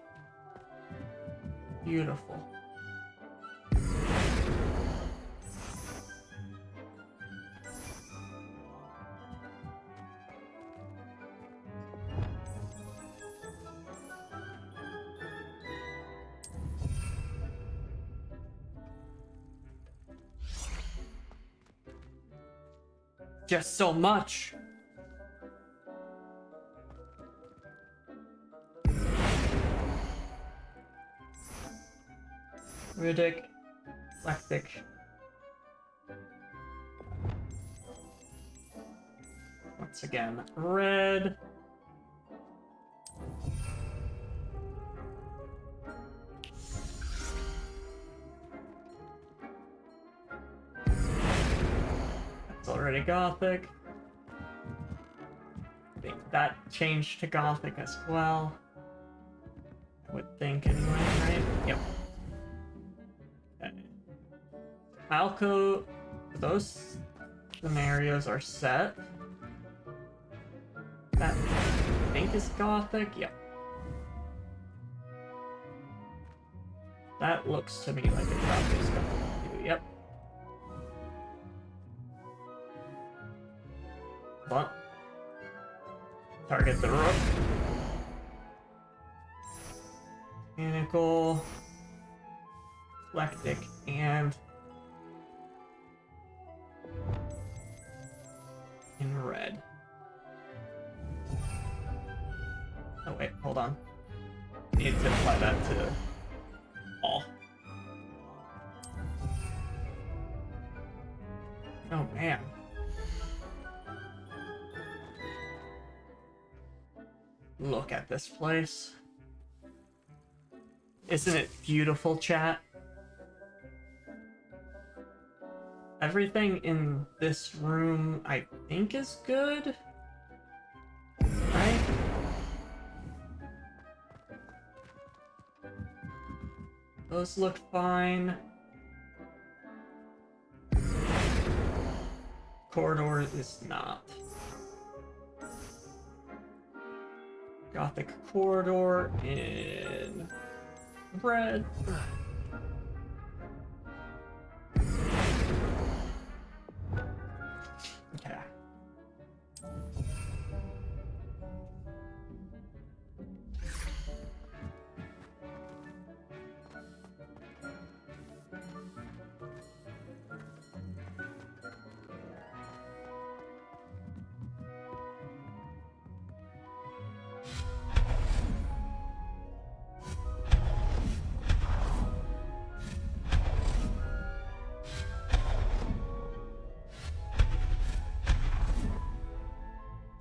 Beautiful. Just so much. Riddick, eclectic. Once again, red. That's already gothic. I think that changed to gothic as well. I would think anyway, right? Yep. Alco, those scenarios are set. That I think is gothic. Yep. That looks to me like it probably is gothic too. Yep. But target the roof. Mechanical, eclectic, and in red. Oh wait, hold on. Need to apply that to all. Oh man. Look at this place. Isn't it beautiful, chat? Everything in this room, I think, is good. Right? Those look fine. Corridor is not. Gothic corridor in red. Okay.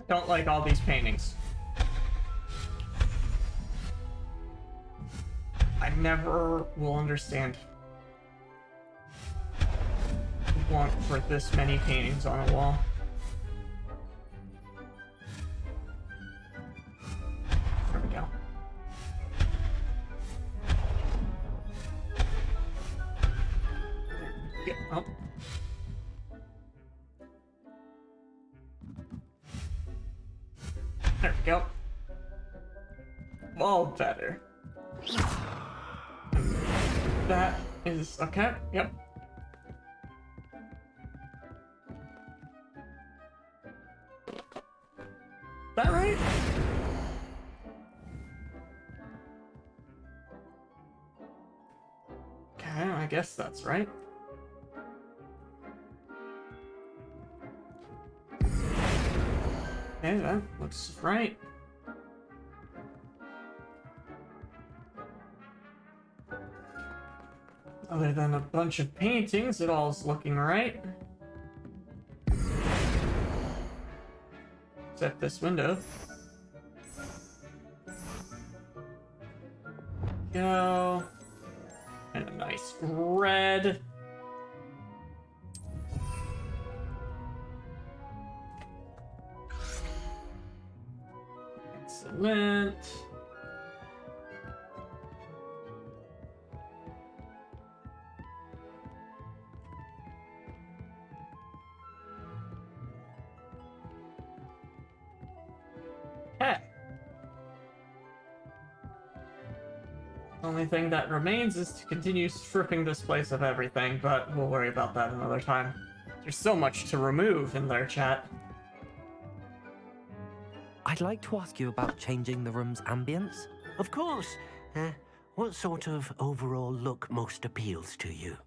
Don't like all these paintings. I never will understand the want for this many paintings on a wall. There we go. Get up. There we go. All better. That is okay. Yep. Is that right? Okay, I guess that's right. Okay, that looks right. Other than a bunch of paintings, it all's looking right. Except this window. Go. And a nice red. Excellent. Okay. Only thing that remains is to continue stripping this place of everything, but we'll worry about that another time. There's so much to remove in their chat. I'd like to ask you about changing the room's ambience. Of course. What sort of overall look most appeals to you?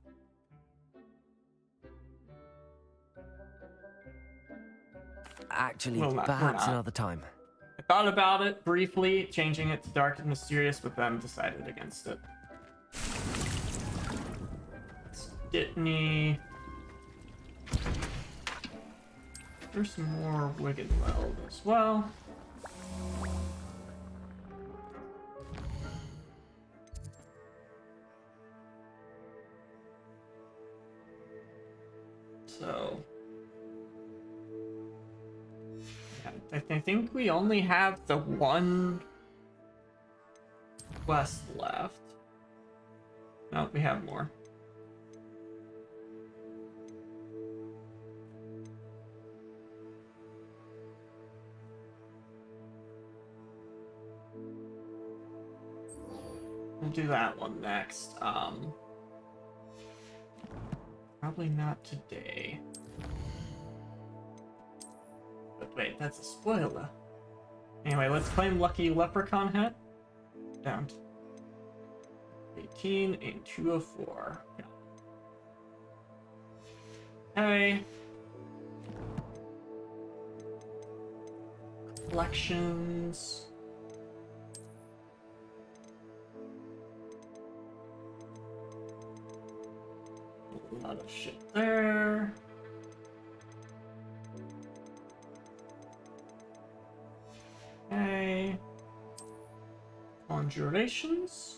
Actually, Well, we're perhaps not. another time. I thought about it briefly, changing it to dark and mysterious, but then decided against it. Stitney. There's some more Wicked Weld as well. So yeah, I think we only have the one quest left. No, we have more. We'll do that one next. Probably not today. But wait, that's a spoiler. Anyway, let's claim Lucky Leprechaun Hat. Down to 18 and 204. Yeah. Hey. Collections. A lot of shit there. Okay. Conjurations.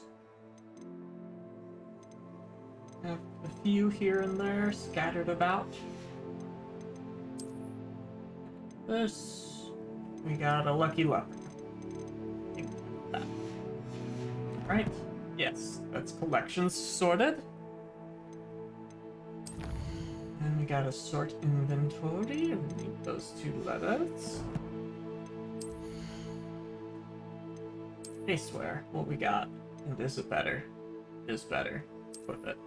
Have a few here and there scattered about. This. We got a lucky leopard. Right? Yes, that's collections sorted. And we gotta sort inventory and need those two letters. I swear, what we got. And is it better? Is better. With it.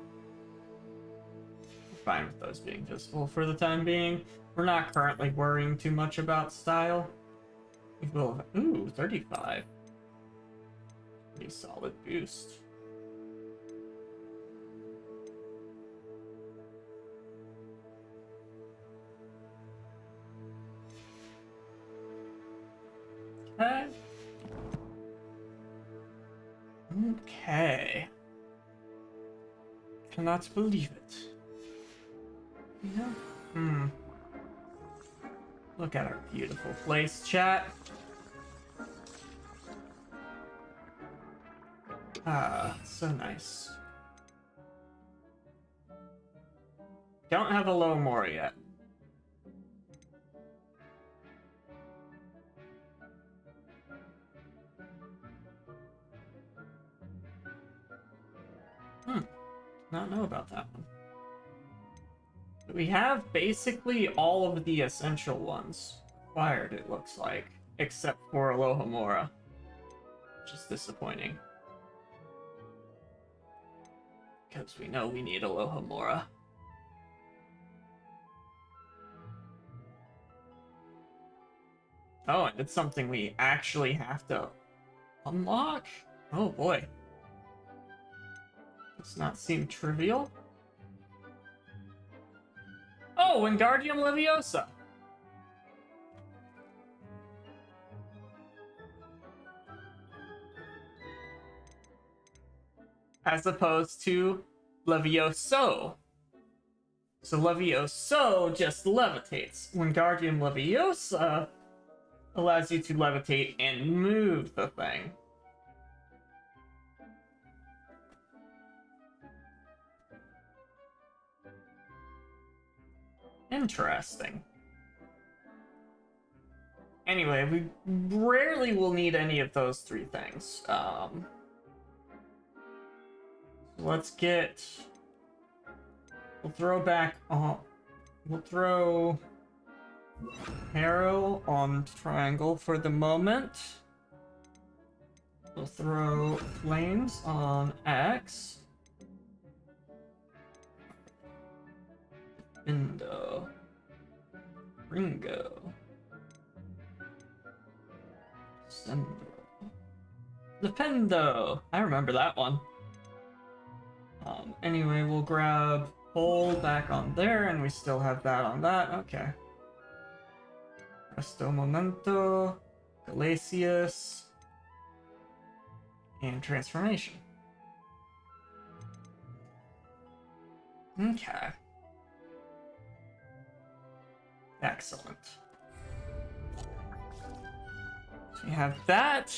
We're fine with those being visible for the time being. We're not currently worrying too much about style. We will. Ooh, 35. Pretty solid boost. Okay. Okay. Cannot believe it. Yeah. Look at our beautiful place, chat. Ah, so nice. Don't have a low more yet. Not know about that one. But we have basically all of the essential ones acquired, it looks like, except for Alohomora, which is disappointing. Because we know we need Alohomora. Oh, and it's something we actually have to unlock? Oh boy. Does not seem trivial. Oh, Wingardium Leviosa! As opposed to Levioso. So Levioso just levitates. Wingardium Leviosa allows you to levitate and move the thing. Interesting. Anyway, we rarely will need any of those three things. Let's get... We'll throw back... we'll throw... Arrow on triangle for the moment. We'll throw flames on X. Indo. Ringo. Sendo. Dependo. I remember that one. Anyway, we'll grab Pole back on there, and we still have that on that. Okay. Resto Momento, Galasius, and Transformation. Okay. Excellent. So we have that.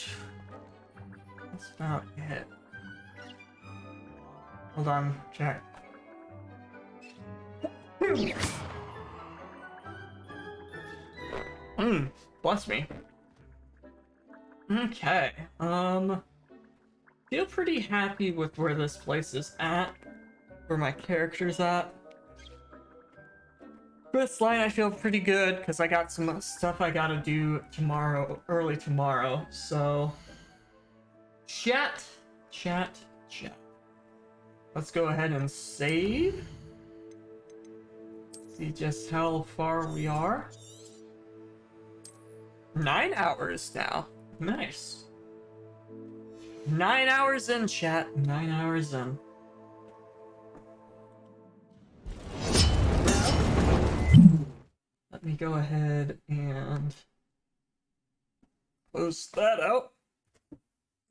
That's about it. Hold on, check. Bless me. Okay, feel pretty happy with where this place is at, where my character's at. This line I feel pretty good, because I got some stuff I gotta do tomorrow, early tomorrow, so... Chat. Let's go ahead and save. See just how far we are. 9 hours now. Nice. 9 hours in, chat. 9 hours in. Let me go ahead and close that out.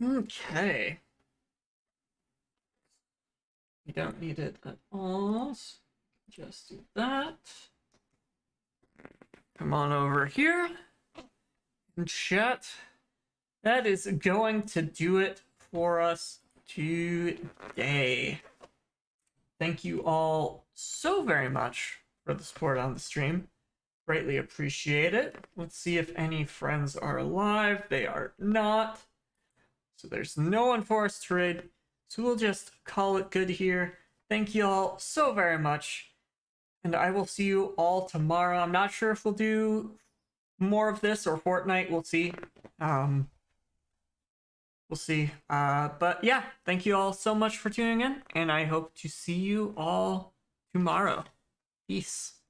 Okay. We don't need it at all. So just do that. Come on over here. And chat. That is going to do it for us today. Thank you all so very much for the support on the stream. Greatly appreciate it. Let's see if any friends are alive. They are not. So there's no one for us to raid. So we'll just call it good here. Thank you all so very much. And I will see you all tomorrow. I'm not sure if we'll do more of this or Fortnite. We'll see. We'll We'll see. But yeah, thank you all so much for tuning in, and I hope to see you all tomorrow. Peace.